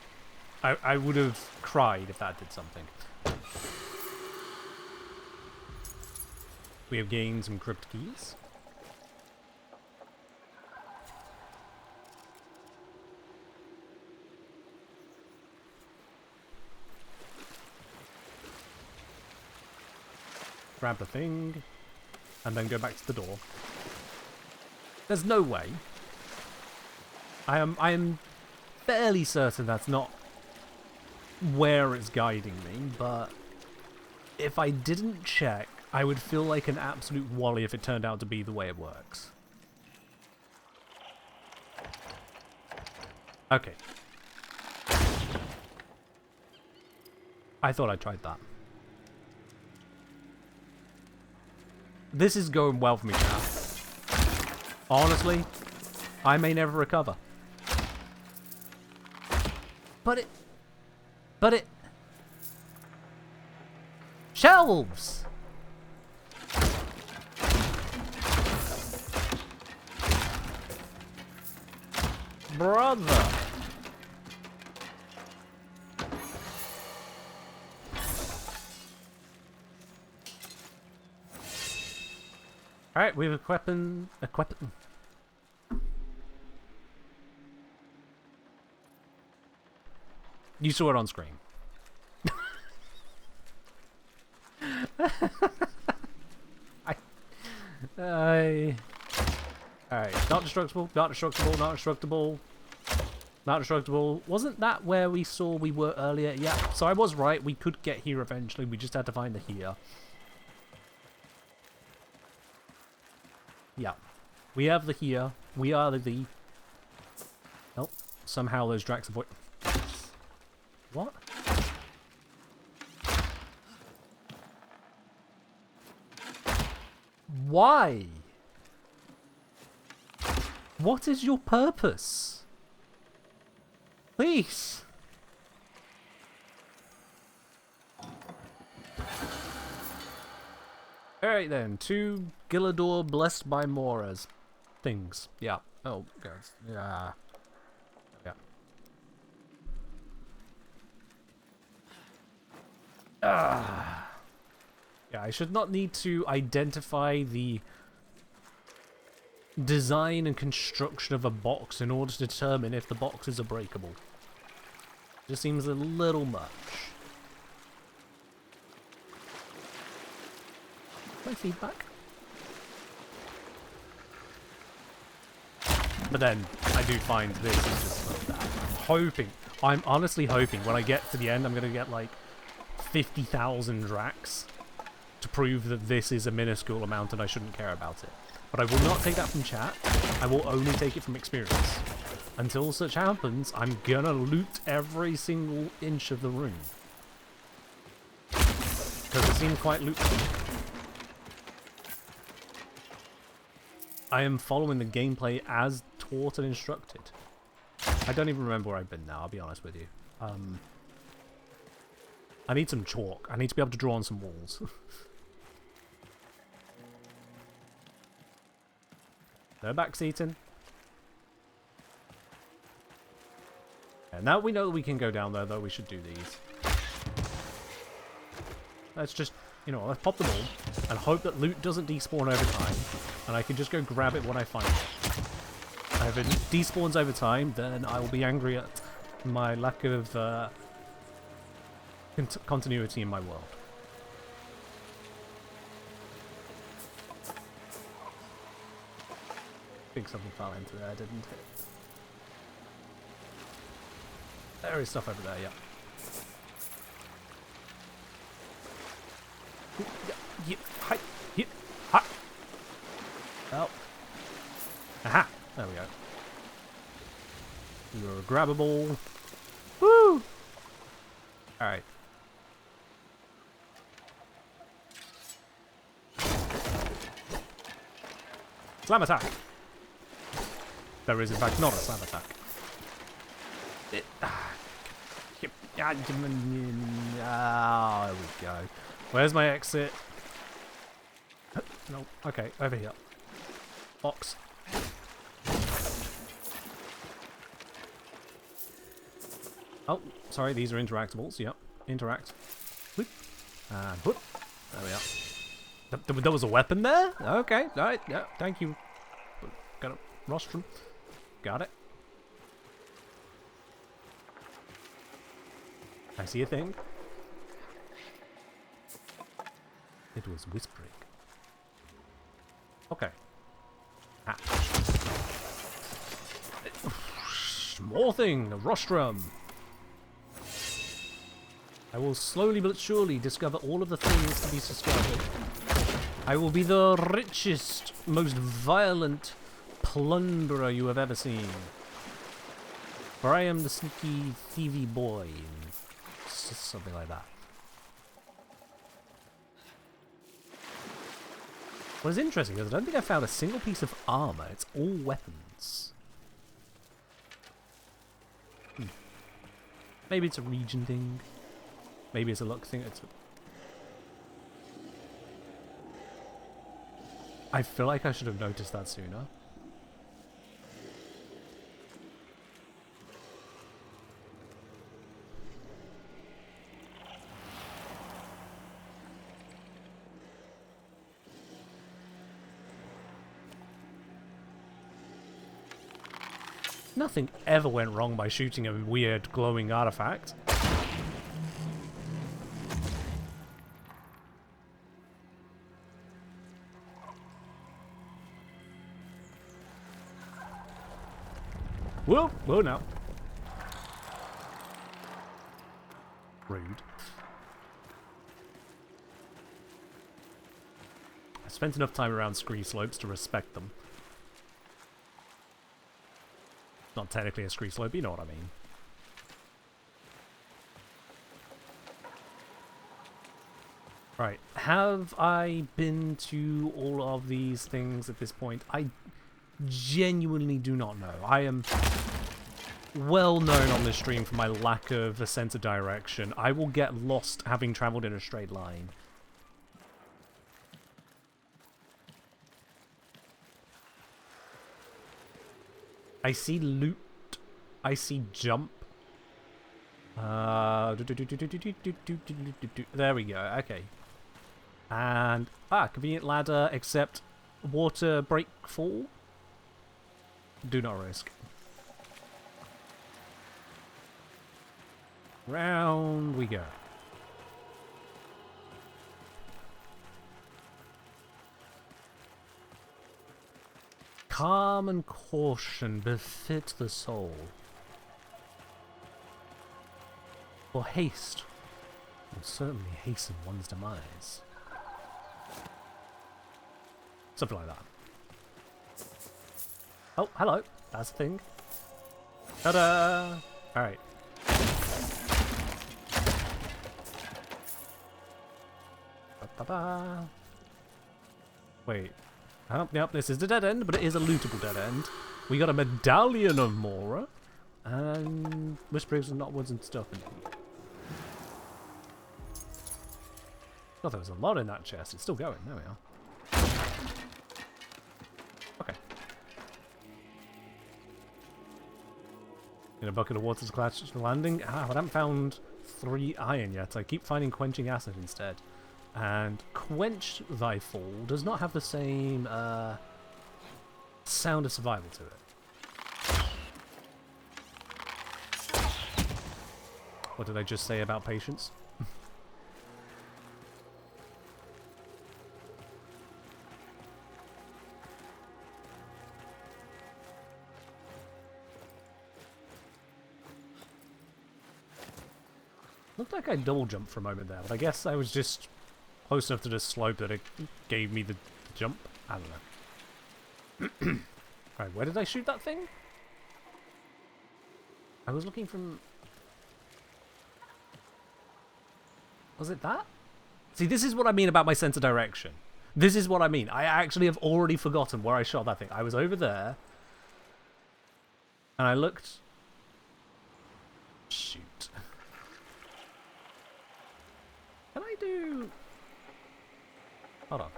Speaker 1: I would have cried if that did something. We have gained some crypt keys. Grab the thing, and then go back to the door. There's no way. I am fairly certain that's not where it's guiding me, but if I didn't check, I would feel like an absolute wally if it turned out to be the way it works. Okay. I thought I tried that. This is going well for me now. Honestly, I may never recover. But it... Shelves! Brother! Alright, we have a weapon... You saw it on screen. Alright, not destructible, not destructible, not destructible. Not destructible. Wasn't that where we saw we were earlier? Yeah, so I was right. We could get here eventually. We just had to find the here. Yeah. We have the here. We are the... Oh, somehow those Drax avoid... What? Why? What is your purpose? Please. Alright then, 2 Gillador blessed by Moras things. Yeah. Oh, guys. Yeah. Yeah. Yeah, I should not need to identify the design and construction of a box in order to determine if the boxes are breakable. Just seems a little much. My feedback. But then I do find this is just like that. I'm honestly hoping when I get to the end I'm gonna get like 50,000 Drax to prove that this is a minuscule amount and I shouldn't care about it. But I will not take that from chat. I will only take it from experience. Until such happens, I'm gonna loot every single inch of the room. Because it seems quite lootable. I am following the gameplay as taught and instructed. I don't even remember where I've been now, I'll be honest with you. I need some chalk. I need to be able to draw on some walls. No backseating. And now we know that we can go down there, though, we should do these. Let's just, you know, let's pop the ball and hope that loot doesn't despawn over time, and I can just go grab it when I find it. If it despawns over time, then I will be angry at my lack of continuity in my world. I think something fell into there, didn't it? There is stuff over there, yeah. Oh. Aha! There we go. You're grabbable. Woo! Alright. Slam attack! There is in fact not a slam attack. There we go. Where's my exit? No, okay, over here. Box. Oh, sorry, these are interactables. Yep, interact. Whoop. And whoop. There we are. There was a weapon there? Okay, alright, yeah, thank you. Got a rostrum. Got it. I see a thing. It was whispering. Okay. Ah. More thing, a rostrum. I will slowly but surely discover all of the things to be discovered. I will be the richest, most violent plunderer you have ever seen. For I am the sneaky, thievy boy. Something like that. What is interesting is I don't think I found a single piece of armor. It's all weapons. Maybe it's a region thing. Maybe it's a luck thing. I feel like I should have noticed that sooner. Nothing ever went wrong by shooting a weird glowing artifact. Whoa, whoa now. Rude. I spent enough time around scree slopes to respect them. Not technically a scree slope, you know what I mean. Right, have I been to all of these things at this point? I genuinely do not know. I am well known on this stream for my lack of a sense of direction. I will get lost having traveled in a straight line. I see loot. I see jump. There we go. Okay. And convenient ladder, except water break fall. Do not risk. Round we go. Calm and caution befit the soul. For haste will certainly hasten one's demise. Something like that. Oh, hello. That's the thing. Ta-da! Alright. Ba-ba-ba. Wait. Oh, yep, this is the dead end, but it is a lootable dead end. We got a medallion of Mora. And whisperings and knotwoods and stuff. God, there was a lot in that chest. It's still going. There we are. Okay. In a bucket of water to catch the landing. Ah, but I haven't found 3 iron yet. I keep finding quenching acid instead. And quench thy fall does not have the same sound of survival to it. What did I just say about patience? Looked like I double jumped for a moment there, but I guess I was just close enough to the slope that it gave me the jump. I don't know. Right, where did I shoot that thing? I was looking from... Was it that? See, this is what I mean about my sense of direction. This is what I mean. I actually have already forgotten where I shot that thing. I was over there. And I looked... Shoot. Can I do... Hold on.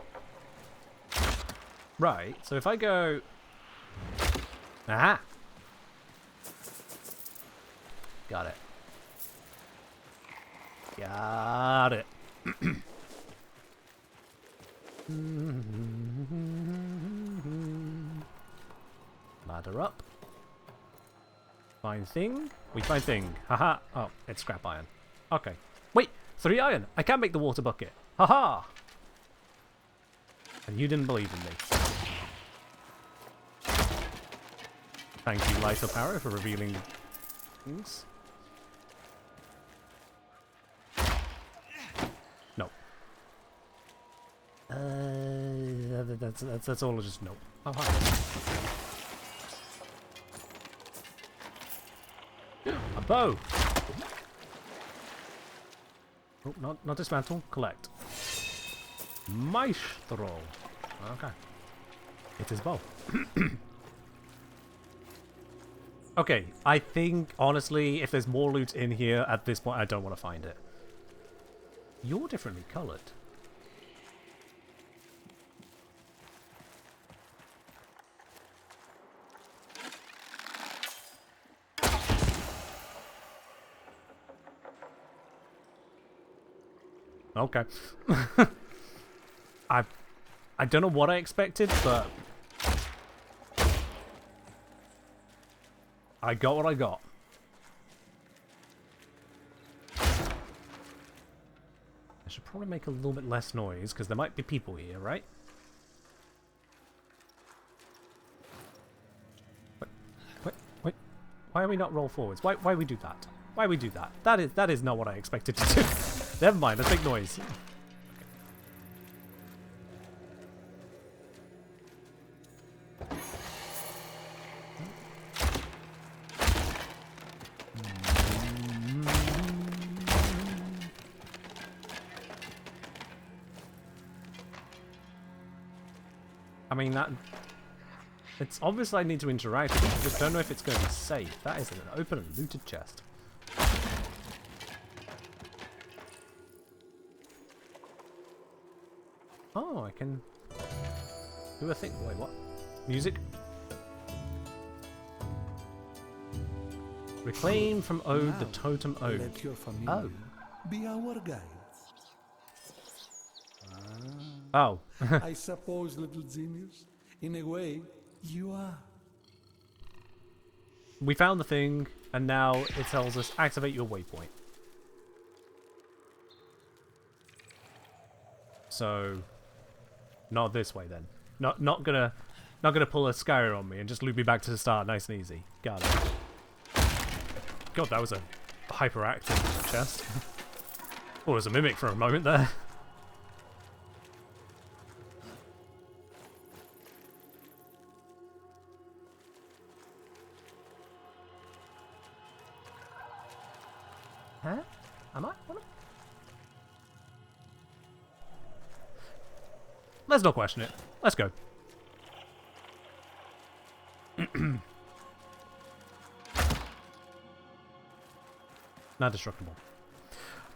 Speaker 1: Right, so if I go... Aha! Got it. Got it. Ladder up. Find thing. We find thing. Haha. Oh, it's scrap iron. Okay. Wait, 3 iron. I can make the water bucket. Haha. And you didn't believe in me. Thank you, Light Up Arrow, for revealing things. No. That's all. Just no. Oh hi. A bow. Oh, not dismantle. Collect. Maestro. Okay. It is bow. Okay, I think, honestly, if there's more loot in here at this point, I don't want to find it. You're differently coloured. Okay. I don't know what I expected, but I got what I got. I should probably make a little bit less noise, because there might be people here, right? Wait. Why are we not roll forwards? Why we do that? Why we do that? That is not what I expected to do. Never mind, let's make noise. I mean, it's obvious I need to interact with it. I just don't know if it's going to be safe. That is an open and looted chest. Oh, I can do a thing. Wait, what? Music? Reclaim from Ode the Totem Ode.
Speaker 4: Let your familiar be our guides.
Speaker 1: Oh.
Speaker 4: I suppose, little genius, in a way, you are.
Speaker 1: We found the thing, and now it tells us activate your waypoint. So, not this way then. Not gonna pull a Skyrim on me and just loop me back to the start, nice and easy. Got it. God, that was a hyperactive chest. Oh, it was a mimic for a moment there. Huh? Am I? What? Let's not question it. Let's go. Not destructible.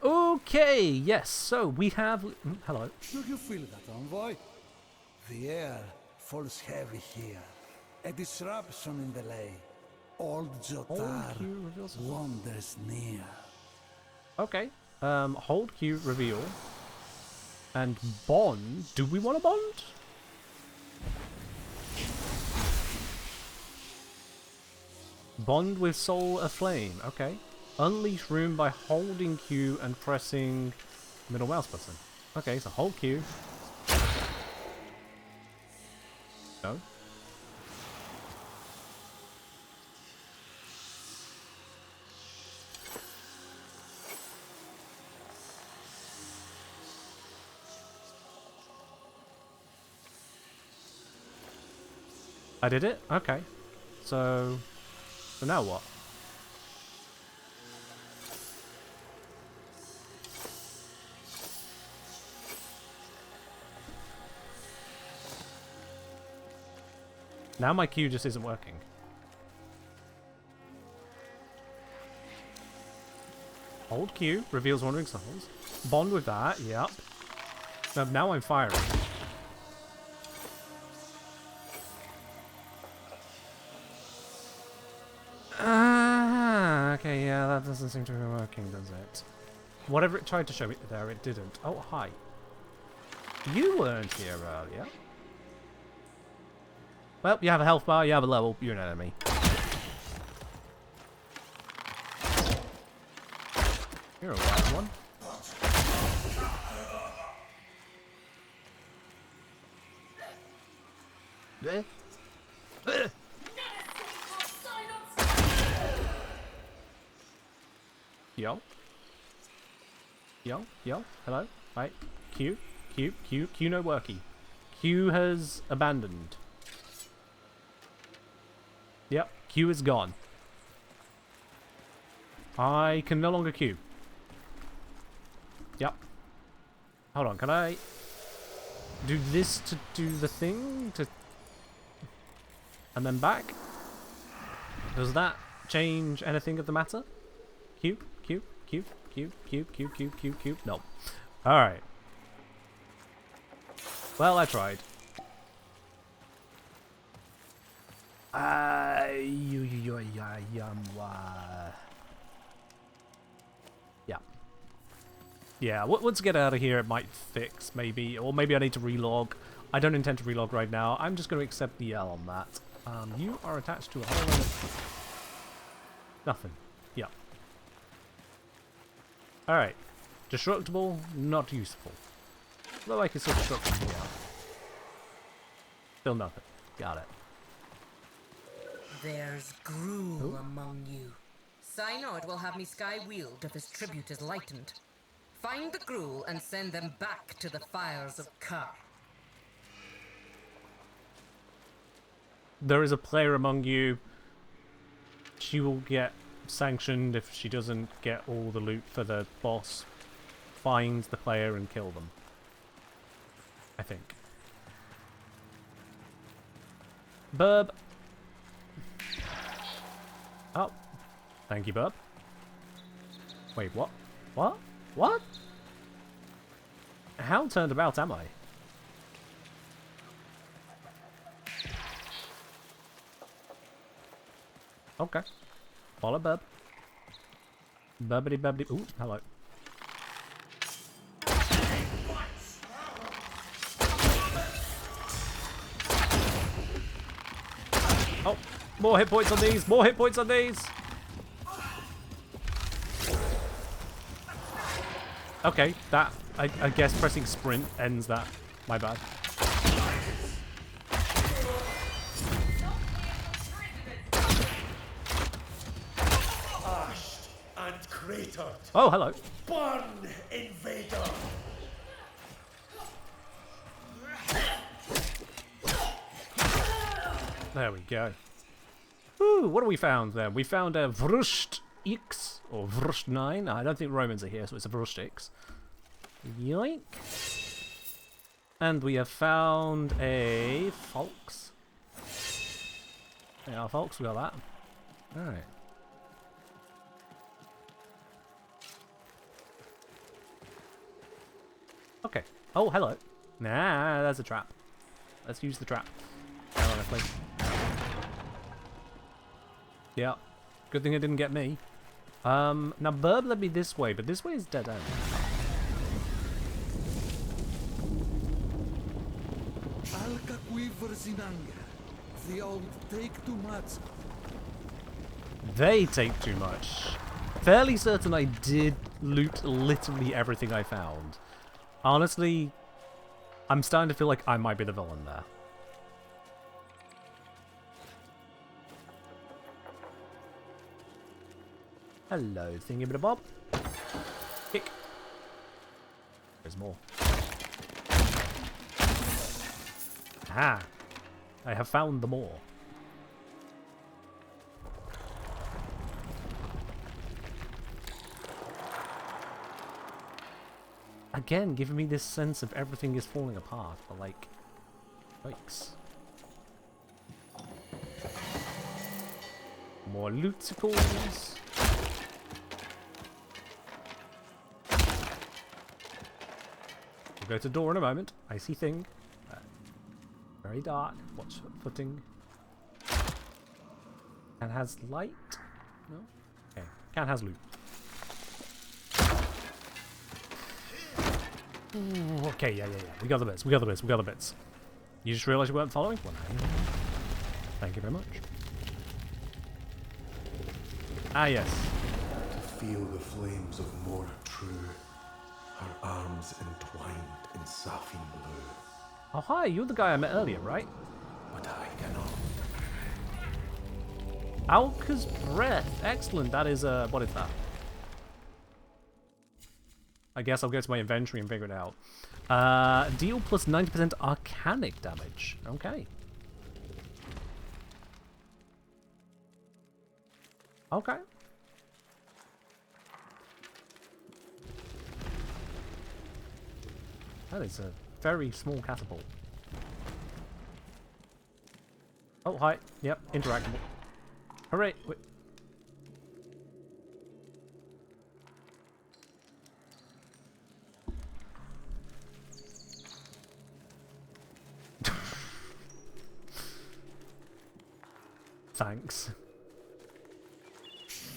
Speaker 1: Okay, yes, so we have... hello.
Speaker 4: Do you feel that, envoy? The air falls heavy here. A disruption in the lay. Old Jotar wanders near.
Speaker 1: Okay. Hold Q, reveal. And bond. Do we want to bond? Bond with Soul Aflame. Okay. Unleash room by holding Q and pressing middle mouse button. Okay, so hold Q. No. I did it? Okay. So now what? Now my Q just isn't working. Hold Q, reveals wandering souls. Bond with that, yep. Now I'm firing. Okay, yeah, that doesn't seem to be working, does it? Whatever it tried to show me there, it didn't. Oh, hi. You weren't here earlier. Well, you have a health bar, you have a level, you're an enemy. You're a wild one. Yo. Yo. Hello. Right. Q no worky. Q has abandoned. Yep. Q is gone. I can no longer Q. Yep. Hold on. Can I do this to do the thing? And then back? Does that change anything of the matter? Q. No. Alright. Well, I tried. Yeah. Yeah, let's get out of here. It might fix, maybe. Or maybe I need to relog. I don't intend to relog right now. I'm just going to accept the L on that. You are attached to a whole lot of... Nothing. Yeah. Alright. Destructible, not useful. Though I can still destructible, yeah. Still nothing. Got it.
Speaker 6: There's gruel among you. Synod will have me sky-wheeled if his tribute is lightened. Find the gruel and send them back to the fires of Kar.
Speaker 1: There is a player among you. She will get sanctioned if she doesn't get all the loot for the boss. Find the player and kill them. I think. Burb. Oh. Thank you, Burb. Wait, what? What? What? How turned about am I? Okay. Follow Burb. Burbity bubbity. Ooh, hello. Oh, more hit points on these. More hit points on these. Okay, that I guess pressing sprint ends that. My bad.
Speaker 8: And cratered.
Speaker 1: Oh, hello.
Speaker 8: Burn, invader.
Speaker 1: There we go. Ooh, what have we found then? We found a Vrust X, or Vrust 9. I don't think Romans are here, so it's a Vrust X. Yoink. And we have found a Folks. Yeah, Folks, we got that. Alright. Okay. Oh, hello. Nah, that's a trap. Let's use the trap. Ironically. Yeah. Good thing it didn't get me. Now Burb led me this way, but this way is dead end.
Speaker 4: Alka quivers in anger. The old take too much.
Speaker 1: They take too much. Fairly certain I did loot literally everything I found. Honestly, I'm starting to feel like I might be the villain there. Hello, thingy-bit-a-bob. Kick. There's more. Ah, I have found the more. Again, giving me this sense of everything is falling apart, but like, yikes. More looticles. We'll go to door in a moment. I see thing. Very dark. Watch footing. Can has light? No? Okay. Can has loot. Ooh, okay, yeah. We got the bits. We got the bits. You just realised you weren't following? Well, thank you very much. Ah, yes.
Speaker 4: To feel the flames of more true, her arms entwined in saffron blue.
Speaker 1: Oh, hi, you're the guy I met earlier, right?
Speaker 4: But I cannot.
Speaker 1: Alka's Breath. Excellent. That is, what is that? I guess I'll go to my inventory and figure it out. Deal plus 90% arcanic damage. Okay. Okay. That is a very small catapult. Oh, hi. Yep, interactable. Hooray! Wait. Thanks.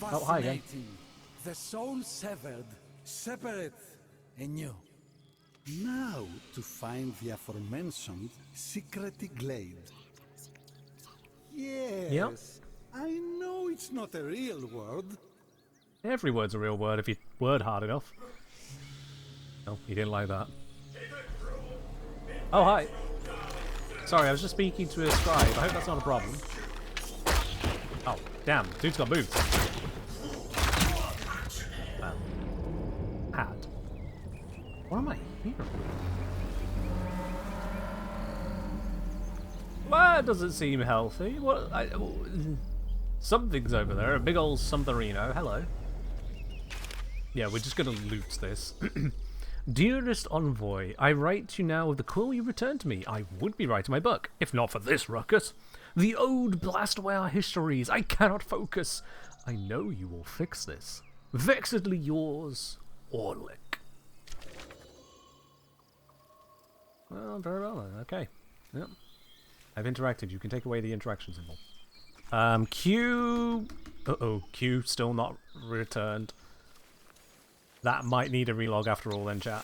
Speaker 1: Oh, hi again.
Speaker 9: The soul severed, separate, anew. Now to find the aforementioned secret glade. Yes,
Speaker 1: Yep.
Speaker 9: I know it's not a real word.
Speaker 1: Every word's a real word if you word hard enough. Oh, you didn't like that. Oh, hi. Sorry, I was just speaking to a scribe. I hope that's not a problem. Oh, damn. Dude's got boobs. Had. What am I hearing? Well, it doesn't seem healthy. What? Something's over there. A big old sometherino. Hello. Yeah, we're just gonna loot this. Dearest Envoy, I write you now of the call you returned to me. I would be writing my book, if not for this ruckus. The ode blast away our histories. I cannot focus. I know you will fix this. Vexedly yours, Orlick. Well, very well then. Okay. Yep. I've interacted. You can take away the interaction symbol. Q... Uh-oh. Q still not returned. That might need a relog after all then, chat.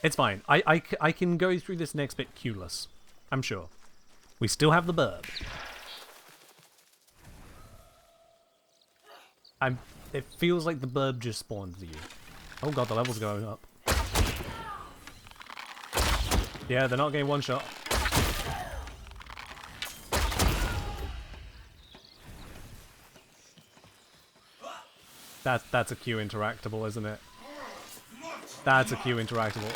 Speaker 1: It's fine. I can go through this next bit Q-less. I'm sure. We still have the burb. It feels like the burb just spawned to you. Oh god, the level's going up. Yeah, they're not getting one shot. That's a Q interactable, isn't it? That's a Q interactable.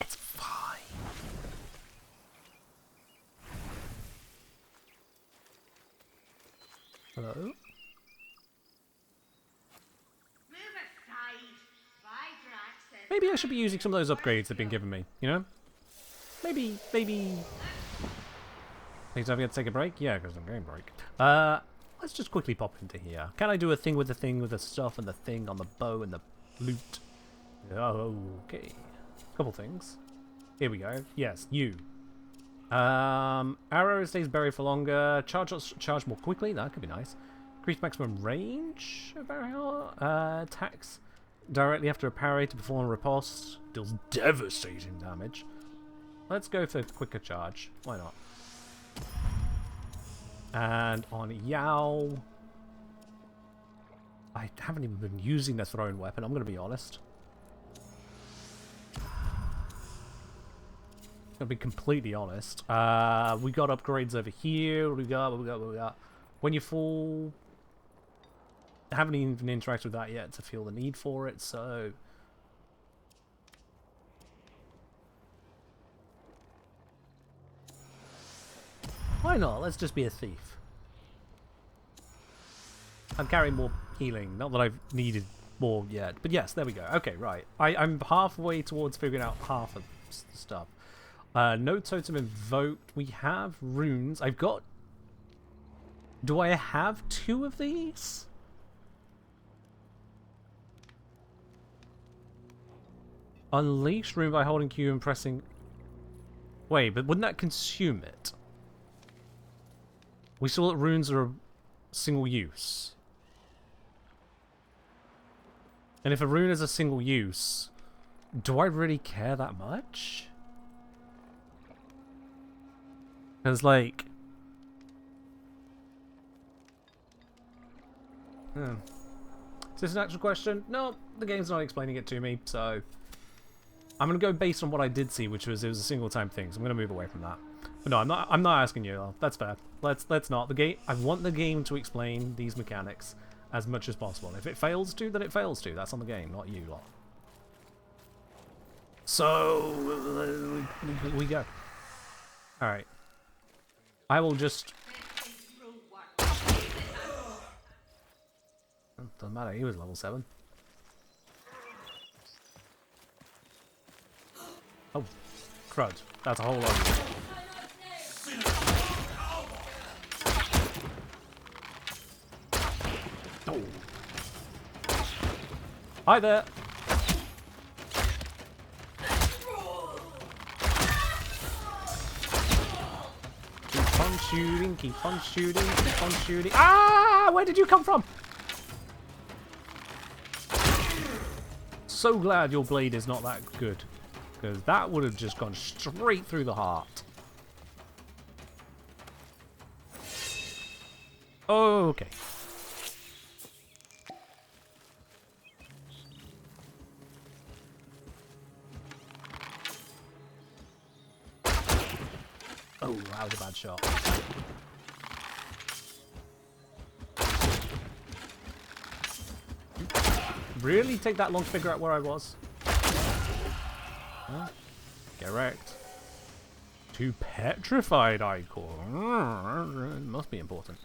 Speaker 1: It's fine. Hello? Maybe I should be using some of those upgrades they've been giving me, you know? Maybe... Please don't forget to take a break? Yeah, because I'm going break. Let's just quickly pop into here. Can I do a thing with the stuff and the thing on the bow and the loot? Oh, okay. Couple things. Here we go. Yes, you. Arrow stays buried for longer. Charge more quickly. That could be nice. Increase maximum range of arrow. Attacks directly after a parry to perform a riposte. Deals devastating damage. Let's go for quicker charge. Why not? And on Yao, I haven't even been using the thrown weapon, I'm going to be honest. Gonna be completely honest. We got upgrades over here. We got. When you fall, I haven't even interacted with that yet to feel the need for it. So, why not? Let's just be a thief. I'm carrying more healing. Not that I've needed more yet, but yes, there we go. Okay, right. I'm halfway towards figuring out half of the stuff. No totem invoked. We have runes. I've got... Do I have 2 of these? Unleash rune by holding Q and pressing... Wait, but wouldn't that consume it? We saw that runes are single use. And if a rune is a single use, do I really care that much? Because, like... Is this an actual question? No, the game's not explaining it to me, so... I'm gonna go based on what I did see, which was it was a single time thing, so I'm gonna move away from that. But no, I'm not asking you though. That's fair. Let's not. The game, I want the game to explain these mechanics as much as possible. If it fails to, then it fails to. That's on the game, not you lot. So we go. Alright. I will just... Doesn't matter, he was level 7. Oh, crud. That's a whole lot. Oh. Hi there! Keep on shooting, keep on shooting, keep on shooting. Ah! Where did you come from? So glad your blade is not that good. Because that would have just gone straight through the heart. Okay. Oh, that was a bad shot. Really take that long to figure out where I was? Huh? Get wrecked. 2 petrified icor. Must be important.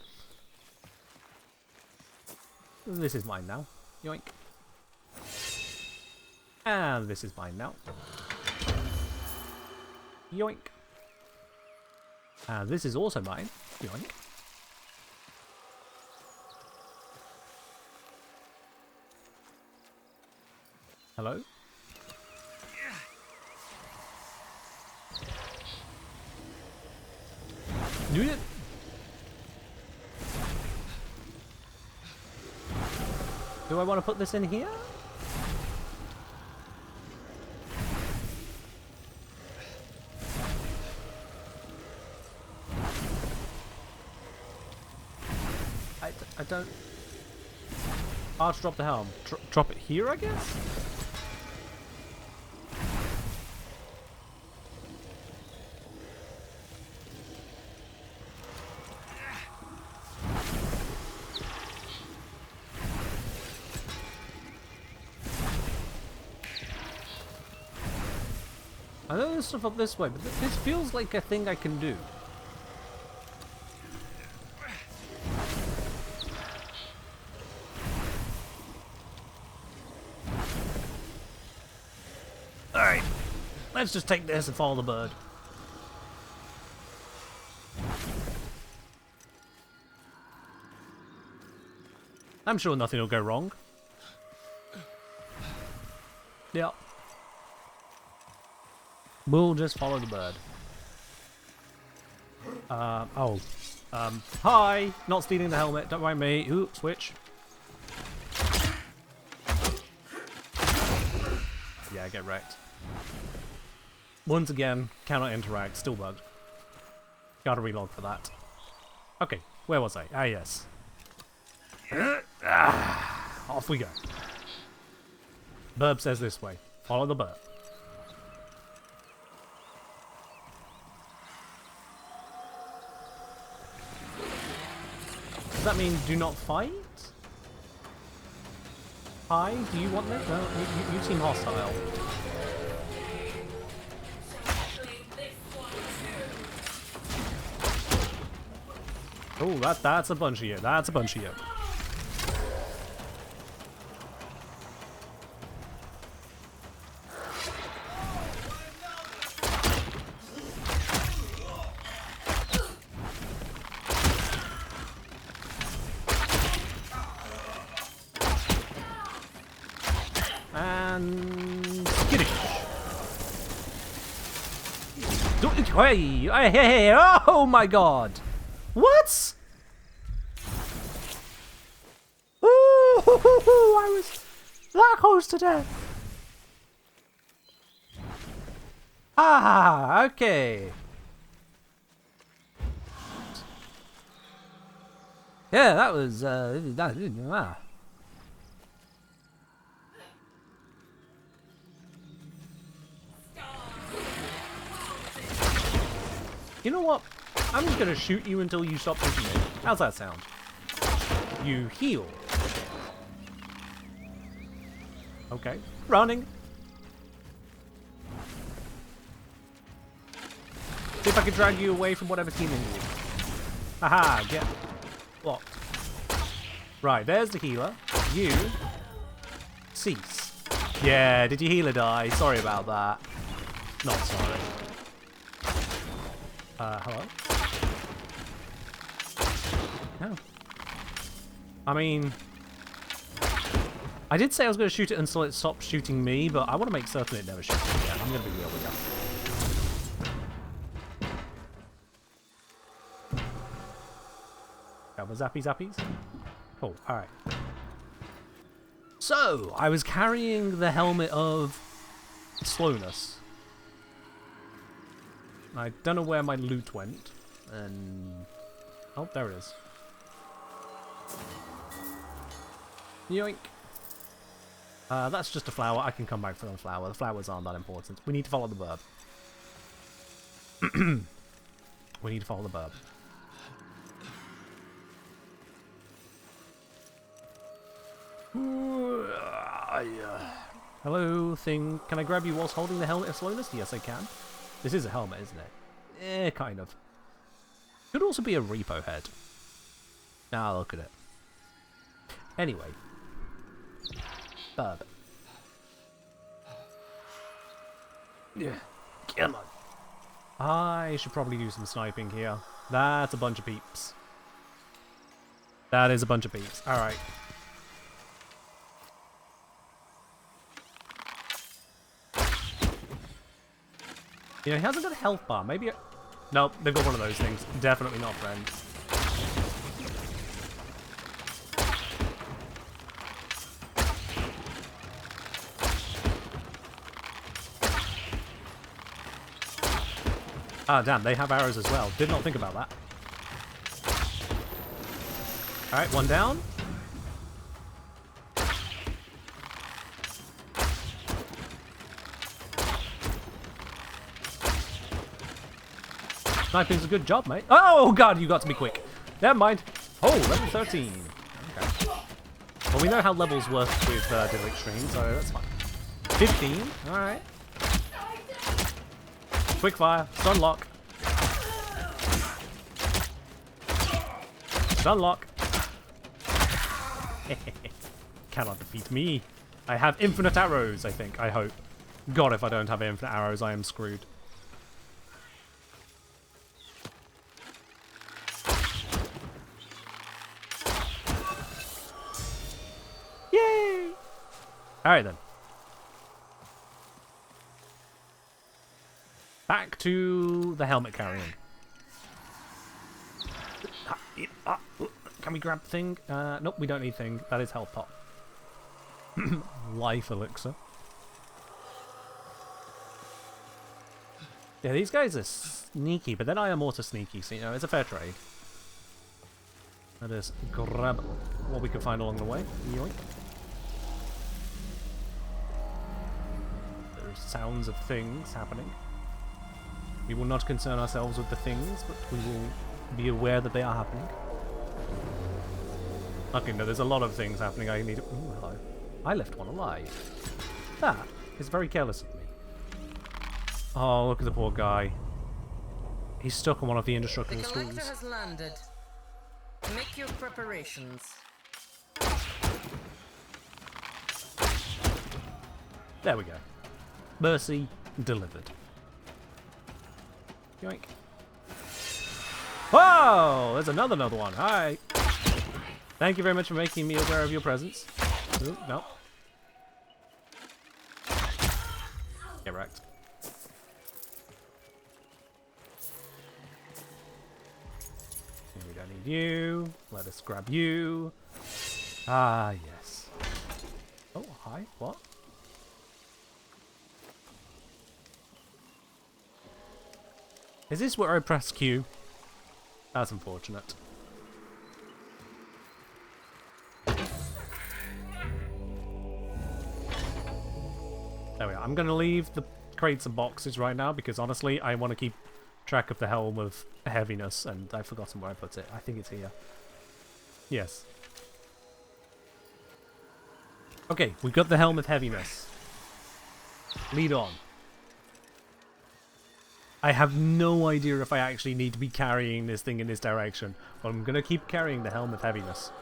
Speaker 1: This is mine now. Yoink. And this is mine now. Yoink. And this is also mine. Yoink. Hello? Do it. Do I want to put this in here? I don't... I'll drop the helm. Drop it here, I guess? I know there's stuff up this way, but this feels like a thing I can do. Alright, let's just take this and follow the bird. I'm sure nothing will go wrong. Yep. We'll just follow the bird. Hi! Not stealing the helmet, don't mind me. Ooh, switch. Yeah, get wrecked. Once again, cannot interact, still bugged. Gotta relog for that. Okay, where was I? Ah, yes. Off we go. Burb says this way. Follow the burb. Does that mean do not fight? Hi, do you want this? No, you seem hostile. Oh, that's a bunch of you. That's a bunch of you. Hey, oh my god! What? That goes to death. Ah, okay. Yeah, that was You know what? I'm just gonna shoot you until you stop shooting me. How's that sound? You heal. Okay. Running. See if I can drag you away from whatever team in you. Haha, get blocked. Right, there's the healer. You cease. Yeah, did your healer die? Sorry about that. Not sorry. Hello? No. I mean, I did say I was going to shoot it until it stopped shooting me, but I want to make certain it never shoots me again. I'm going to be real with you. Got my zappy zappies? Cool, alright. So, I was carrying the helmet of slowness. I don't know where my loot went, and... oh, there it is. Yoink. That's just a flower. I can come back for the flower. The flowers aren't that important. We need to follow the burb. We need to follow the burb. Hello, thing. Can I grab you whilst holding the helmet of slowness? Yes, I can. This is a helmet, isn't it? Kind of. Could also be a repo head. Now look at it. Anyway. Burb. Yeah. Come on. I should probably do some sniping here. That's a bunch of peeps. That is a bunch of peeps. Alright. You know, he hasn't got a health bar. Maybe... nope, they've got one of those things. Definitely not friends. Ah, damn, they have arrows as well. Did not think about that. Alright, one down. Sniping's a good job, mate. Oh, God, you got to be quick. Never mind. Oh, level 13. Okay. Well, we know how levels work with Diddle Extreme, so that's fine. 15. Alright. Quick fire. Stun lock. Stun lock. Cannot defeat me. I have infinite arrows, I think. I hope. God, if I don't have infinite arrows, I am screwed. Yay! Alright then. Back to the helmet carrying. Can we grab thing? Nope, we don't need thing. That is health pot. Life elixir. Yeah, these guys are sneaky, but then I am also sneaky, so you know, it's a fair trade. Let us grab what we can find along the way. Yoink. There are sounds of things happening. We will not concern ourselves with the things, but we will be aware that they are happening. Okay, no, there's a lot of things happening. I need to... ooh, hello. I left one alive. That is very careless of me. Oh, look at the poor guy. He's stuck on one of the indestructible
Speaker 6: The collector
Speaker 1: stools.
Speaker 6: has landed. Make your preparations.
Speaker 1: There we go. Mercy delivered. Yoink. Whoa! There's another one. Hi. Thank you very much for making me aware of your presence. Ooh, no. Get wrecked. We don't need you. Let us grab you. Ah, yes. Oh, hi. What? Is this where I press Q? That's unfortunate. There we are. I'm going to leave the crates and boxes right now because honestly, I want to keep track of the Helm of Heaviness, and I've forgotten where I put it. I think it's here. Yes. Okay, we've got the Helm of Heaviness. Lead on. I have no idea if I actually need to be carrying this thing in this direction, but I'm going to keep carrying the Helm of Heaviness.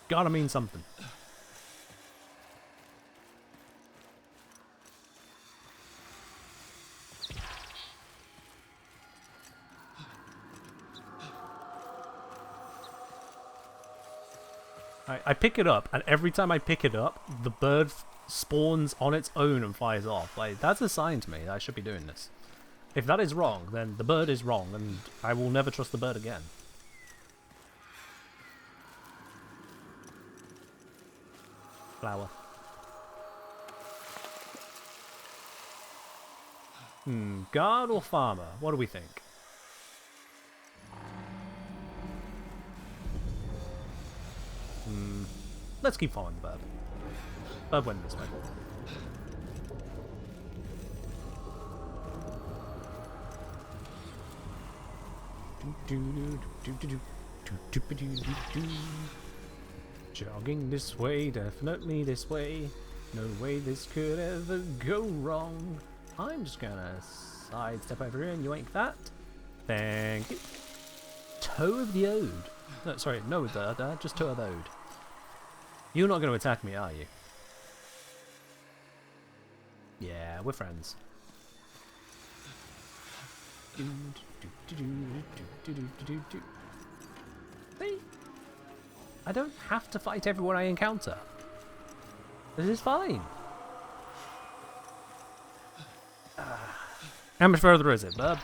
Speaker 1: Gotta mean something. I pick it up, and every time I pick it up, the bird spawns on its own and flies off. Like, that's a sign to me that I should be doing this. If that is wrong, then the bird is wrong, and I will never trust the bird again. Flower. Guard or farmer? What do we think? Let's keep following the bird. Bird went this way. Jogging this way, definitely this way. No way this could ever go wrong. I'm just gonna sidestep over here and yoink that. Thank you. Toe of the Ode. No, sorry, no just Toe of the Ode. You're not going to attack me, are you? Yeah, we're friends. See? I don't have to fight everyone I encounter. This is fine. How much further is it, bub?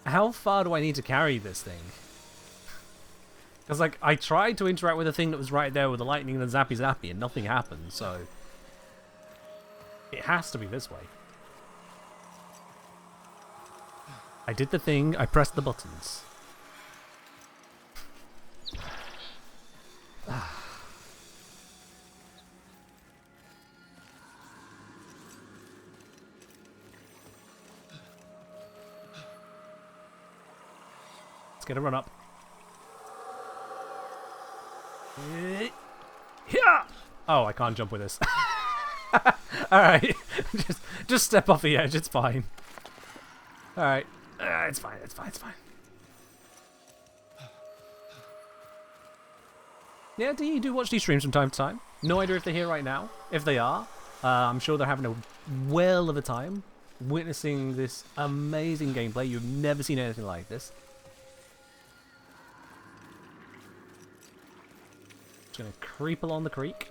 Speaker 1: How far do I need to carry this thing? Because, like, I tried to interact with the thing that was right there with the lightning and the zappy zappy and nothing happened, so... It has to be this way. I did the thing, I pressed the buttons. Let's get a run up. Oh, I can't jump with this. Alright. just step off the edge, it's fine. Alright. It's fine, it's fine, it's fine. Yeah, do you do watch these streams from time to time? No idea if they're here right now. If they are, I'm sure they're having a whale of a time witnessing this amazing gameplay. You've never seen anything like this. Gonna creep along the creek.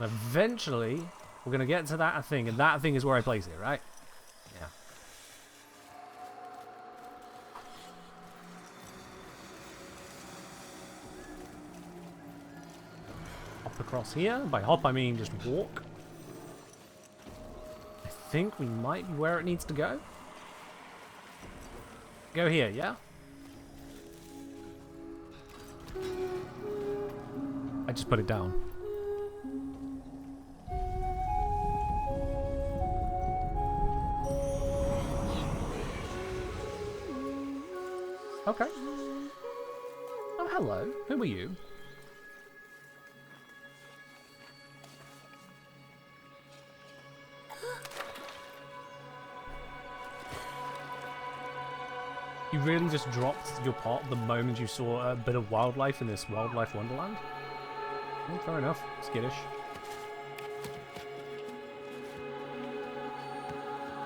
Speaker 1: And eventually, we're gonna get to that thing, and that thing is where I place it, right? Yeah. Hop across here. By hop, I mean just walk. I think we might be where it needs to go. Go here, yeah? I just put it down. Okay. Oh, hello. Who are you? You really just dropped your pot the moment you saw a bit of wildlife in this wildlife wonderland? Well, fair enough. Skittish.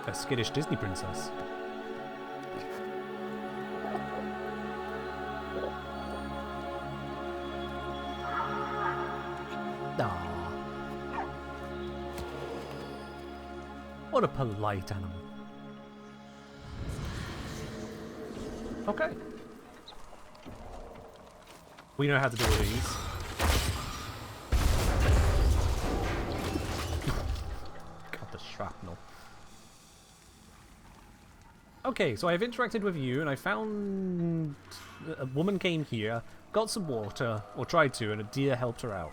Speaker 1: A skittish Disney princess. Ah. What a polite animal. Okay. We know how to deal with these. God, the shrapnel. Okay, so I've interacted with you, and I found a woman came here, got some water, or tried to, and a deer helped her out.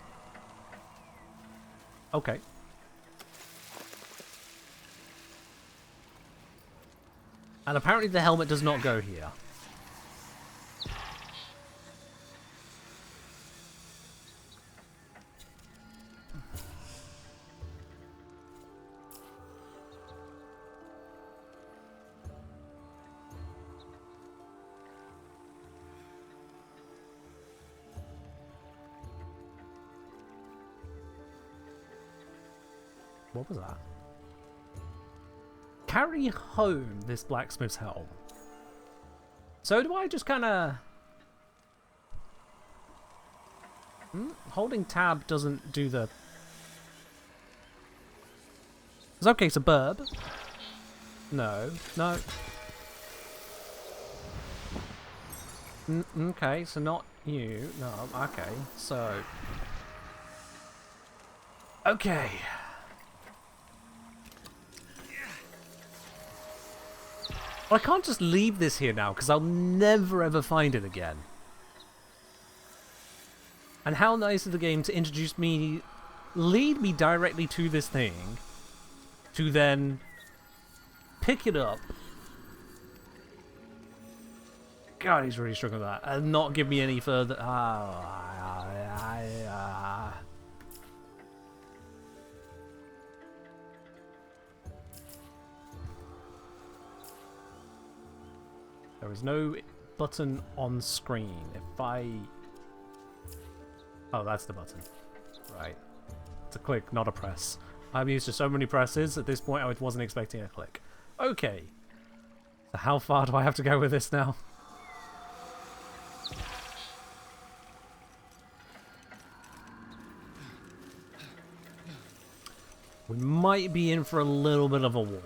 Speaker 1: Okay. And apparently the helmet does not go here. What was that? Carry home this blacksmith's helm. So do I just kind of... Holding tab doesn't do the... It's okay, it's a burb. No, no. Okay, so not you. No, okay, so... Okay. I can't just leave this here now, because I'll never ever find it again. And how nice of the game to introduce me, lead me directly to this thing, to then pick it up. God, he's really struggling with that. And not give me any further... There is no button on screen. If I... Oh, that's the button. Right. It's a click, not a press. I'm used to so many presses, at this point I wasn't expecting a click. Okay. So how far do I have to go with this now? We might be in for a little bit of a walk.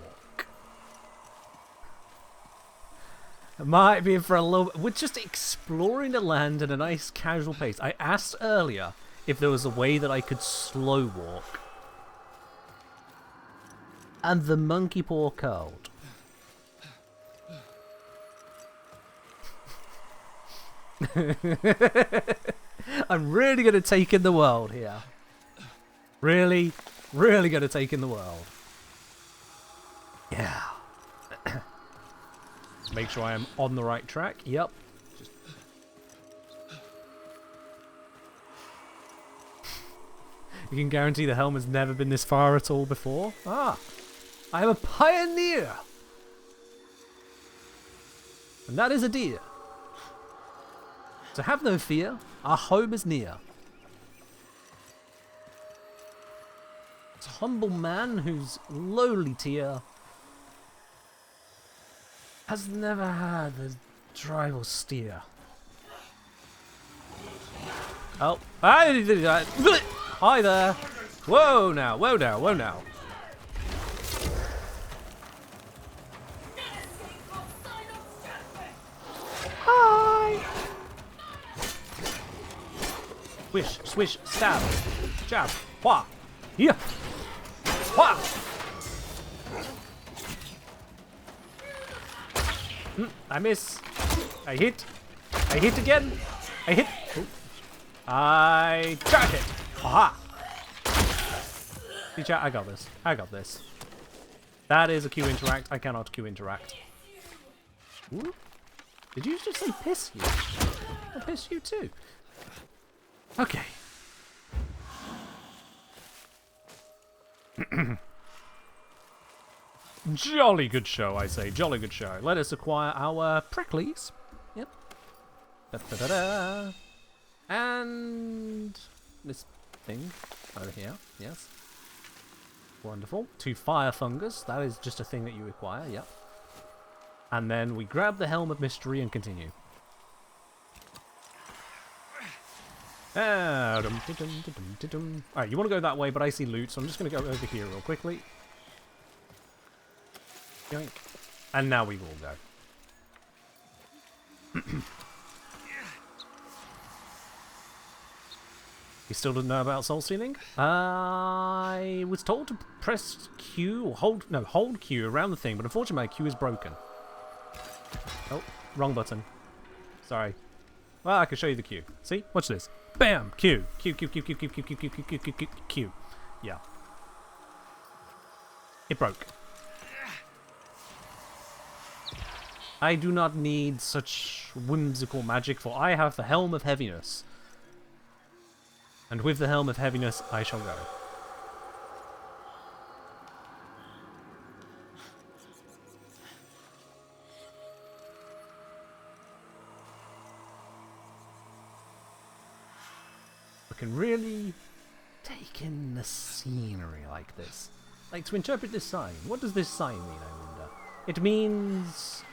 Speaker 1: Might be in for a little bit. We're just exploring the land at a nice casual pace. I asked earlier if there was a way that I could slow walk. And the monkey paw curled. I'm really going to take in the world here. Really, really going to take in the world. Yeah. Make sure I am on the right track. Yep. You can guarantee the helm has never been this far at all before. Ah, I am a pioneer. And that is a deer. So have no fear, our home is near. It's a humble man whose lowly tier has never had the drive or steer. Oh, hi there. Whoa now, whoa now, whoa now. Hi. Swish, swish, stab, jab, wha, yeah, wha. I miss. I hit. I hit again. I hit. Ooh. I charge it. Aha. I got this. I got this. That is a Q interact. I cannot Q interact. Ooh. Did you just say piss you? I piss you too. Okay. Jolly good show, I say. Jolly good show. Let us acquire our pricklies. Yep. Da-da-da-da. And this thing over here. Yes. Wonderful. 2 fire fungus. That is just a thing that you acquire. Yep. And then we grab the Helm of Mystery and continue. Alright, you want to go that way, but I see loot, so I'm just going to go over here real quickly. Yoink. And now we will go. You still didn't know about soul stealing? I was told to press Q or hold Q around the thing, but unfortunately my Q is broken. Oh, wrong button. Sorry. Well, I can show you the Q. See? Watch this. Bam! Q. Q, Q, Q, Q, Q, Q, Q, Q, Q, Q, Q, Q, Q. Yeah. It broke. I do not need such whimsical magic, for I have the Helm of Heaviness. And with the Helm of Heaviness, I shall go. I can really take in the scenery like this. Like, to interpret this sign, what does this sign mean, I wonder? It means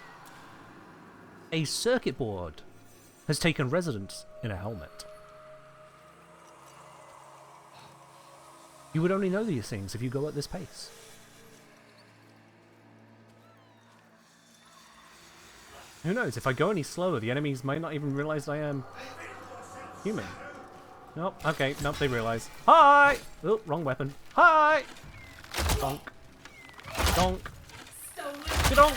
Speaker 1: a circuit board has taken residence in a helmet. You would only know these things if you go at this pace. Who knows, if I go any slower, the enemies might not even realize I am human. Nope, okay, nope, they realize. Hi! Oh, wrong weapon. Hi! Donk. Donk. Donk!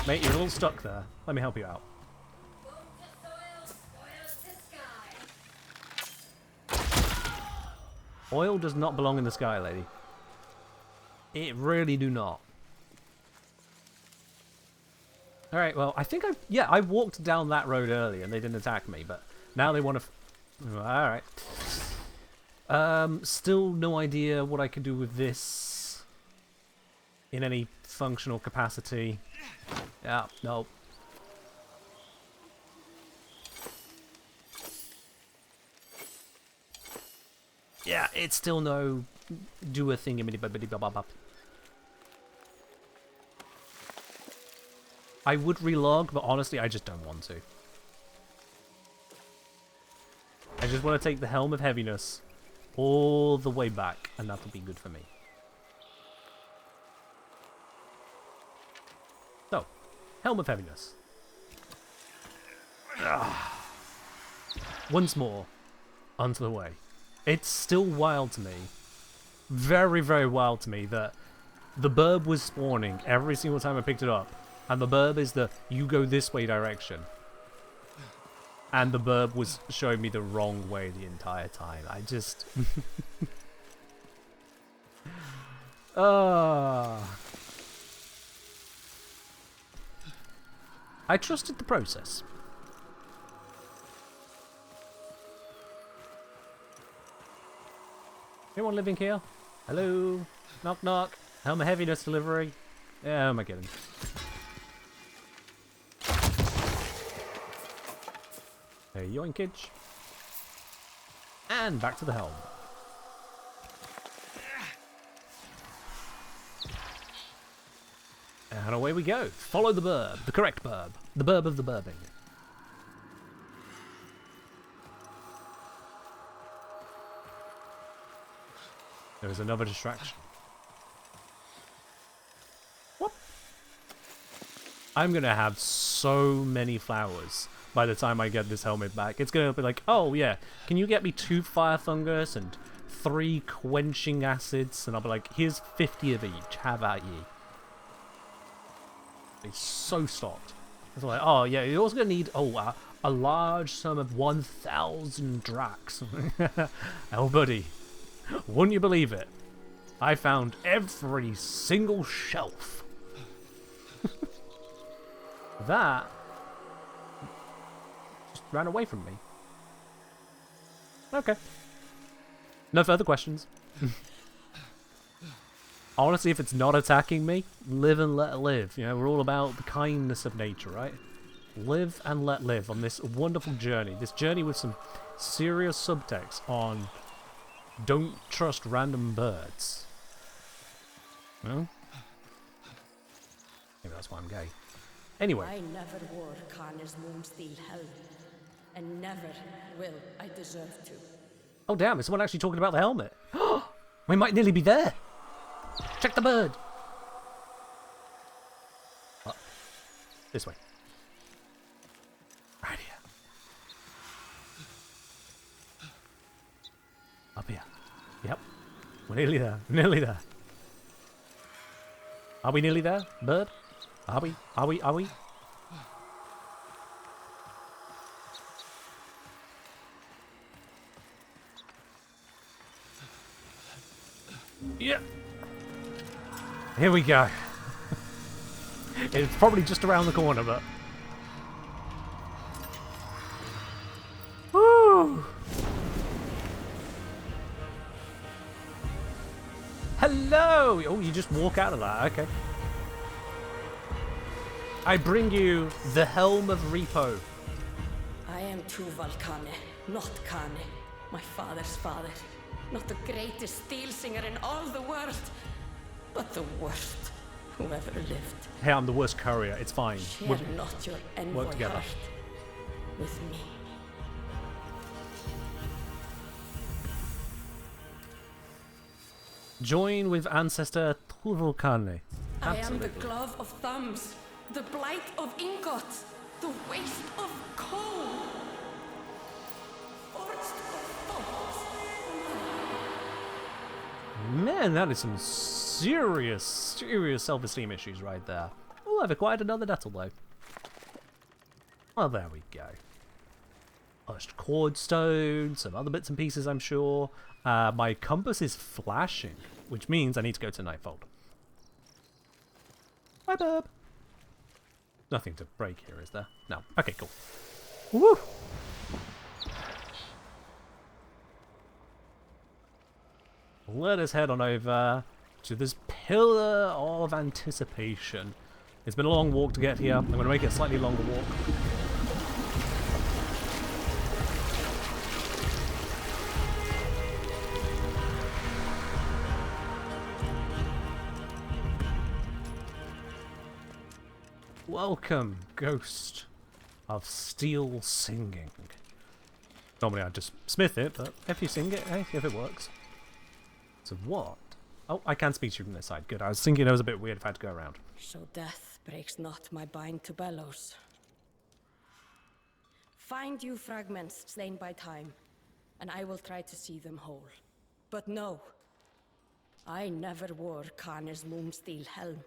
Speaker 1: Mate, you're a little stuck there. Let me help you out. Oil does not belong in the sky, lady. It really do not. Alright, well, I think I walked down that road earlier and they didn't attack me, but now they want to... Alright. Still no idea what I can do with this in any functional capacity. Yeah, no. Yeah, it's still no do a thing. I would relog, but honestly, I just don't want to. I just want to take the Helm of Heaviness all the way back, and that'll be good for me. So, Helm of Heaviness. Once more, onto the way. It's still wild to me, very, very wild to me, that the burb was spawning every single time I picked it up, and the burb is the you go this way direction. And the burb was showing me the wrong way the entire time. I just... I trusted the process. Anyone living here? Hello? Knock knock. Helm of Heaviness delivery. Yeah, am I kidding? Hey, yoinkage. And back to the helm. And away we go. Follow the burb. The correct burb. The burb of the burbing. There is another distraction. What? I'm going to have so many flowers by the time I get this helmet back. It's going to be like, oh yeah, can you get me 2 fire fungus and 3 quenching acids? And I'll be like, here's 50 of each. How about ye? It's so stocked. It's like, oh yeah, you're also going to need, a large sum of 1,000 drax. Oh buddy. Wouldn't you believe it? I found every single shelf. That just ran away from me. Okay. No further questions. Honestly, if it's not attacking me, live and let live. You know, we're all about the kindness of nature, right? Live and let live on this wonderful journey. This journey with some serious subtext on don't trust random birds. No? Maybe that's why I'm gay. Anyway.
Speaker 10: I never wore Connor's Moonsteel helm, and never will I deserve to.
Speaker 1: Oh damn, is someone actually talking about the helmet? We might nearly be there. Check the bird. Oh, this way. Yep. We're nearly there. Nearly there. Are we nearly there, bird? Are we? Are we? Are we? Yeah. Here we go. It's probably just around the corner, but... Woo! Hello! Oh, you just walk out of that. Okay. I bring you the Helm of Repo.
Speaker 10: I am Tuval Kane, not Kane, my father's father. Not the greatest steel singer in all the world, but the worst who ever lived.
Speaker 1: Hey, I'm the worst courier. It's fine.
Speaker 10: Share not your envoy
Speaker 1: together.
Speaker 10: heart with me.
Speaker 1: Join with ancestor Tuval.
Speaker 10: I am the glove of thumbs, the blight of ingots, the waste of coal. Forged of thoughts.
Speaker 1: Man, that is some serious self-esteem issues right there. Oh, I've acquired another nettle though. Well, there we go. Polished cordstone, some other bits and pieces, I'm sure. My compass is flashing, which means I need to go to Nightfold. Bye, bub. Nothing to break here, is there? No. Okay, cool. Woo! Let us head on over to this pillar of anticipation. It's been a long walk to get here. I'm going to make it a slightly longer walk. Welcome, Ghost of Steel Singing. Normally I'd just smith it, but if you sing it, hey, if it works. So what? Oh, I can speak to you from this side. Good. I was thinking it was a bit weird if I had to go around.
Speaker 10: So death breaks not my bind to bellows. Find you fragments slain by time, and I will try to see them whole. But no, I never wore Kane's moonsteel helm,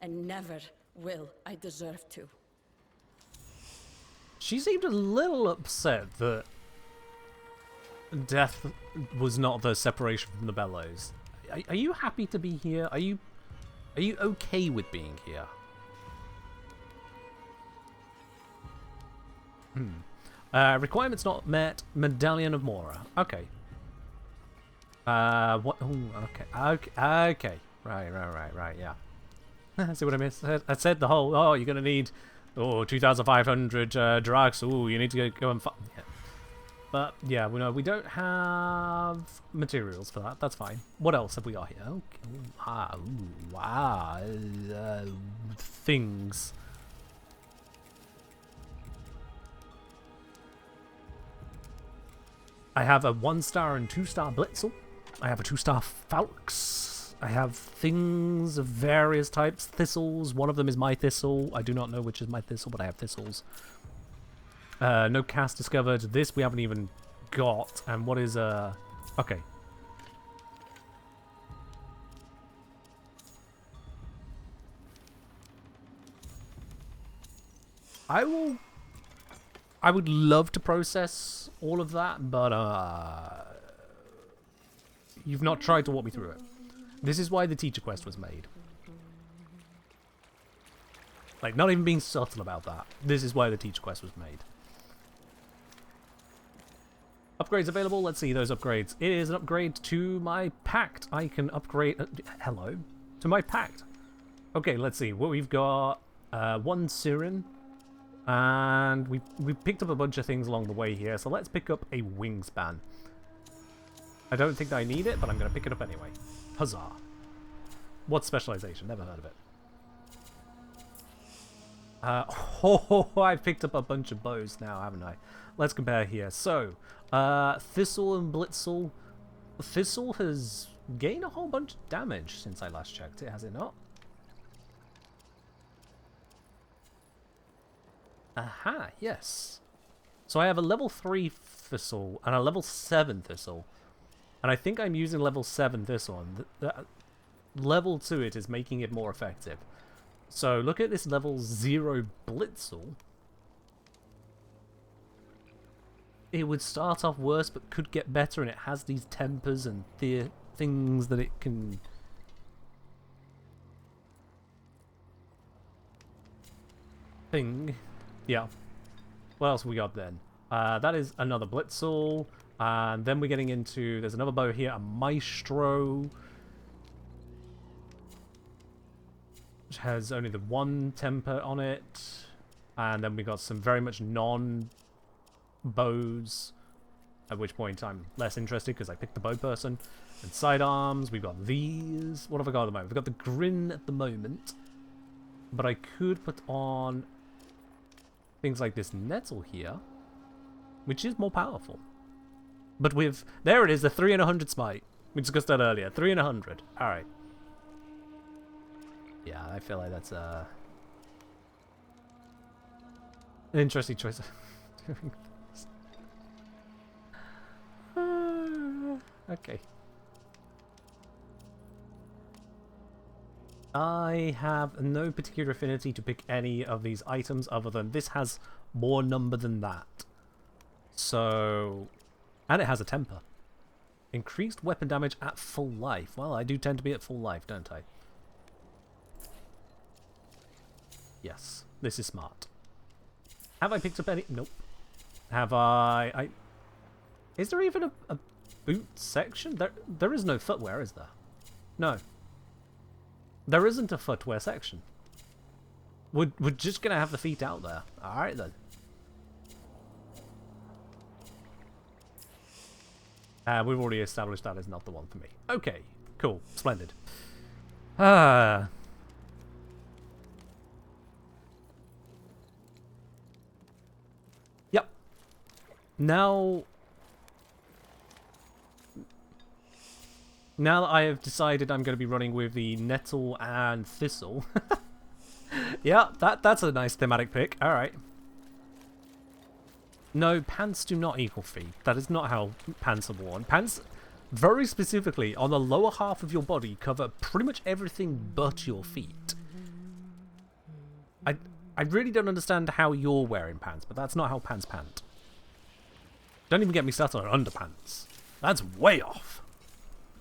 Speaker 10: and never will I deserve to.
Speaker 1: She seemed a little upset that death was not the separation from the bellows. Are you happy to be here? Are you okay with being here? Requirements not met. Medallion of Mora. Okay. What? Ooh, okay. Right. Yeah. See what I missed? I said the whole. Oh, you're gonna need. 2,500 drugs. Ooh, you need to go and. Yeah. But yeah, we don't have materials for that. That's fine. What else have we got here? Okay. Things. I have a 1-star and 2-star Blitzel. I have a 2-star Falx. I have things of various types. Thistles. One of them is my thistle. I do not know which is my thistle, but I have thistles. No cast discovered. This we haven't even got. And what is okay. I would love to process all of that, but you've not tried to walk me through it. This is why the teacher quest was made. Like, not even being subtle about that. This is why the teacher quest was made. Upgrades available. Let's see those upgrades. It is an upgrade to my pact. I can upgrade... hello? To my pact. Okay, let's see. What we've got... 1 Siren. And we picked up a bunch of things along the way here. So let's pick up a wingspan. I don't think that I need it, but I'm going to pick it up anyway. Huzzah. What's specialization? Never heard of it. I've picked up a bunch of bows now, haven't I? Let's compare here. So, Thistle and Blitzel. Thistle has gained a whole bunch of damage since I last checked it, has it not? Aha, yes. So I have a level 3 Thistle and a level 7 Thistle. And I think I'm using level 7 this one. Level 2 it is making it more effective. So look at this level 0 Blitzel. It would start off worse but could get better, and it has these tempers and things that it can... Yeah. What else have we got then? That is another Blitzel. And then we're getting into... There's another bow here, a Maestro. Which has only the 1 temper on it. And then we got some very much non-bows. At which point I'm less interested because I picked the bow person. And sidearms, we've got these. What have I got at the moment? We've got the Grin at the moment. But I could put on things like this Nettle here, which is more powerful. But with... There it is, the 3 and 100 smite. We discussed that earlier. 3 and 100. Alright. Yeah, I feel like that's an interesting choice. Okay. I have no particular affinity to pick any of these items other than this has more number than that. So... And it has a temper. Increased weapon damage at full life. Well, I do tend to be at full life, don't I? Yes, this is smart. Have I picked up any? Nope. Have I... Is there even a boot section? There is no footwear, is there? No. There isn't a footwear section. We're just going to have the feet out there. Alright then. We've already established that is not the one for me. Okay, cool. Splendid. Yep. Now that I have decided I'm going to be running with the Nettle and Thistle. Yeah, that's a nice thematic pick. Alright. No, pants do not equal feet. That is not how pants are worn. Pants, very specifically, on the lower half of your body, cover pretty much everything but your feet. I really don't understand how you're wearing pants, but that's not how pants pant. Don't even get me started on underpants. That's way off.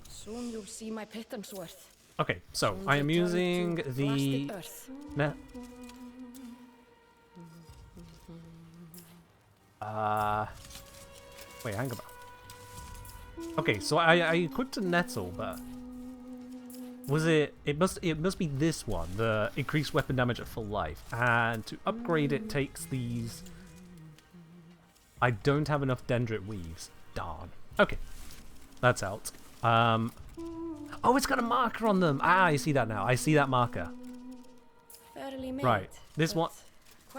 Speaker 10: Soon you'll see my pittance worth.
Speaker 1: Okay, so I am using the... Wait, hang about. Okay, so I equipped a Nettle, but was it? It must be this one, the increased weapon damage at full life, and to upgrade it takes these. I don't have enough Dendrit weaves. Darn. Okay, that's out. Oh, it's got a marker on them. Ah, I see that now. I see that marker. Right, this one.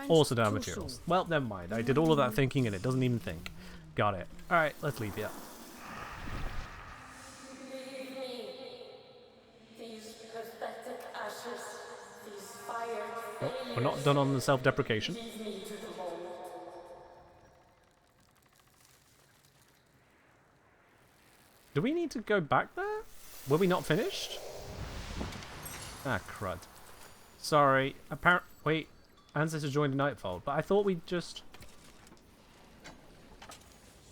Speaker 1: Also don't have materials. Well, never mind. I did all of that thinking and it doesn't even think. Got it. Alright, let's leave, yeah. Oh, we're not done on the self-deprecation. Do we need to go back there? Were we not finished? Ah, crud. Sorry. Wait. Ancestor joined Nightfall, but I thought we'd just...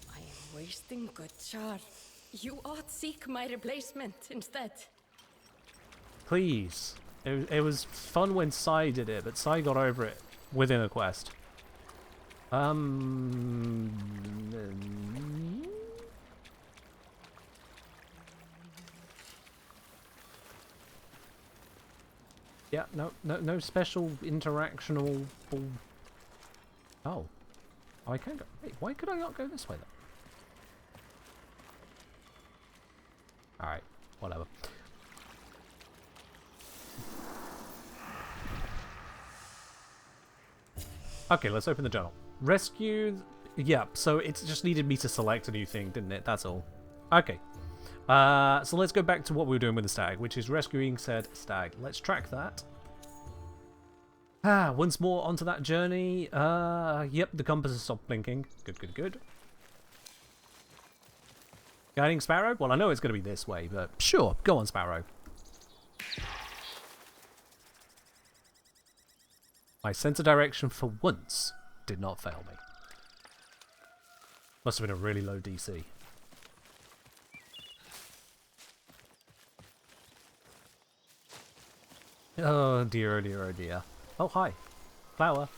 Speaker 10: I am wasting good char. You ought seek my replacement instead.
Speaker 1: Please. It was fun when Sai did it, but Sai got over it within a quest. Yeah, no special interactional... Oh. I can go... Wait, why could I not go this way then? Alright, whatever. Okay, let's open the journal. Rescue... Yeah, so it just needed me to select a new thing, didn't it? That's all. Okay. So let's go back to what we were doing with the stag, which is rescuing said stag. Let's track that. Once more onto that journey. Yep, the compass has stopped blinking. Good. Guiding Sparrow? Well, I know it's going to be this way, but sure, go on, Sparrow. My sense of direction for once did not fail me. Must have been a really low DC. Oh dear, oh dear, oh dear. Oh, hi. Flower.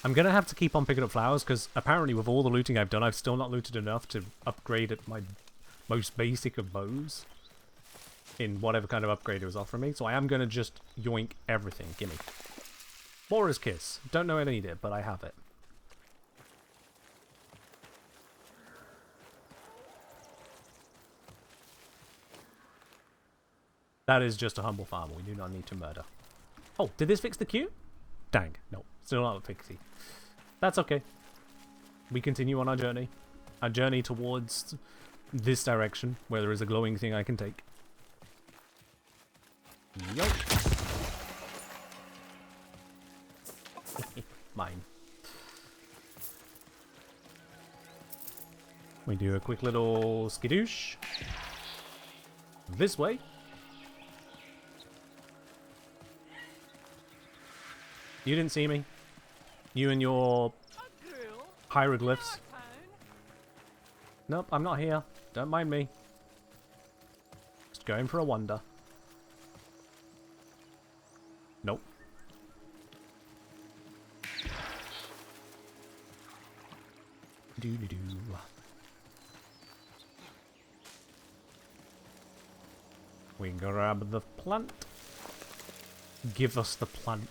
Speaker 1: I'm going to have to keep on picking up flowers, because apparently with all the looting I've done, I've still not looted enough to upgrade at my most basic of bows. In whatever kind of upgrade it was offering me. So I am going to just yoink everything. Gimme. Bora's Kiss. Don't know I need it, but I have it. That is just a humble farmer. We do not need to murder. Oh, did this fix the queue? Dang. No. Still not a fixie. That's okay. We continue on our journey. Our journey towards this direction, where there is a glowing thing I can take. Yoink. Mine. We do a quick little skidoosh. This way. You didn't see me. You and your hieroglyphs. Nope, I'm not here. Don't mind me. Just going for a wander. Nope. Doo-doo-doo. We grab the plant. Give us the plant.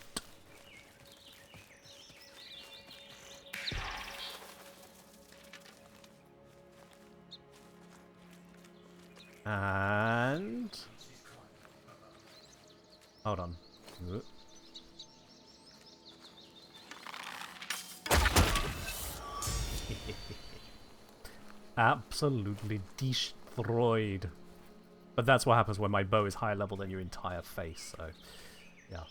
Speaker 1: And... hold on. Absolutely destroyed. But that's what happens when my bow is higher level than your entire face, so... yeah.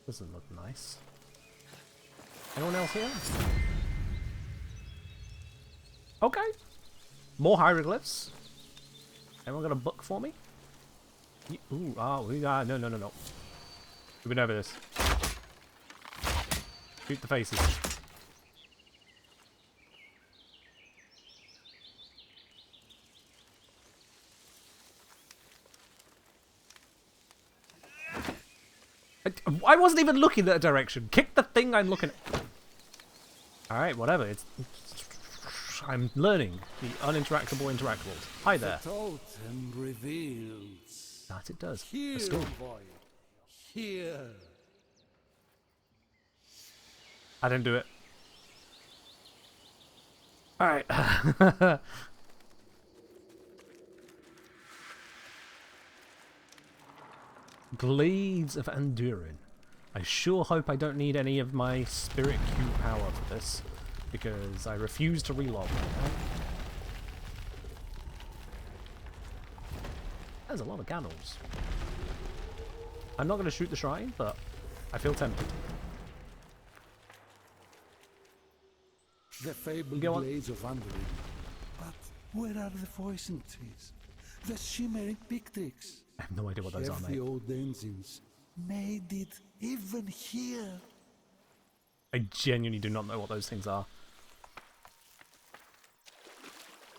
Speaker 1: Doesn't look nice. Anyone else here? Okay. More hieroglyphs. Anyone got a book for me? Ooh, oh, no. We've been over this. Shoot the faces. I wasn't even looking that direction. Kick the thing I'm looking at. Alright, whatever. I'm learning the uninteractable interactables. Hi there.
Speaker 9: The totem reveals.
Speaker 1: That it does.
Speaker 9: Here, boy. Here.
Speaker 1: I didn't do it. Alright. Glades of Andurin. I sure hope I don't need any of my spirit cube power for this, because I refuse to relog right now. There's a lot of candles. I'm not going to shoot the shrine, but I feel tempted.
Speaker 9: The fabled glades of Andurin. But where are the poison trees? The shimmering pictics?
Speaker 1: I have no idea what those are, mate.
Speaker 9: The old engines made it even here.
Speaker 1: I genuinely do not know what those things are.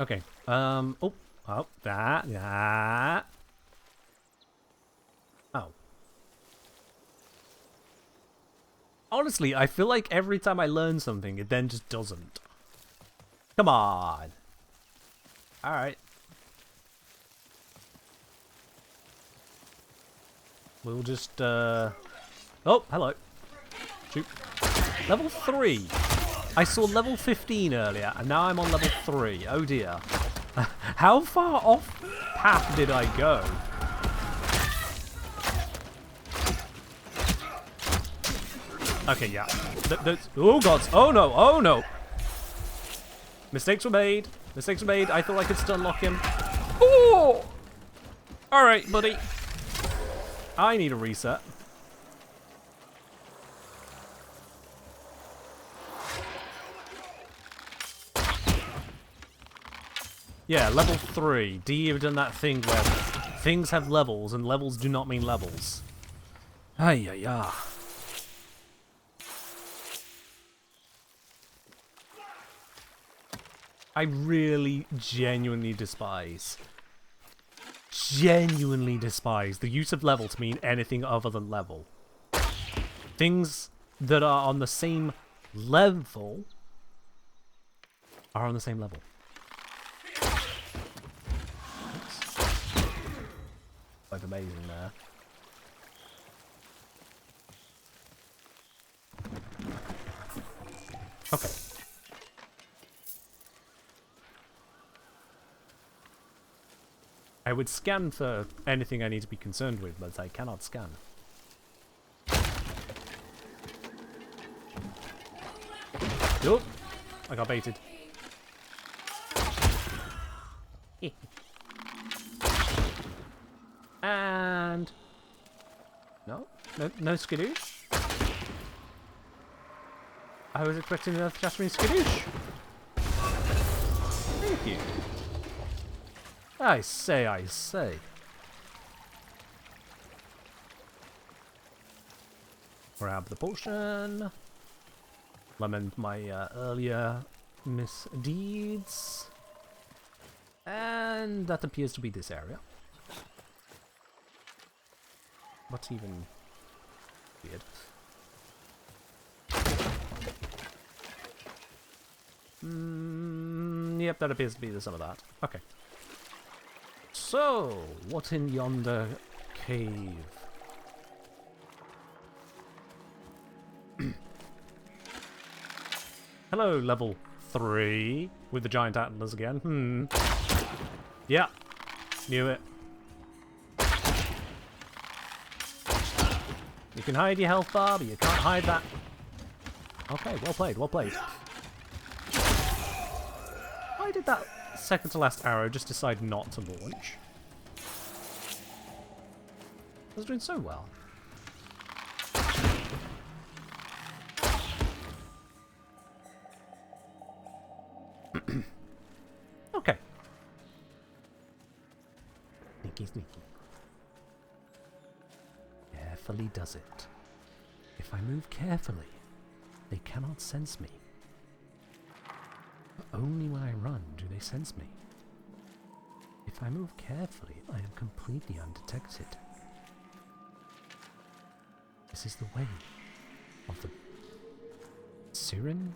Speaker 1: Okay. Oh, that. Oh. Honestly, I feel like every time I learn something, it then just doesn't. Come on. Alright. We'll just, oh, hello. Shoot. Level 3. I saw level 15 earlier, and now I'm on level 3. Oh dear. How far off path did I go? Okay, yeah. Oh gods. Oh no. Oh no. Mistakes were made. Mistakes were made. I thought I could stun lock him. Oh! Alright, buddy. I need a reset. Yeah, level 3. D, you've done that thing where things have levels, and levels do not mean levels. Ay, ay, ay. I really genuinely despise the use of level to mean anything other than level. Things that are on the same level are on the same level. Like amazing there. Okay. I would scan for anything I need to be concerned with, but I cannot scan. Nope. I got baited. And... No skadoosh. I was expecting another Jasmine skadoosh. Thank you. I say. Grab the potion. Lament my earlier misdeeds. And that appears to be this area. What's even weird? Yep, that appears to be some of that. Okay. So, what in yonder cave? Hello, level 3 with the giant antlers again. Yeah, knew it. You can hide your health bar, but you can't hide that. Okay, well played, well played. Why did that second to last arrow just decide not to launch? I was doing so well. Okay. Sneaky. Carefully does it. If I move carefully, they cannot sense me. But only when I run do they sense me. If I move carefully, I am completely undetected. This is the way of the Siren.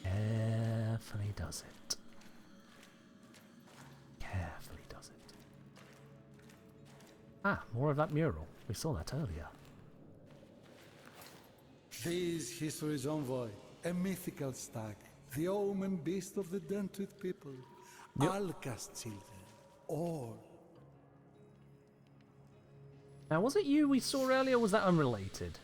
Speaker 1: Carefully does it. Carefully does it. Ah, more of that mural. We saw that earlier.
Speaker 9: This history's envoy, a mythical stag, the omen beast of the Dentrid people.
Speaker 1: Yep.
Speaker 9: Alka's children, all.
Speaker 1: Now, was it you we saw earlier, or was that unrelated?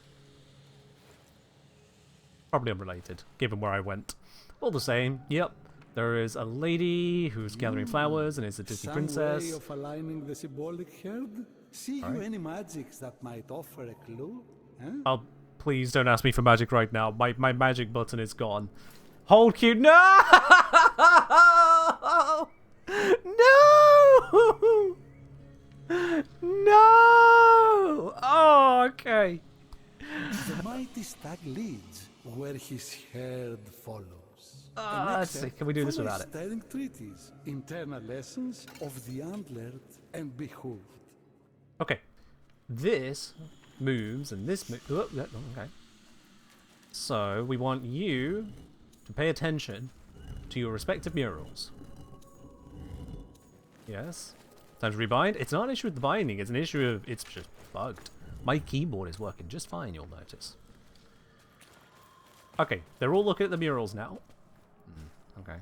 Speaker 1: Probably unrelated, given where I went. All the same, yep. There is a lady who's gathering flowers and is a Disney princess.
Speaker 9: Some way of aligning the symbolic herd? See you any magics that might offer a clue? Huh?
Speaker 1: Oh, please don't ask me for magic right now. My magic button is gone. Hold Q. No! No! No! Oh, okay.
Speaker 9: The mighty stag leads where his herd follows.
Speaker 1: Let's see. Can we do this without it?
Speaker 9: Sterling treaties, internal lessons of the antlered and behooved.
Speaker 1: Okay. This moves and this moves. Oh, okay. So we want you to pay attention to your respective murals. Yes. Time to rebind. It's not an issue with the binding. It's an issue of it's just bugged. My keyboard is working just fine, you'll notice. Okay, they're all looking at the murals now. Okay.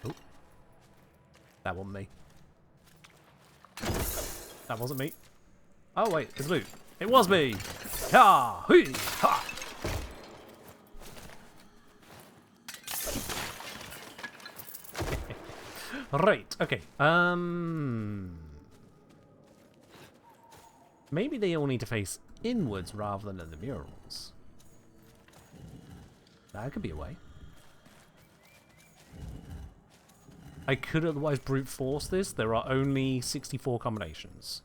Speaker 1: Oh. That wasn't me. That wasn't me. Oh wait, it's loot. It was me! Ha! Hui! Ha! Right, okay. Maybe they all need to face inwards rather than in the murals. That could be a way. I could otherwise brute force this. There are only 64 combinations.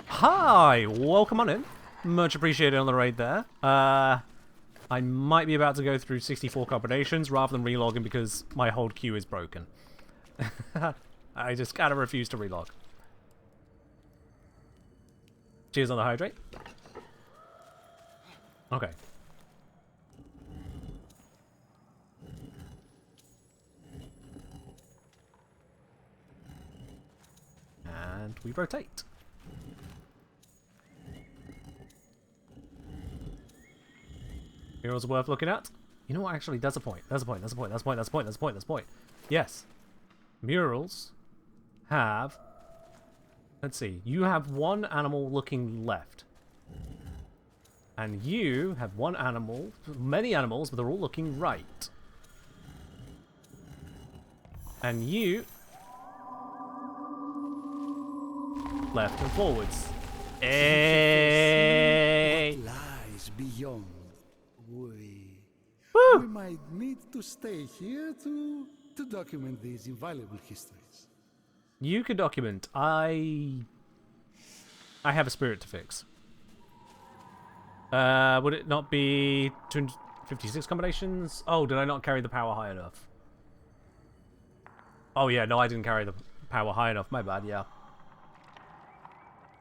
Speaker 1: Hi! Welcome on in. Much appreciated on the raid there. I might be about to go through 64 combinations rather than relogging because my hold queue is broken. I just kind of refuse to relog. Cheers on the hydrate. Okay. And we rotate. Murals are worth looking at. You know what? Actually, that's a point. That's a point. That's a point. That's a point. That's a point. That's a point. That's a point. Yes. Murals have... Let's see. You have one animal looking left. And you have one animal... Many animals, but they're all looking right. And you... Left and forwards. Hey!
Speaker 9: What lies beyond? We might need to stay here to document these invaluable histories.
Speaker 1: You can document. I have a spirit to fix. Would it not be 256 combinations? Oh, did I not carry the power high enough? Oh yeah, no, I didn't carry the power high enough. My bad, yeah.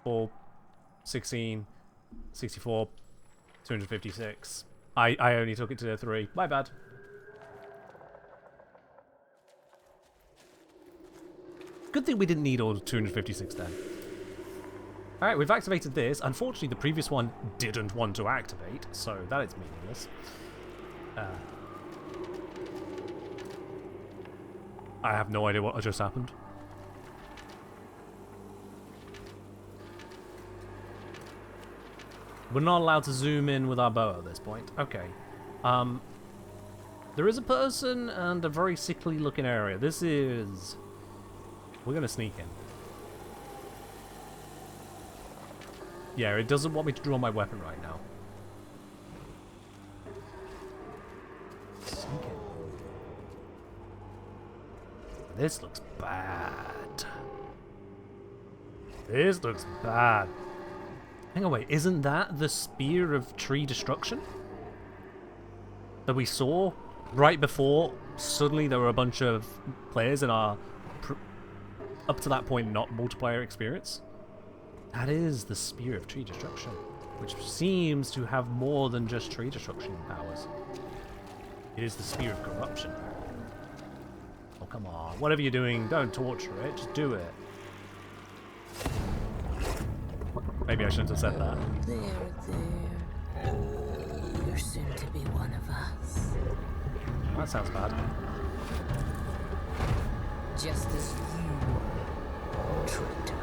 Speaker 1: 4, 16, 64, 256. I only took it to 3. My bad. Good thing we didn't need all 256 then. Alright, we've activated this. Unfortunately, the previous one didn't want to activate, so that is meaningless. I have no idea what just happened. We're not allowed to zoom in with our bow at this point. Okay. There is a person and a very sickly looking area. This is... We're going to sneak in. Yeah, it doesn't want me to draw my weapon right now. Sneak in. This looks bad. This looks bad. Hang on, wait, isn't that the spear of tree destruction that we saw right before suddenly there were a bunch of players in our up to that point not multiplayer experience? That is the spear of tree destruction, which seems to have more than just tree destruction powers. It is the spear of corruption. Oh, come on. Whatever you're doing, don't torture it, just do it. Maybe I shouldn't have said that.
Speaker 6: There. You're soon to be one of us.
Speaker 1: That sounds bad.
Speaker 6: Just as you were, traitor.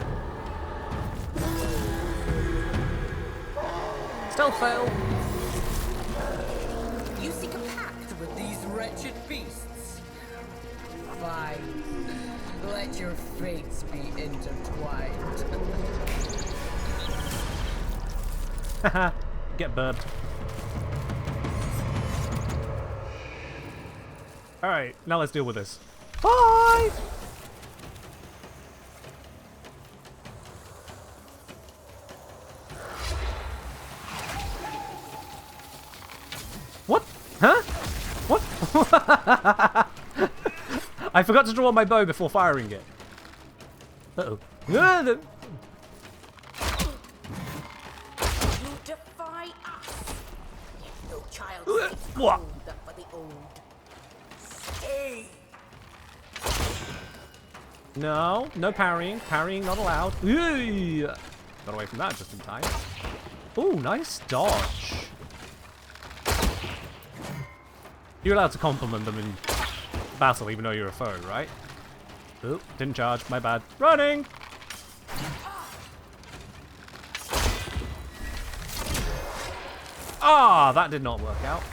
Speaker 1: Stealth fail!
Speaker 6: You seek a pact with these wretched beasts? Fine. Let your fates be intertwined.
Speaker 1: Haha, get burped. Alright, now let's deal with this. 5! What? Huh? What? I forgot to draw my bow before firing it. Uh-oh.
Speaker 6: You defy us. No child
Speaker 1: What?
Speaker 6: for the old. Stay.
Speaker 1: No, no parrying. Parrying not allowed. Ooh. Got away from that just in time. Ooh, nice dodge. You're allowed to compliment them in battle even though you're a foe, right? Ooh, didn't charge. My bad. Running! Ah, that did not work out.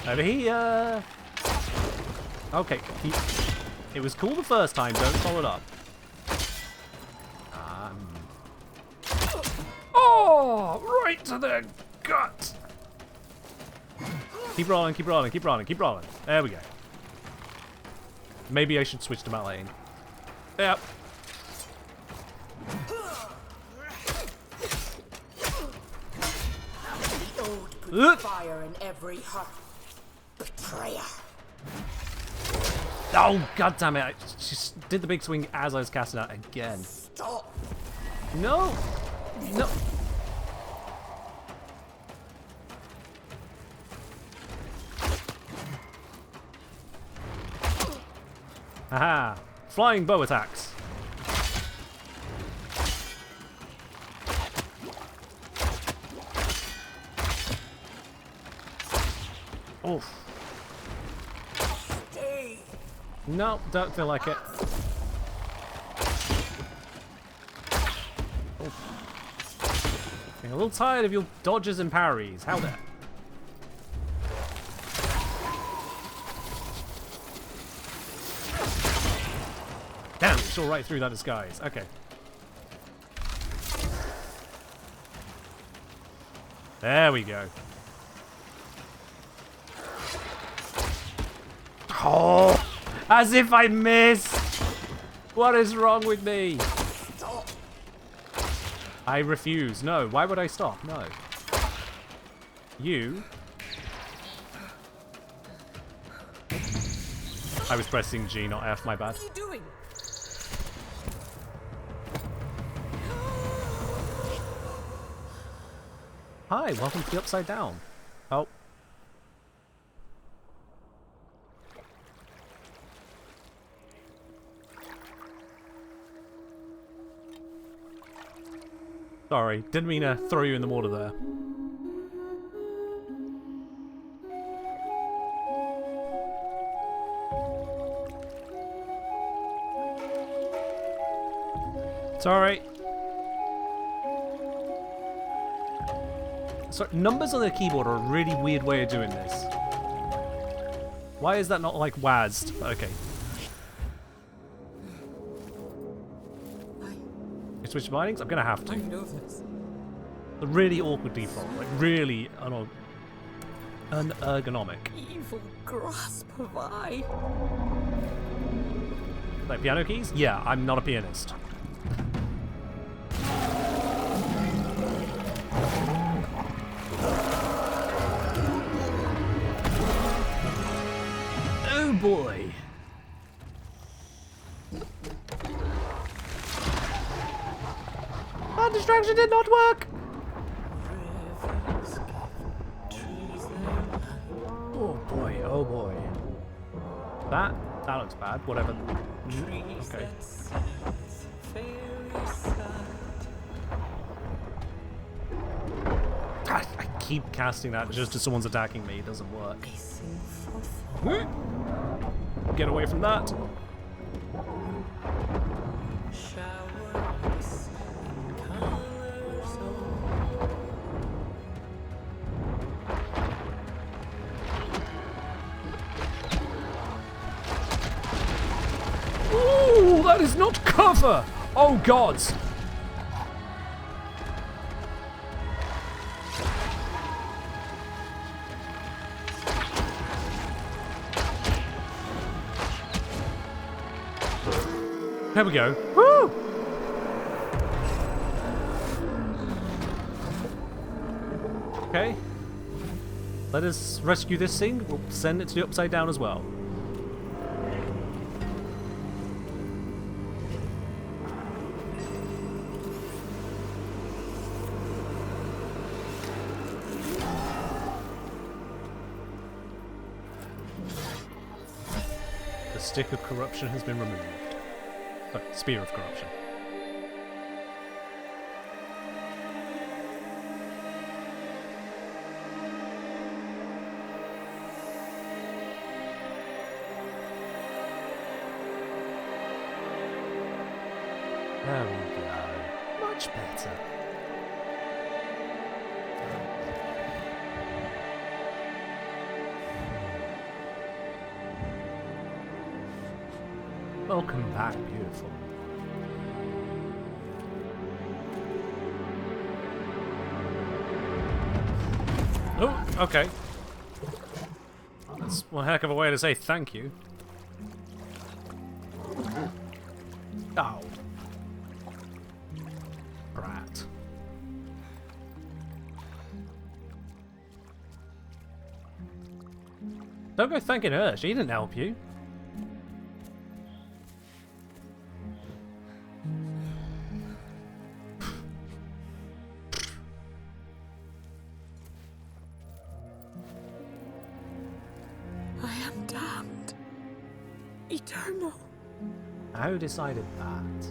Speaker 1: Over here. Okay, it was cool the first time, don't follow it up. Oh, right to the gut. Keep rolling, keep rolling, keep rolling, keep rolling. There we go. Maybe I should switch to Malaine. Yep.
Speaker 6: The old put fire in every heart. Betrayer.
Speaker 1: Oh, god damn it. I just did the big swing as I was casting out again.
Speaker 6: Stop.
Speaker 1: No. No. Haha. Flying bow attacks. Oof. No, don't feel like it. Oof. Getting a little tired of your dodges and parries. How dare? Damn, it's all right through that disguise. Okay. There we go. Oh, as if I missed. What is wrong with me?
Speaker 6: Stop.
Speaker 1: I refuse. No, why would I stop? No. You. I was pressing G, not F, my bad.
Speaker 6: What are you doing?
Speaker 1: Hi, welcome to the Upside Down. Oh. Sorry, didn't mean to throw you in the water there. Sorry. So numbers on the keyboard are a really weird way of doing this. Why is that not like WASD? Okay. You switch bindings? I'm gonna have to.
Speaker 6: I know this.
Speaker 1: The really awkward default, like really unergonomic.
Speaker 6: Evil grasp of eye.
Speaker 1: Like piano keys? Yeah, I'm not a pianist. Oh boy. That distraction did not work. Oh boy, oh boy. That looks bad. Whatever. Okay. I keep casting that just as someone's attacking me. It doesn't work. Get away from that. Ooh, that is not cover! Oh, gods! There we go. Woo! Okay. Let us rescue this thing. We'll send it to the Upside Down as well. The stick of corruption has been removed. Oh, spear of corruption. There we go. Much better. Welcome back, beautiful. Oh, okay. That's one heck of a way to say thank you. Oh. Brat. Don't go thanking her, she didn't help you.
Speaker 10: I am damned. Eternal.
Speaker 1: Who decided that?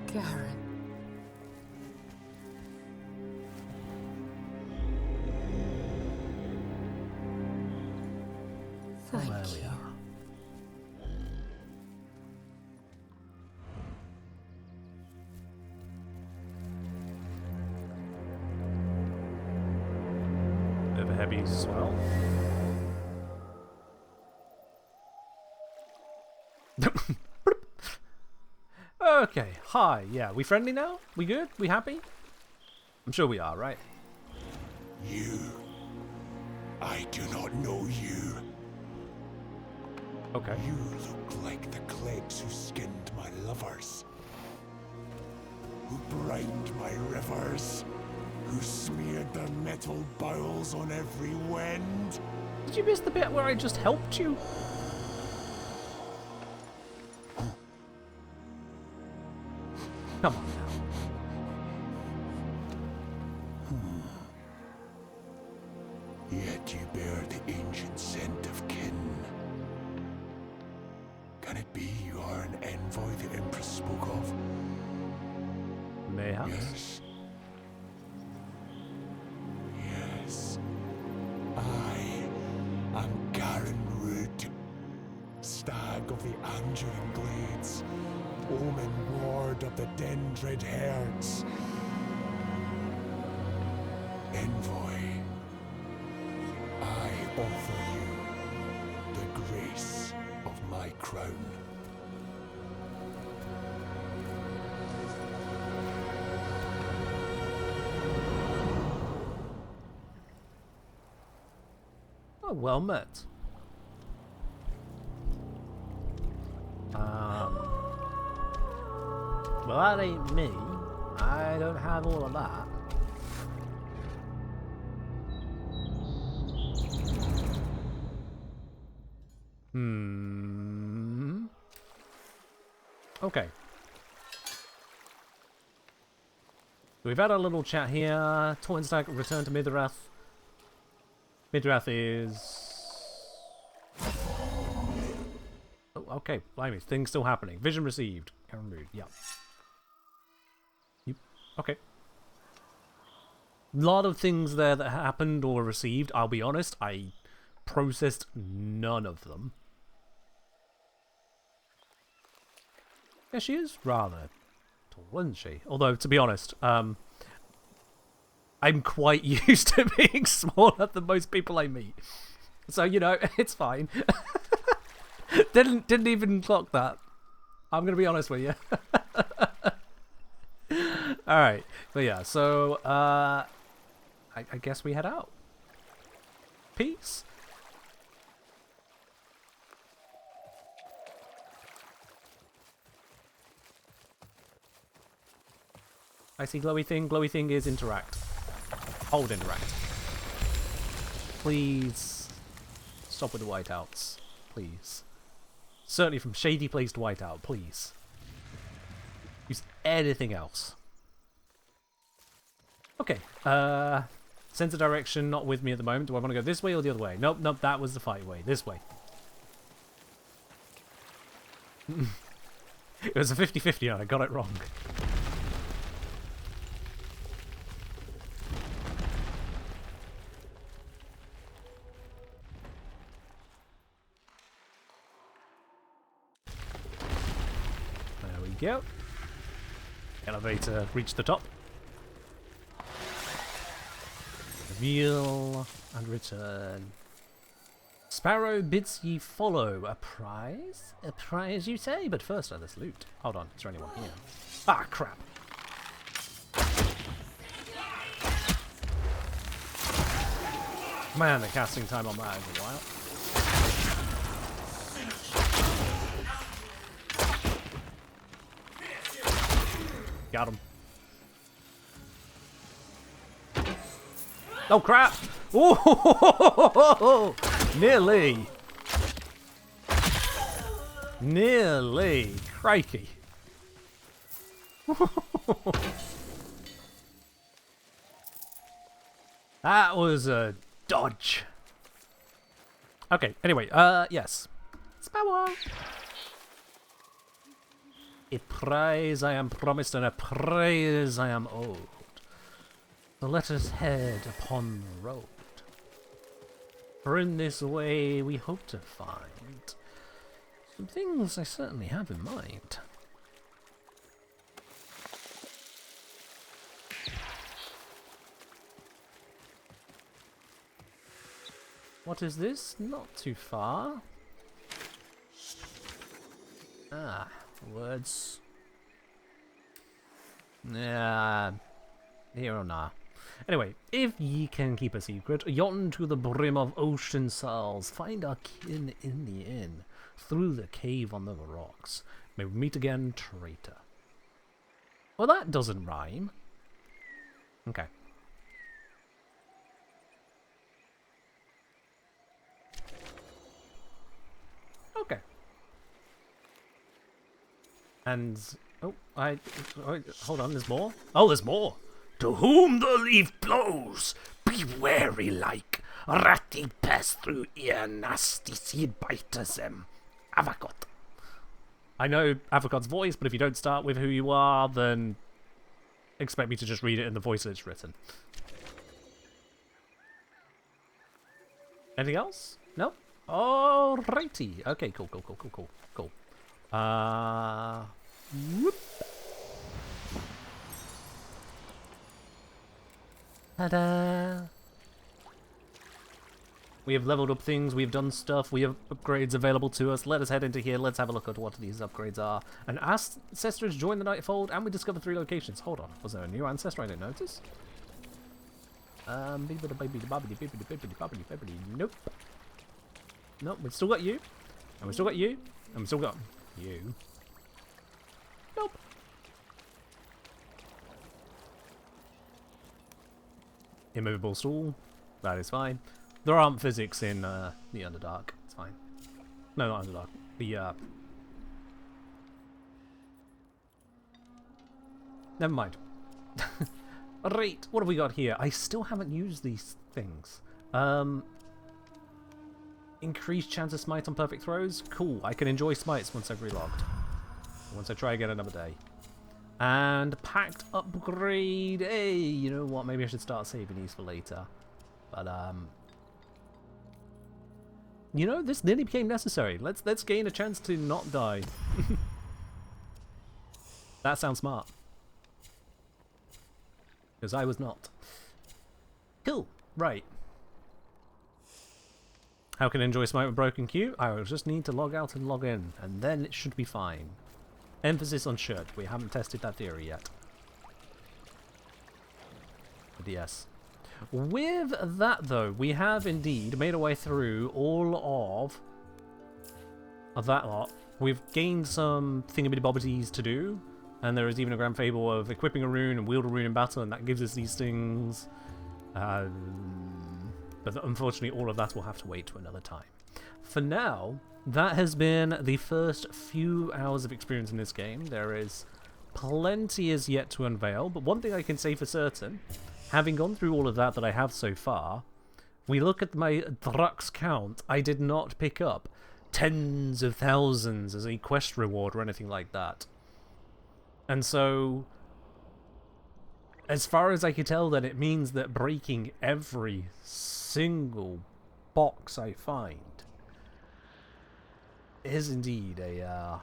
Speaker 10: Garen. Thank
Speaker 1: There we
Speaker 10: you.
Speaker 1: are. Bit of a heavies as well. Okay, hi, yeah, we friendly now? We good? We happy? I'm sure we are, right?
Speaker 8: You. I do not know you.
Speaker 1: Okay.
Speaker 8: You look like the Clegs who skinned my lovers. Who brined my rivers. Who smeared their metal bowels on every wind.
Speaker 1: Did you miss the bit where I just helped you? Come on now.
Speaker 8: Yet you bear the ancient scent of kin. Can it be you are an envoy the Empress spoke of?
Speaker 1: Mayhaps.
Speaker 8: Yes. Yes. I am Garen Rood, stag of the Anduin Glades, omen ward of the Dendred herds. Envoy, I offer you the grace of my crown.
Speaker 1: Oh, well met. Well, that ain't me. I don't have all of that. Okay. We've had a little chat here. Tornstag returned to Midrath. Midrath is... Oh, okay. Blimey. Things still happening. Vision received. Karen Mood. Yeah. Okay. Lot of things there that happened or received. I'll be honest. I processed none of them. Yeah, she is rather tall, isn't she? Although, to be honest, I'm quite used to being smaller than most people I meet. So, you know, it's fine. Didn't even clock that. I'm going to be honest with you. Alright. But yeah, so, I guess we head out. Peace. I see glowy thing. Glowy thing is interact. Hold interact. Please stop with the whiteouts. Please. Certainly from shady placed whiteout. Please. Use anything else. Okay. Sense of direction not with me at the moment. Do I want to go this way or the other way? Nope, nope. That was the fight way. This way. It was a 50-50 and I got it wrong. Go. Elevator, reach the top. Reveal and return. Sparrow bids ye follow. A prize? A prize, you say? But first, let us loot. Hold on, is there anyone here? Ah, crap. Man, the casting time on that is a while. Got him. Oh crap! Ooh, nearly. Nearly. Crikey. That was a dodge. Okay, anyway, yes. Sparrow. A prize I am promised and a prize I am owed. So let us head upon the road. For in this way we hope to find some things I certainly have in mind. What is this? Not too far. Ah, words. Yeah, here or nah. Anyway, if ye can keep a secret, yon to the brim of ocean souls, find our kin in the inn, through the cave on the rocks. May we meet again, traitor. Well, that doesn't rhyme. Okay. Okay. And oh, hold on. There's more. Oh, there's more. To whom the leaf blows, be wary like. Ratty pass through ear, nasty seed biters them. Avocot. I know Avocot's voice, but if you don't start with who you are, then expect me to just read it in the voice that it's written. Anything else? No? Alrighty. Okay, cool. Whoop. Ta-da! We have leveled up things, we have done stuff, we have upgrades available to us. Let us head into here, let's have a look at what these upgrades are. An ancestor has joined the Nightfold, and we discovered 3 locations. Hold on, was there a new ancestor I didn't notice? Nope. Nope, we've still got you. And we've still got you. And we've still got you. Nope. Immovable stool. That is fine. There aren't physics in the Underdark. It's fine. No, not Underdark. The, never mind. Right, what have we got here? I still haven't used these things. Increased chance of smite on perfect throws. Cool, I can enjoy smites once I've relogged. Once I try again another day. And packed upgrade. Hey, you know what? Maybe I should start saving these for later. But you know, this nearly became necessary. Let's gain a chance to not die. That sounds smart. Because I was not. Cool. Right. How can I enjoy smite with broken queue? I will just need to log out and log in, and then it should be fine. Emphasis on should. We haven't tested that theory yet. But yes. With that, though, we have indeed made our way through all of that lot. We've gained some thingamidibobbities to do, and there is even a grand fable of equipping a rune and wield a rune in battle, and that gives us these things. But unfortunately, all of that will have to wait to another time. For now, that has been the first few hours of experience in this game. There is plenty as yet to unveil, but one thing I can say for certain, having gone through all of that I have so far, we look at my Drux count, I did not pick up tens of thousands as a quest reward or anything like that. And so, as far as I can tell, then it means that breaking every single box I find is indeed an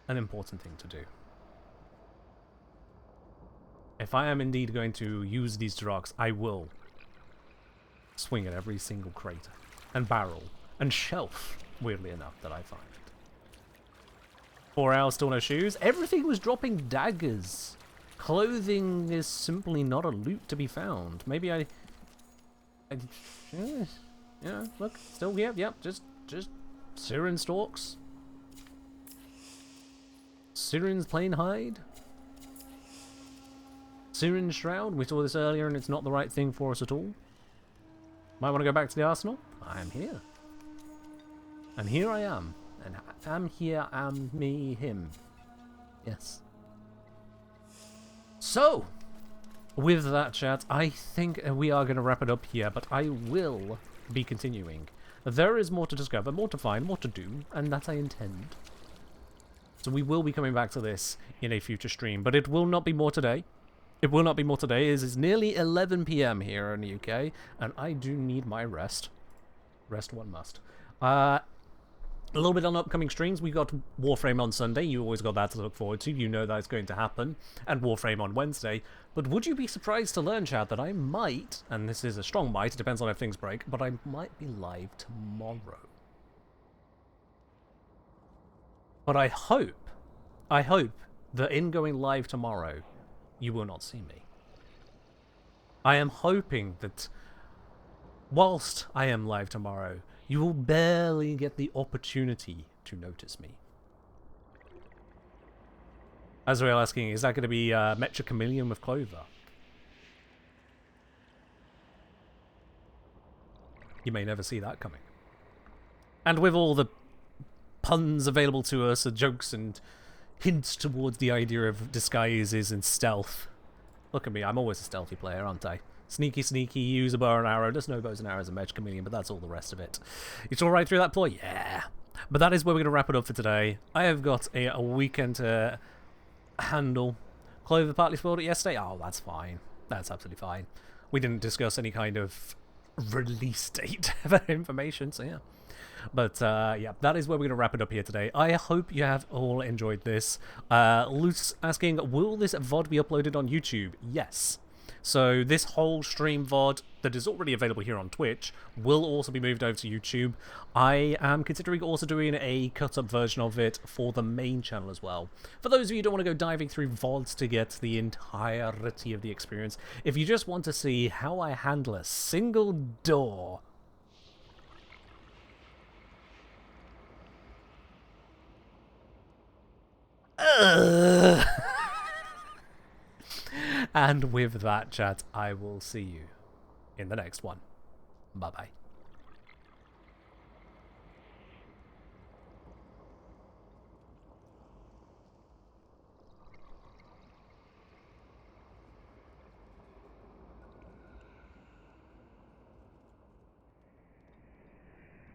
Speaker 1: important thing to do. If I am indeed going to use these Drogs, I will swing at every single crater and barrel and shelf, weirdly enough, that I find. 4 hours, still no shoes. Everything was dropping daggers. Clothing is simply not a loot to be found. Maybe yeah, look, still, yeah, just Siren stalks. Siren's plain hide. Siren shroud. We saw this earlier and it's not the right thing for us at all. Might want to go back to the arsenal. I am here. And here I am. And am here, am me, him. Yes. So, with that, chat, I think we are going to wrap it up here, but I will be continuing. There is more to discover, more to find, more to do, and that I intend. So we will be coming back to this in a future stream, but it will not be more today. It will not be more today. It is nearly 11 PM here in the UK, and I do need my rest. Rest one must. A little bit on upcoming streams. We got Warframe on Sunday. You always got that to look forward to. You know that's going to happen. And Warframe on Wednesday. But would you be surprised to learn, chat, that I might, and this is a strong might, it depends on if things break, but I might be live tomorrow. But I hope that in going live tomorrow, you will not see me. I am hoping that whilst I am live tomorrow, you will barely get the opportunity to notice me. Azrael asking, is that going to be Mecha Chameleon with Clover? You may never see that coming. And with all the puns available to us, and jokes and hints towards the idea of disguises and stealth. Look at me, I'm always a stealthy player, aren't I? Sneaky, sneaky, use a bow and arrow. There's no bows and arrows in Mecha Chameleon, but that's all the rest of it. It's all right through that ploy? Yeah. But that is where we're going to wrap it up for today. I have got a weekend to handle. Clover partly spoiled it yesterday? Oh, that's fine. That's absolutely fine. We didn't discuss any kind of release date of information, so yeah. But yeah, that is where we're going to wrap it up here today. I hope you have all enjoyed this. Luce asking, will this VOD be uploaded on YouTube? Yes. So this whole stream VOD that is already available here on Twitch will also be moved over to YouTube. I am considering also doing a cut-up version of it for the main channel as well. For those of you who don't want to go diving through VODs to get the entirety of the experience, if you just want to see how I handle a single door... And with that, chat, I will see you in the next one. Bye-bye.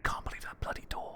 Speaker 1: Can't believe that bloody door.